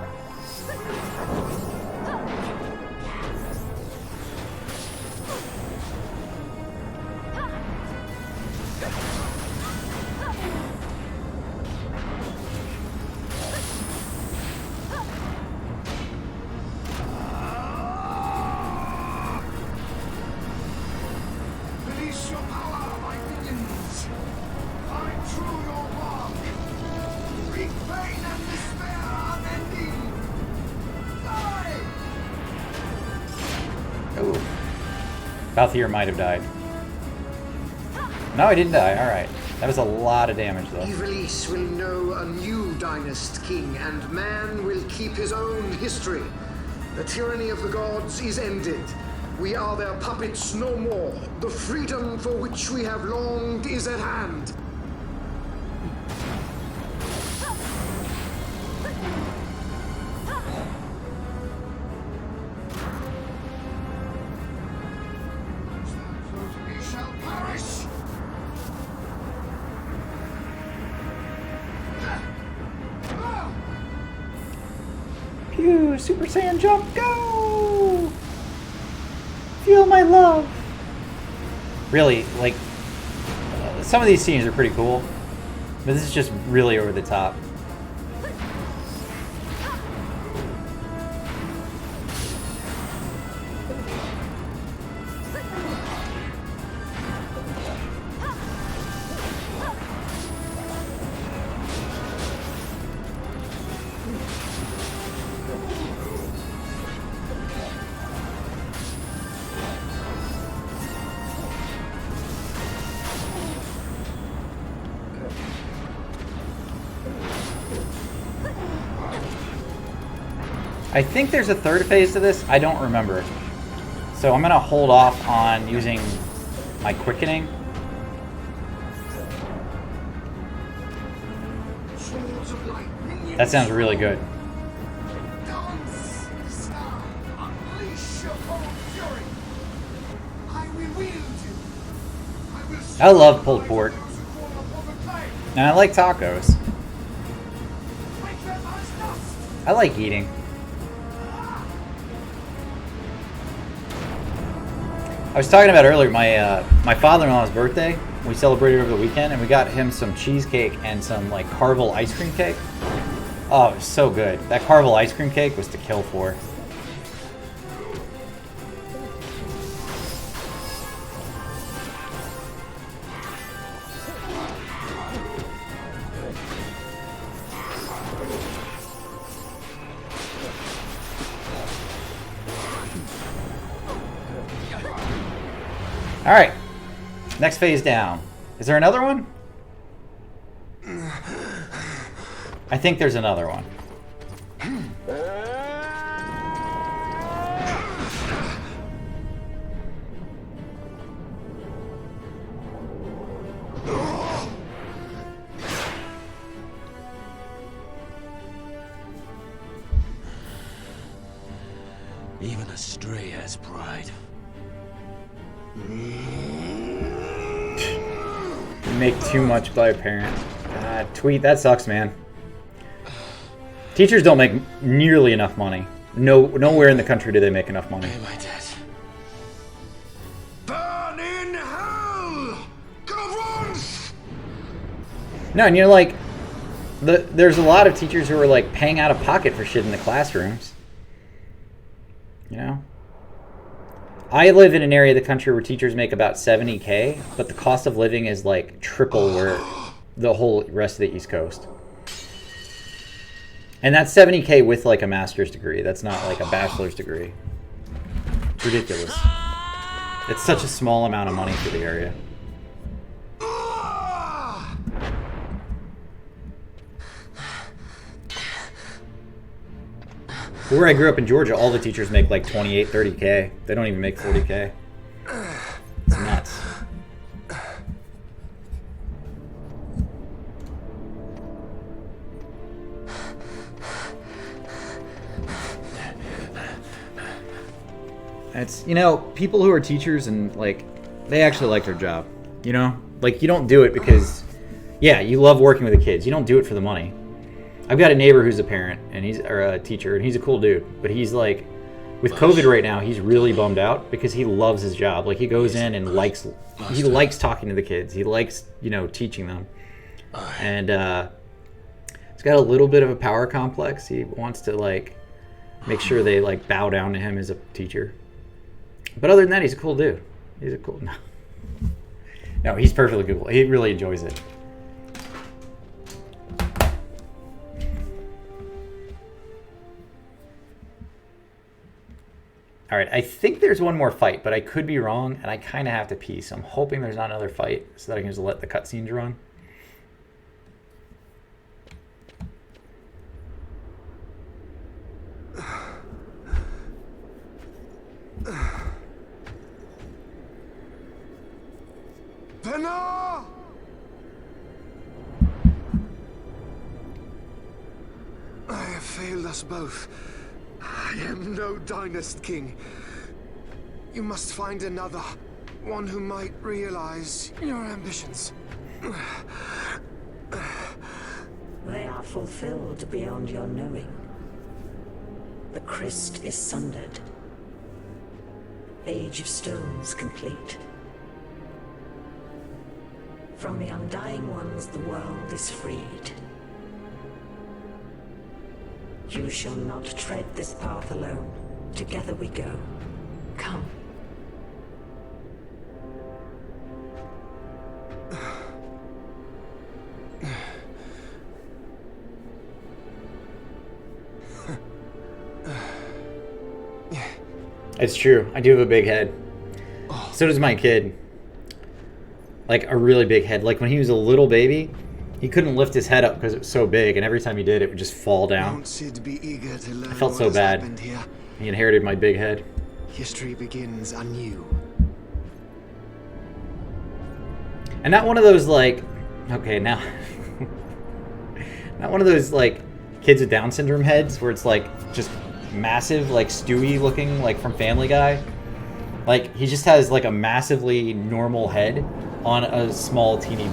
[SPEAKER 16] Release your power, my minions. Find true your mark. Wreak pain and despair unending. Die!
[SPEAKER 1] Ooh. Balthier might have died. No, he didn't die. Alright. That was a lot of damage, though.
[SPEAKER 16] Ivalice will know a new dynast king, and man will keep his own history. The tyranny of the gods is ended. We are their puppets no more. The freedom for which we have longed is at hand. We shall perish.
[SPEAKER 1] Pew! Super Saiyan jump! Go! Feel my love! Really, like, some of these scenes are pretty cool, but this is just really over the top. I think there's a third phase to this. I don't remember. So I'm going to hold off on using my quickening. That sounds really good. I love pulled pork. And I like tacos. I like eating. I was talking about earlier my father-in-law's birthday. We celebrated over the weekend, and we got him some cheesecake and some like Carvel ice cream cake. Oh, it was so good. That Carvel ice cream cake was to kill for. All right, next phase down. Is there another one? I think there's another one.
[SPEAKER 15] Even a stray has pride.
[SPEAKER 1] make too much by a parent. Tweet, that sucks, man. Teachers don't make nearly enough money. Nowhere in the country do they make enough money.
[SPEAKER 3] Pay my debt. Burn in hell! Covrons!
[SPEAKER 1] No, and you're like, there's a lot of teachers who are like paying out of pocket for shit in the classrooms. You know? I live in an area of the country where teachers make about $70K, but the cost of living is like triple where the whole rest of the East Coast. And that's $70K with like a master's degree. That's not like a bachelor's degree. It's ridiculous. It's such a small amount of money for the area. Where I grew up in Georgia, all the teachers make like 28, 30K. They don't even make 40K. It's nuts. It's, you know, people who are teachers and like, they actually like their job, you know? Like, you don't do it because, yeah, you love working with the kids. You don't do it for the money. I've got a neighbor who's a parent and or a teacher, and he's a cool dude, but he's like, with COVID right now, he's really bummed out because he loves his job. Like, he goes in and likes talking to the kids. He likes, you know, teaching them. And he's got a little bit of a power complex. He wants to like make sure they like bow down to him as a teacher. But other than that, he's a cool dude. He's a cool, no, he's perfectly cool. He really enjoys it. All right, I think there's one more fight, but I could be wrong, and I kind of have to pee, so I'm hoping there's not another fight so that I can just let the cutscenes run.
[SPEAKER 3] Venna! I have failed us both. I am no Dynast King. You must find another, one who might realize your ambitions.
[SPEAKER 17] They are fulfilled beyond your knowing. The Christ is sundered. Age of Stones complete. From the Undying Ones, the world is freed. You shall not tread this path alone. Together we go. Come.
[SPEAKER 1] It's true. I do have a big head. So does my kid. Like, a really big head. Like, when he was a little baby, he couldn't lift his head up because it was so big, and every time he did, it would just fall down. I felt so bad. He inherited my big head.
[SPEAKER 3] History begins anew.
[SPEAKER 1] And not one of those, like... Okay, now... not one of those, like, kids with Down syndrome heads where it's, like, just massive, like, Stewie looking, like, from Family Guy. Like, he just has, like, a massively normal head on a small, teeny,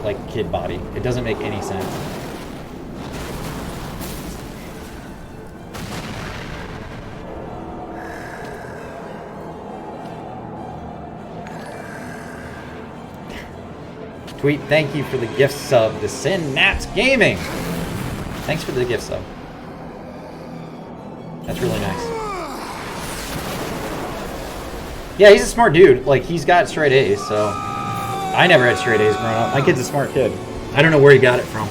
[SPEAKER 1] like, kid body. It doesn't make any sense. Tweet, thank you for the gift sub to Sin Nats Gaming. Thanks for the gift sub. That's really nice. Yeah, he's a smart dude. Like, he's got straight A's, so... I never had straight A's growing up. My kid's a smart kid. I don't know where he got it from.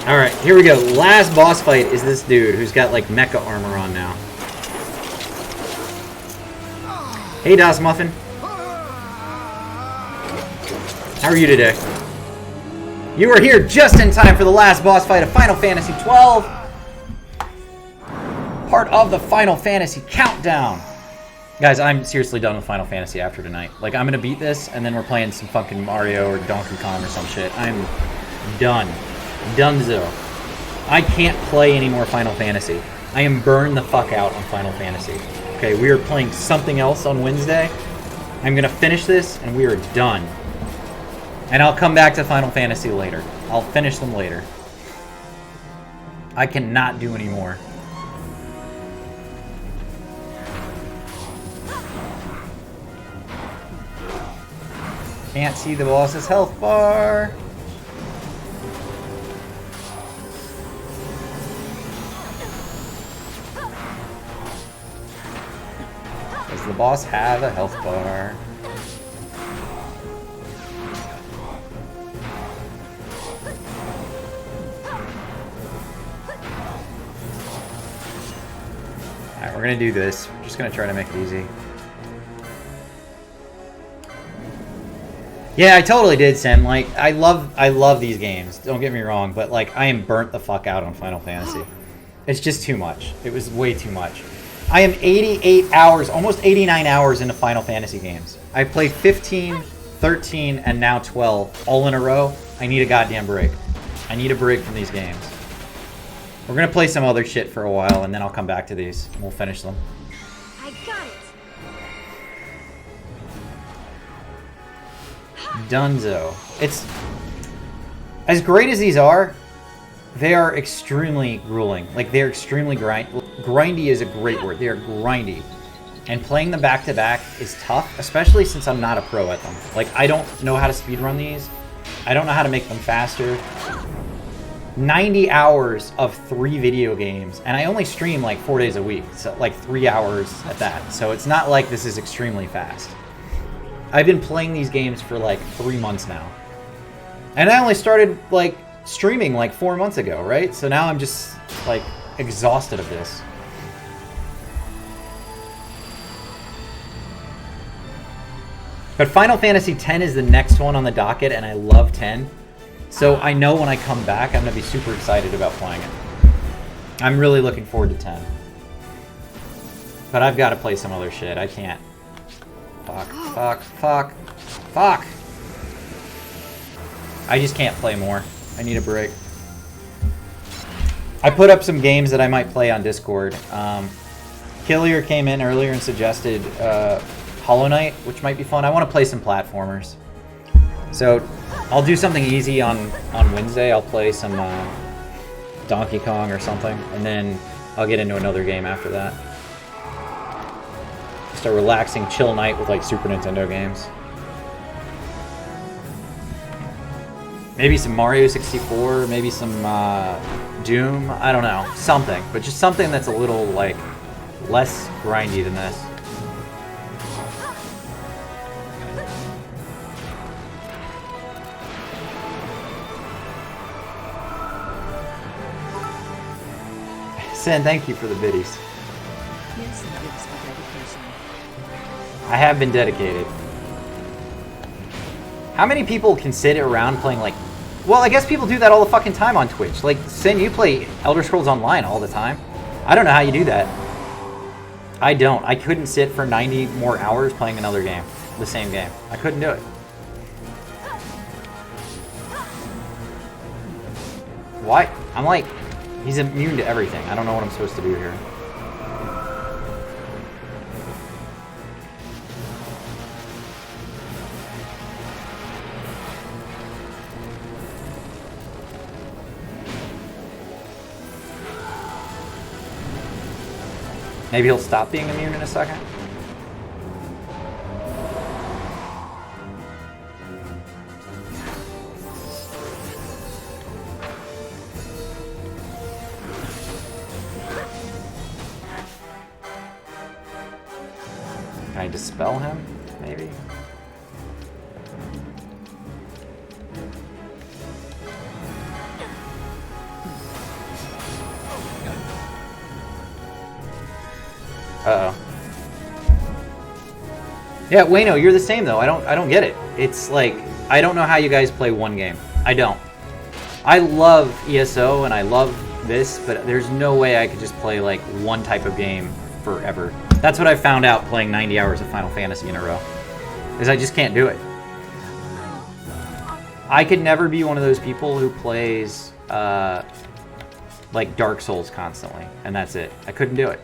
[SPEAKER 1] Alright, here we go. Last boss fight is this dude who's got, like, mecha armor on now. Hey, Das Muffin. How are you today? You are here just in time for the last boss fight of Final Fantasy XII. Part of the Final Fantasy countdown. Guys, I'm seriously done with Final Fantasy after tonight. Like, I'm gonna beat this, and then we're playing some fucking Mario or Donkey Kong or some shit. I'm Done. Dunzo. I can't play any more Final Fantasy. I am burned the fuck out on Final Fantasy. Okay, we are playing something else on Wednesday. I'm gonna finish this and we are done. And I'll come back to Final Fantasy later. I'll finish them later. I cannot do any more. Can't see the boss's health bar. Does the boss have a health bar? Alright, we're gonna do this. We're just gonna try to make it easy. Yeah, I totally did, Sim. Like, I love these games. Don't get me wrong, but like, I am burnt the fuck out on Final Fantasy. It's just too much. It was way too much. I am 88 hours, almost 89 hours into Final Fantasy games. I've played 15, 13, and now 12, all in a row. I need a goddamn break. I need a break from these games. We're gonna play some other shit for a while, and then I'll come back to these, and we'll finish them.
[SPEAKER 8] I got it.
[SPEAKER 1] Dunzo. It's as great as these are, they are extremely grueling. Like, they're extremely grindy is a great word. They are grindy. And playing them back to back is tough, especially since I'm not a pro at them. Like, I don't know how to speedrun these. I don't know how to make them faster. 90 hours of 3 video games, and I only stream like 4 days a week, so like 3 hours at that. So it's not like this is extremely fast. I've been playing these games for like 3 months now. And I only started like streaming like 4 months ago, right? So now I'm just like exhausted of this. But Final Fantasy X is the next one on the docket, and I love 10. So I know when I come back, I'm going to be super excited about playing it. I'm really looking forward to 10. But I've got to play some other shit. I can't. Fuck. I just can't play more. I need a break. I put up some games that I might play on Discord. Killier came in earlier and suggested Hollow Knight, which might be fun. I want to play some platformers. So I'll do something easy on Wednesday. I'll play some Donkey Kong or something, and then I'll get into another game after that. Just a relaxing, chill night with like Super Nintendo games. Maybe some Mario 64, maybe some Doom, I don't know, something. But just something that's a little like less grindy than this. Sin, thank you for the biddies. I have been dedicated. How many people can sit around playing like... Well, I guess people do that all the fucking time on Twitch. Like, Sin, you play Elder Scrolls Online all the time. I don't know how you do that. I don't. I couldn't sit for 90 more hours playing another game. The same game. I couldn't do it. Why? I'm like... He's immune to everything. I don't know what I'm supposed to do here. Maybe he'll stop being immune in a second. Can I dispel him? Maybe? Uh-oh. Yeah, Wayno, you're the same though. I don't get it. It's like, I don't know how you guys play one game. I don't. I love ESO and I love this, but there's no way I could just play like one type of game forever. That's what I found out playing 90 hours of Final Fantasy in a row. Is I just can't do it. I could never be one of those people who plays like Dark Souls constantly, and that's it. I couldn't do it.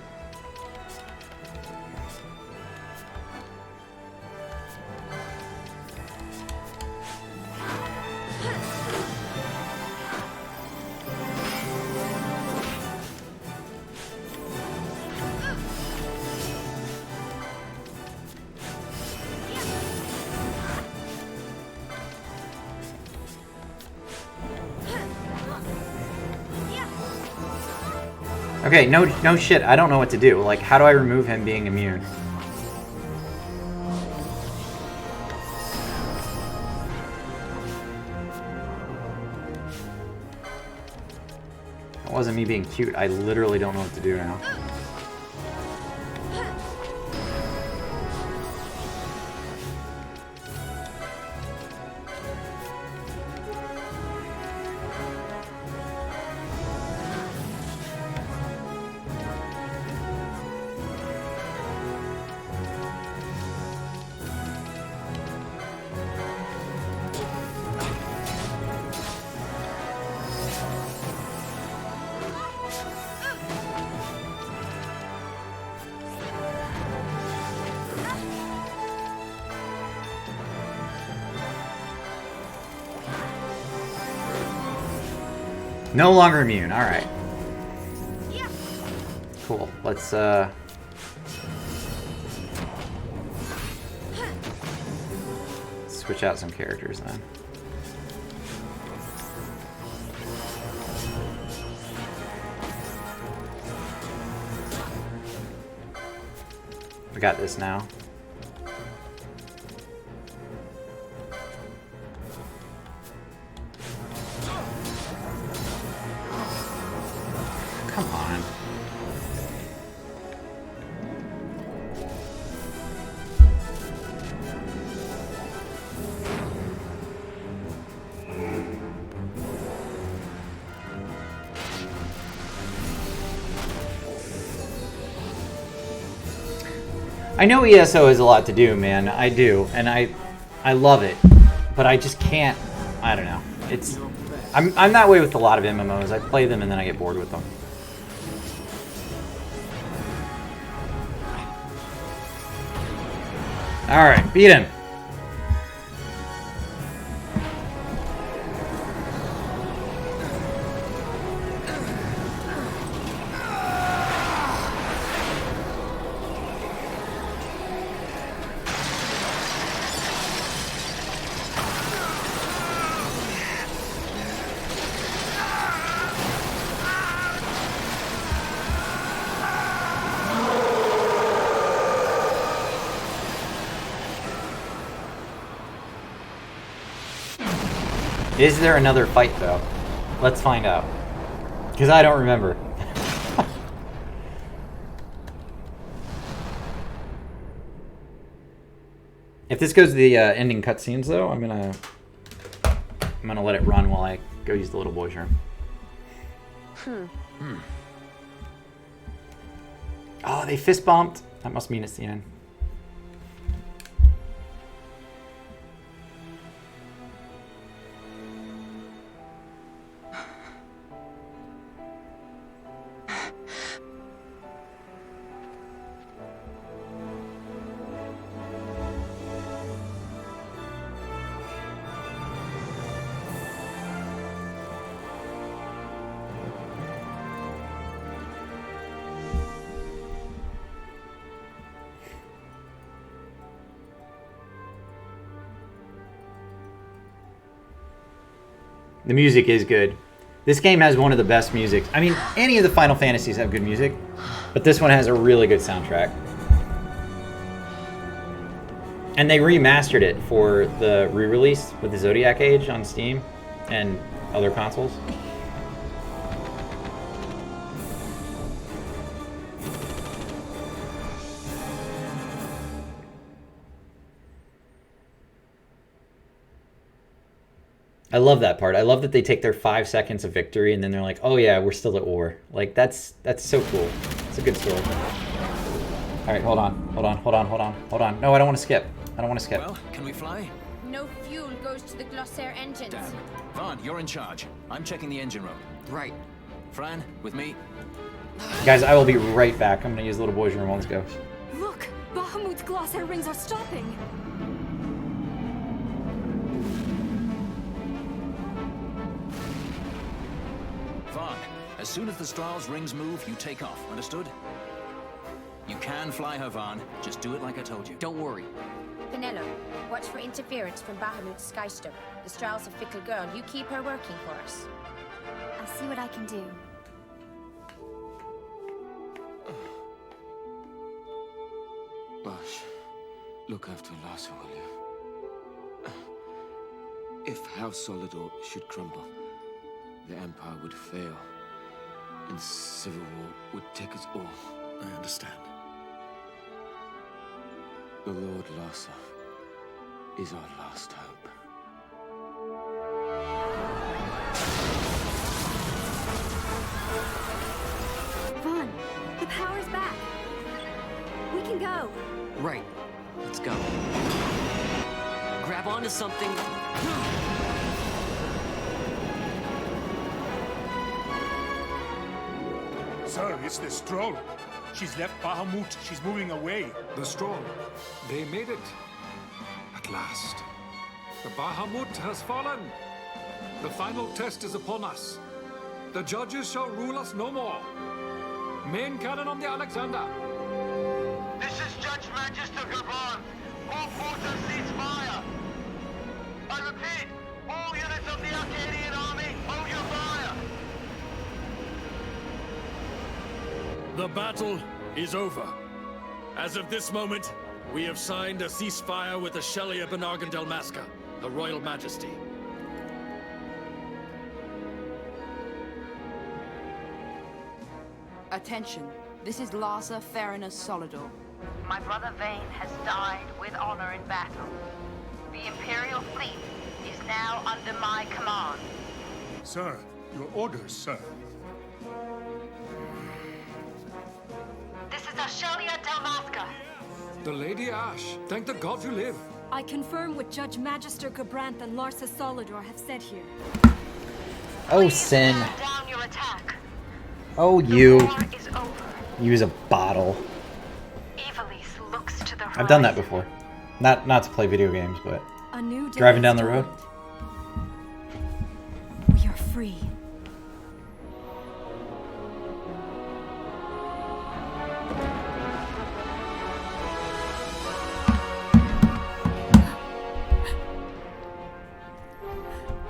[SPEAKER 1] Okay, no shit. I don't know what to do. Like, how do I remove him being immune? That wasn't me being cute. I literally don't know what to do now. No longer immune. All right. Cool. Let's switch out some characters then. We got this now. Come on. I know ESO has a lot to do, man. I do, and I love it, but I just can't. I don't know. I'm that way with a lot of MMOs. I play them and then I get bored with them. All right, beat him. Is there another fight, though? Let's find out. Because I don't remember. If this goes to the ending cutscenes, though, I'm gonna let it run while I go use the little boy's room. Oh, they fist bumped. That must mean it's the end. The music is good. This game has one of the best music. I mean, any of the Final Fantasies have good music, but this one has a really good soundtrack. And they remastered it for the re-release with the Zodiac Age on Steam and other consoles. I love that part. I love that they take their 5 seconds of victory and then they're like, oh yeah, we're still at war. Like, that's so cool. It's a good story. All right, hold on. No, I don't want to skip.
[SPEAKER 2] Well, can we fly?
[SPEAKER 6] No fuel goes to the Glossair engines.
[SPEAKER 2] Damn. Vaughn, you're in charge. I'm checking the engine room.
[SPEAKER 14] Right.
[SPEAKER 2] Fran, with me?
[SPEAKER 1] Guys, I will be right back. I'm gonna use the little boy's room. Let's go.
[SPEAKER 18] Look! Bahamut's Glossair rings are stopping!
[SPEAKER 2] Vaughn, as soon as the Strahls rings move, you take off. Understood? You can fly her, Vaughn. Just do it like I told you.
[SPEAKER 14] Don't worry.
[SPEAKER 6] Penelo, watch for interference from Bahamut's Skystone. The Strahls a fickle girl. You keep her working for us.
[SPEAKER 8] I'll see what I can do.
[SPEAKER 15] Bash, look after Larsa, will you? If House Solidor should crumble, the Empire would fail, and civil war would take us all.
[SPEAKER 5] I understand.
[SPEAKER 15] The Lord Larsa is our last hope.
[SPEAKER 18] Vaughn, the power's back. We can go.
[SPEAKER 14] Right. Let's go. Grab onto something.
[SPEAKER 7] Sir, it's the Stroll. She's left Bahamut. She's moving away.
[SPEAKER 9] The Stroll. They made it. At last. The Bahamut has fallen. The final test is upon us. The judges shall rule us no more. Main cannon on the Alexander.
[SPEAKER 7] This is Judge Magister Gabon. All forces cease fire. I repeat, all units of the Arcadian army, hold your fire.
[SPEAKER 19] The battle is over. As of this moment, we have signed a ceasefire with the Shelia Benargan Dalmasca, the Royal Majesty.
[SPEAKER 11] Attention. This is Larsa Farina Solidor.
[SPEAKER 20] My brother Vane has died with honor in battle. The Imperial fleet is now under my command.
[SPEAKER 7] Sir, your orders, sir.
[SPEAKER 20] This is Ashelia Dalmasca.
[SPEAKER 9] The Lady Ash. Thank the gods you live.
[SPEAKER 18] I confirm what Judge Magister Gabranth and Larsa Solidor have said here.
[SPEAKER 1] Oh, Sin.
[SPEAKER 20] Down your attack.
[SPEAKER 1] Oh, you.
[SPEAKER 20] The war is over.
[SPEAKER 1] Use a bottle.
[SPEAKER 20] Ivalice looks to the
[SPEAKER 1] I've done that before. Not to play video games, but
[SPEAKER 18] A new day
[SPEAKER 1] driving
[SPEAKER 18] has
[SPEAKER 1] down the road.
[SPEAKER 18] dawned. We are free.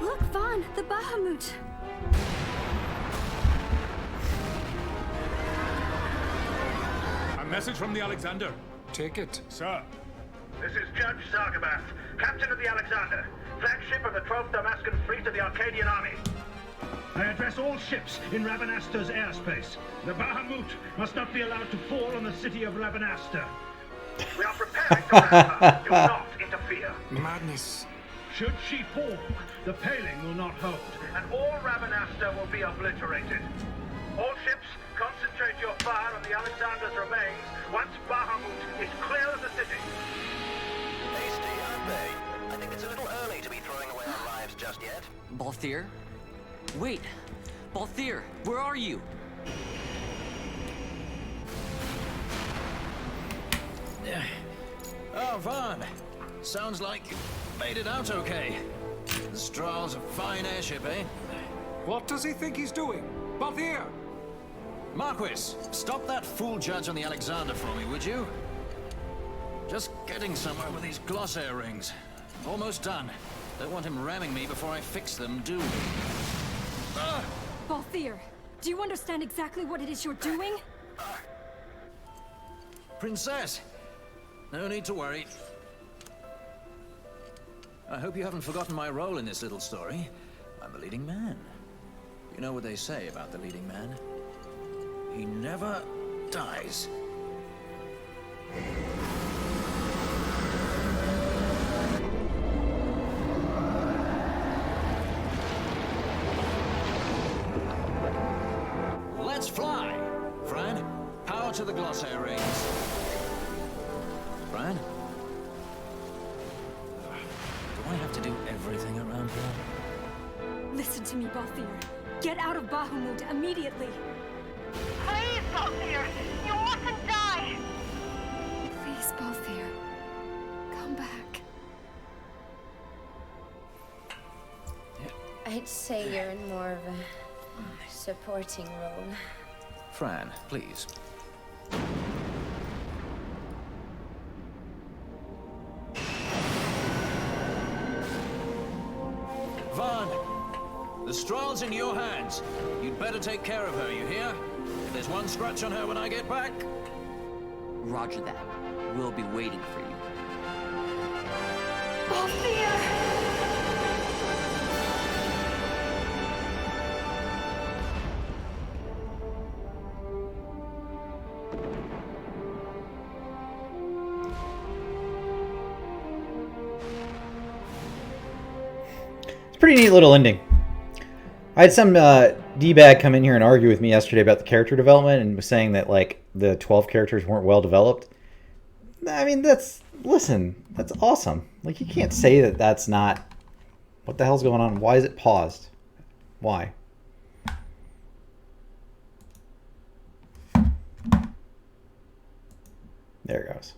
[SPEAKER 18] Look, Vaughn, the Bahamut.
[SPEAKER 7] A message from the Alexander.
[SPEAKER 9] Take it.
[SPEAKER 7] Sir. This is Judge Sargabath, Captain of the Alexander, flagship of the 12th Damascan Fleet of the Arcadian Army. I address all ships in Ravanasta's airspace. The Bahamut must not be allowed to fall on the city of Ravanasta. We are preparing to ramp up. Do not interfere.
[SPEAKER 9] Madness.
[SPEAKER 7] Should she fall, the paling will not hold, and all Ravanasta will be obliterated. All ships, concentrate your fire on the Alexander's remains once Bahamut is clear of the city.
[SPEAKER 2] Hasty, aren't they? I think it's a little early to be throwing away our lives just yet.
[SPEAKER 14] Balthier? Wait! Balthier, where are you?
[SPEAKER 2] Oh, Vaughn. Sounds like you made it out okay. The Strahl's a fine airship, eh?
[SPEAKER 9] What does he think he's doing? Balthier!
[SPEAKER 2] Marquis, stop that fool judge on the Alexander for me, would you? Just getting somewhere with these Glossair rings. Almost done. Don't want him ramming me before I fix them, do we?
[SPEAKER 18] Balthier, do you understand exactly what it is you're doing?
[SPEAKER 2] Princess! No need to worry. I hope you haven't forgotten my role in this little story. I'm the leading man. You know what they say about the leading man? He never dies. Let's fly! Fran, power to the Glossair rings. Fran? I have to do everything around here?
[SPEAKER 18] Listen to me, Balthier. Get out of Bahamut immediately.
[SPEAKER 20] Please, Balthier, you mustn't die.
[SPEAKER 18] Please, Balthier. Come back.
[SPEAKER 6] I'd say you're in more of a supporting role.
[SPEAKER 2] Fran, please. Vaughn, the Strahl's in your hands. You'd better take care of her, you hear? If there's one scratch on her when I get back...
[SPEAKER 14] Roger that. We'll be waiting for you.
[SPEAKER 18] Balthier!
[SPEAKER 1] Pretty neat little ending. I had some D-bag come in here and argue with me yesterday about the character development and was saying that like the 12 characters weren't well developed. I mean, that's awesome. Like, you can't say that that's not... What the hell's going on? Why is it paused? Why? There it goes.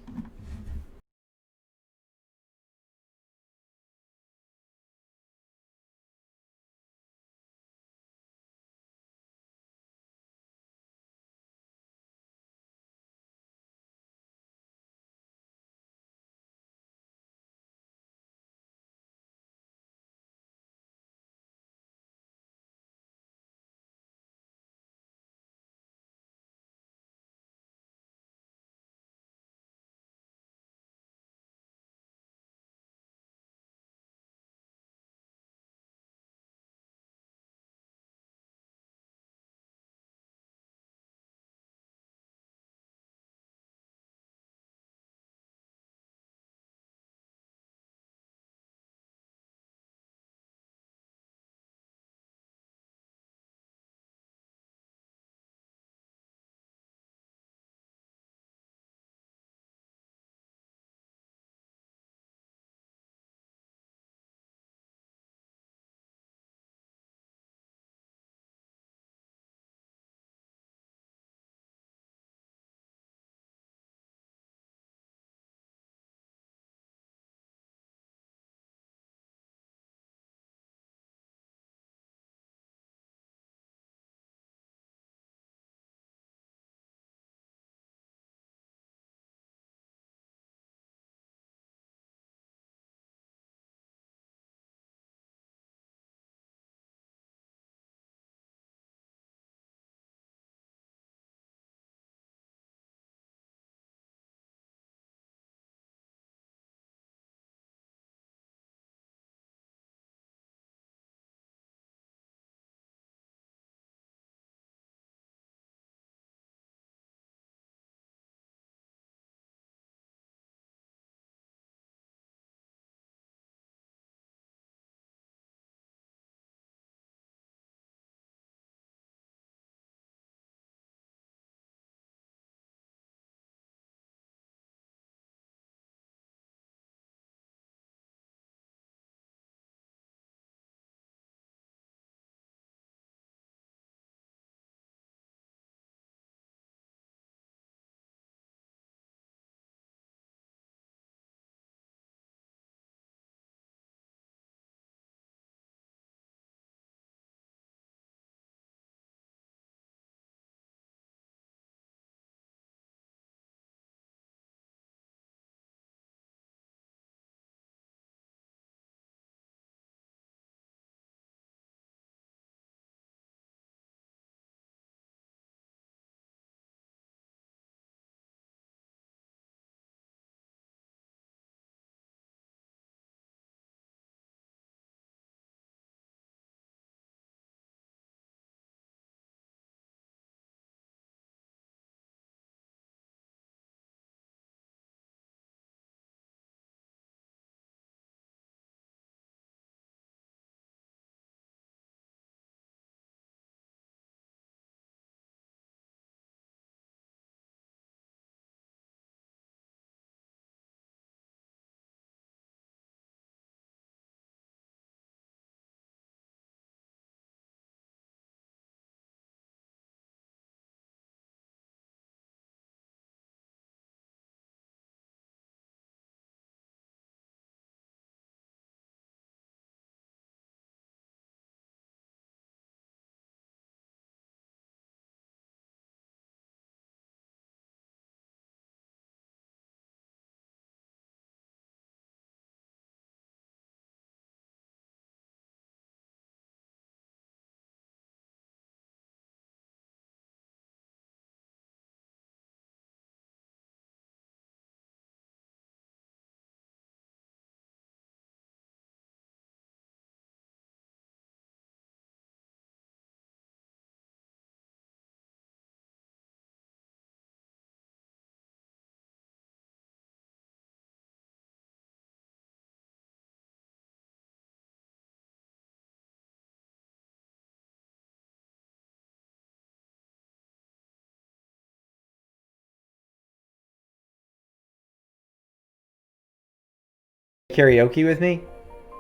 [SPEAKER 1] karaoke with me,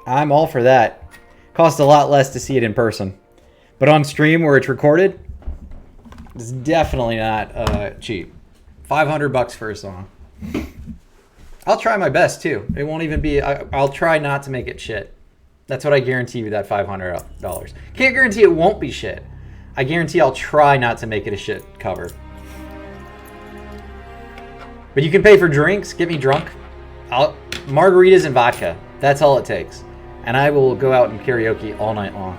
[SPEAKER 1] I'm all for that. Costs a lot less to see it in person. But on stream where it's recorded, it's definitely not cheap. $500 for a song. I'll try my best too. It won't even be, I'll try not to make it shit. That's what I guarantee with that $500. Can't guarantee it won't be shit. I guarantee I'll try not to make it a shit cover. But you can pay for drinks, get me drunk. Margaritas and vodka. That's all it takes. And I will go out and karaoke all night long.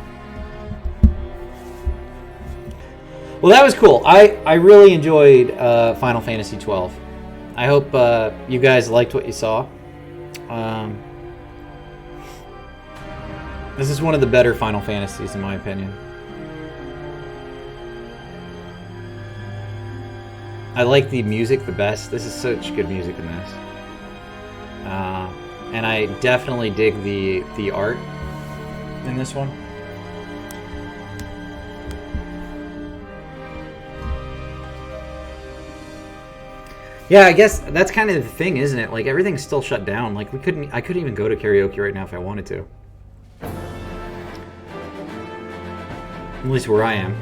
[SPEAKER 1] Well, that was cool. I really enjoyed Final Fantasy XII. I hope you guys liked what you saw. This is one of the better Final Fantasies, in my opinion. I like the music the best. This is such good music in this. And I definitely dig the art in this one. Yeah, I guess that's kind of the thing, isn't it? Like, everything's still shut down. Like, I couldn't even go to karaoke right now if I wanted to. At least where I am.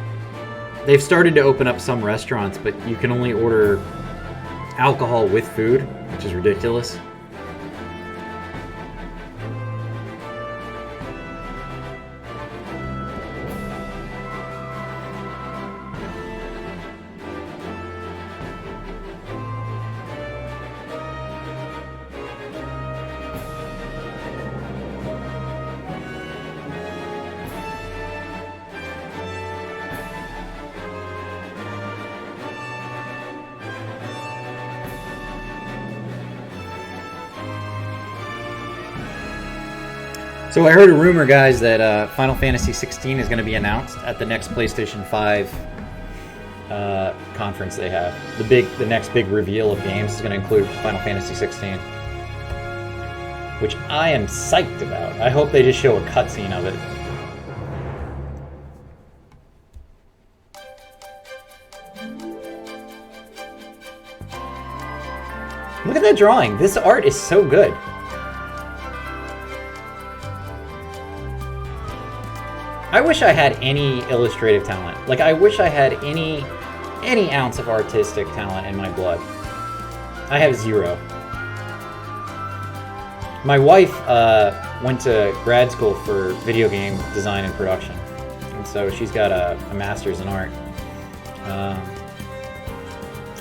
[SPEAKER 1] They've started to open up some restaurants, but you can only order alcohol with food, which is ridiculous. So I heard a rumor, guys, that Final Fantasy 16 is going to be announced at the next PlayStation 5 conference they have. The next big reveal of games is going to include Final Fantasy 16, which I am psyched about. I hope they just show a cutscene of it. Look at that drawing. This art is so good. I wish I had any illustrative talent. Like, I wish I had any ounce of artistic talent in my blood. I have zero. My wife went to grad school for video game design and production. And so she's got a master's in art.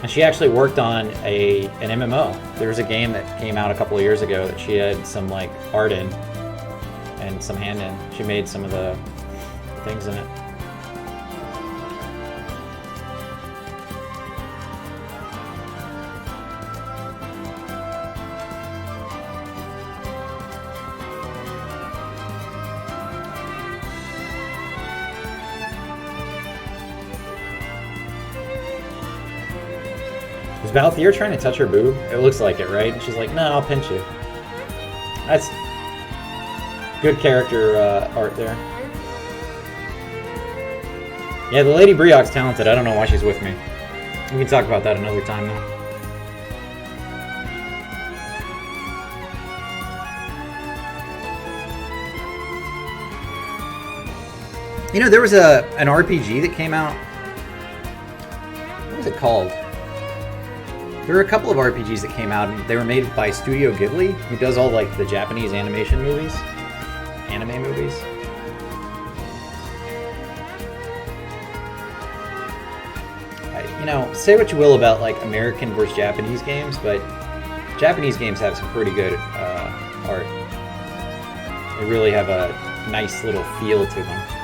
[SPEAKER 1] And she actually worked on an MMO. There was a game that came out a couple of years ago that she had some, like, art in and some hand in. She made some of the things in it. Is Balthier trying to touch her boob? It looks like it, right? And she's like, no, I'll pinch you. That's good character art there. Yeah, the Lady Briox's talented. I don't know why she's with me. We can talk about that another time, though. You know, there was an RPG that came out. What was it called? There were a couple of RPGs that came out, and they were made by Studio Ghibli, who does all, like, the Japanese animation movies. Anime movies. You know, say what you will about, like, American versus Japanese games, but Japanese games have some pretty good art. They really have a nice little feel to them.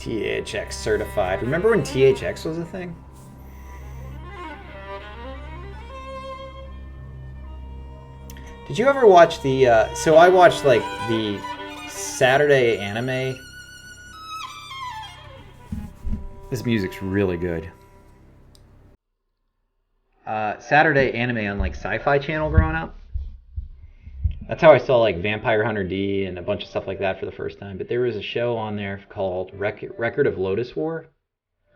[SPEAKER 1] THX certified. Remember when THX was a thing? Did you ever watch the, so I watched like the Saturday anime. This music's really good. Saturday anime on like Sci-Fi Channel growing up. That's how I saw like Vampire Hunter D and a bunch of stuff like that for the first time. But there was a show on there called Record of Lotus War.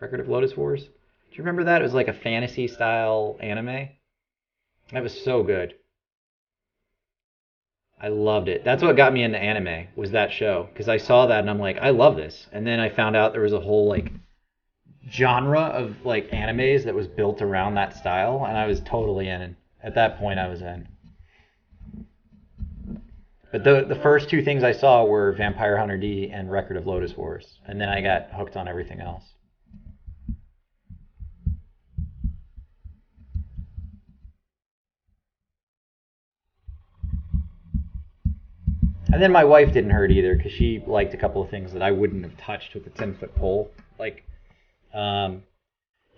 [SPEAKER 1] Record of Lotus Wars. Do you remember that? It was like a fantasy style anime. That was so good. I loved it. That's what got me into anime, was that show. Because I saw that and I'm like, I love this. And then I found out there was a whole like genre of like animes that was built around that style. And I was totally in. And at that point I was in. But the first two things I saw were Vampire Hunter D and Record of Lotus Wars. And then I got hooked on everything else. And then my wife didn't hurt either because she liked a couple of things that I wouldn't have touched with a 10-foot pole. Like,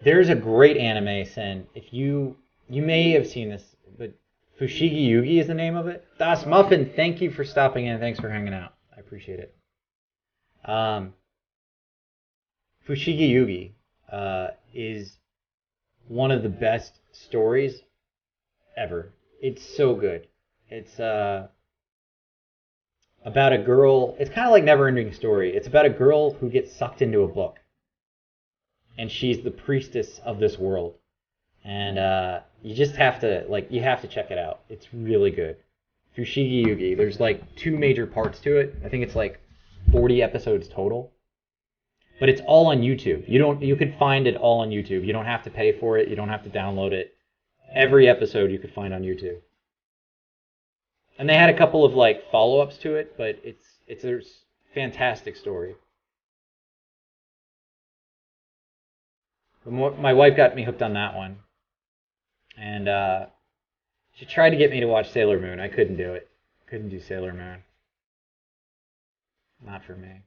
[SPEAKER 1] there's a great anime, Sen. If you may have seen this, but Fushigi Yugi is the name of it. Das Muffin, thank you for stopping in. Thanks for hanging out. I appreciate it. Fushigi Yugi is one of the best stories ever. It's so good. It's about a girl. It's kind of like Neverending Story. It's about a girl who gets sucked into a book. And she's the priestess of this world. And you just have to, like, you have to check it out. It's really good. Fushigi Yugi. There's like 2 major parts to it. I think it's like 40 episodes total. But it's all on YouTube. You could find it all on YouTube. You don't have to pay for it. You don't have to download it. Every episode you could find on YouTube. And they had a couple of like follow-ups to it, but it's a fantastic story. My wife got me hooked on that one. And she tried to get me to watch Sailor Moon. I couldn't do it. Couldn't do Sailor Moon. Not for me.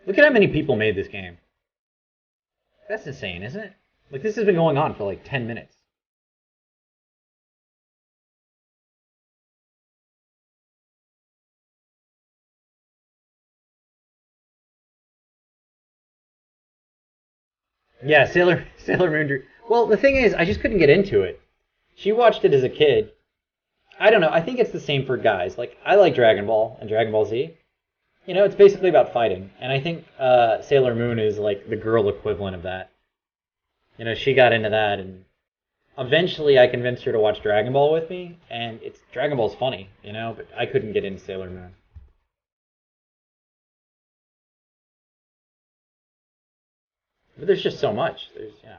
[SPEAKER 1] Look at how many people made this game. That's insane, isn't it? Like, this has been going on for like 10 minutes. Yeah, Sailor Moon. Well, the thing is, I just couldn't get into it. She watched it as a kid. I don't know. I think it's the same for guys. Like, I like Dragon Ball and Dragon Ball Z. You know, it's basically about fighting. And I think Sailor Moon is like the girl equivalent of that. You know, she got into that, and eventually I convinced her to watch Dragon Ball with me, and Dragon Ball's funny, you know, but I couldn't get into Sailor Moon. But there's just so much. There's, you know.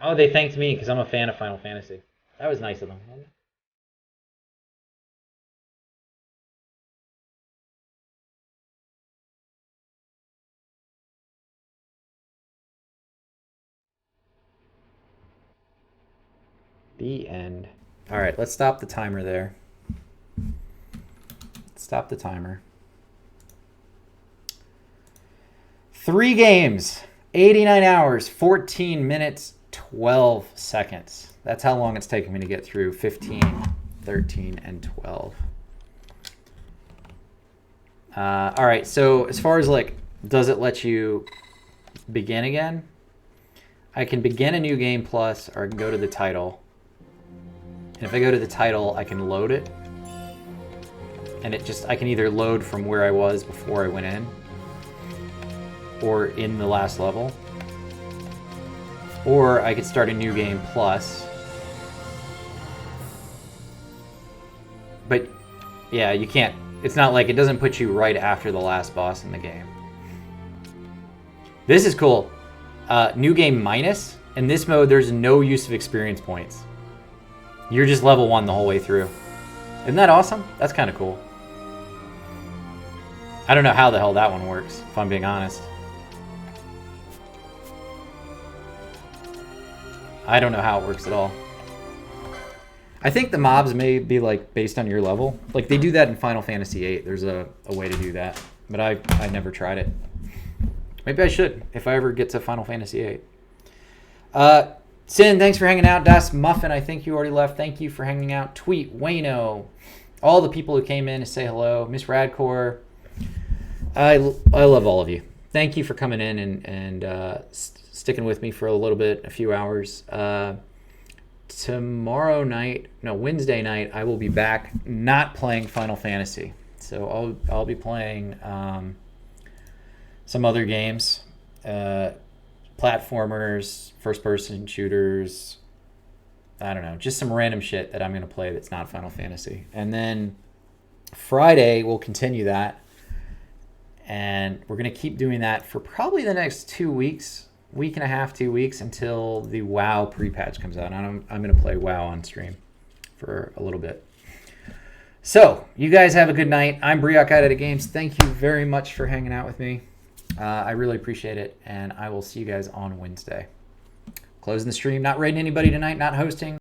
[SPEAKER 1] Oh, they thanked me because I'm a fan of Final Fantasy. That was nice of them. The end. All right, let's stop the timer there. Stop the timer. 3 games, 89 hours, 14 minutes, 12 seconds. That's how long it's taken me to get through 15, 13, and 12. All right, so as far as like, does it let you begin again? I can begin a new game plus, or I can go to the title. And if I go to the title, I can load it. And I can either load from where I was before I went in, or in the last level. Or I could start a new game plus. But yeah, you can't. It's not like it doesn't put you right after the last boss in the game. This is cool. New game minus. In this mode, there's no use of experience points. You're just level 1 the whole way through. Isn't that awesome? That's kind of cool. I don't know how the hell that one works, if I'm being honest. I don't know how it works at all. I think the mobs may be like based on your level. Like they do that in Final Fantasy VIII. There's a way to do that, but I never tried it. Maybe I should if I ever get to Final Fantasy VIII. Sin, thanks for hanging out. Das Muffin, I think you already left. Thank you for hanging out. Tweet, Wayno, all the people who came in to say hello. Miss Radcore. I love all of you. Thank you for coming in and sticking with me for a little bit, a few hours. Wednesday night, I will be back not playing Final Fantasy. So I'll be playing some other games, platformers, first-person shooters. I don't know, just some random shit that I'm going to play that's not Final Fantasy. And then Friday, we'll continue that. And we're going to keep doing that for probably the next 2 weeks, week and a half, 2 weeks, until the WoW pre-patch comes out. And I'm going to play WoW on stream for a little bit. So, you guys have a good night. I'm Briok Out of the Games. Thank you very much for hanging out with me. I really appreciate it. And I will see you guys on Wednesday. Closing the stream. Not raiding anybody tonight. Not hosting.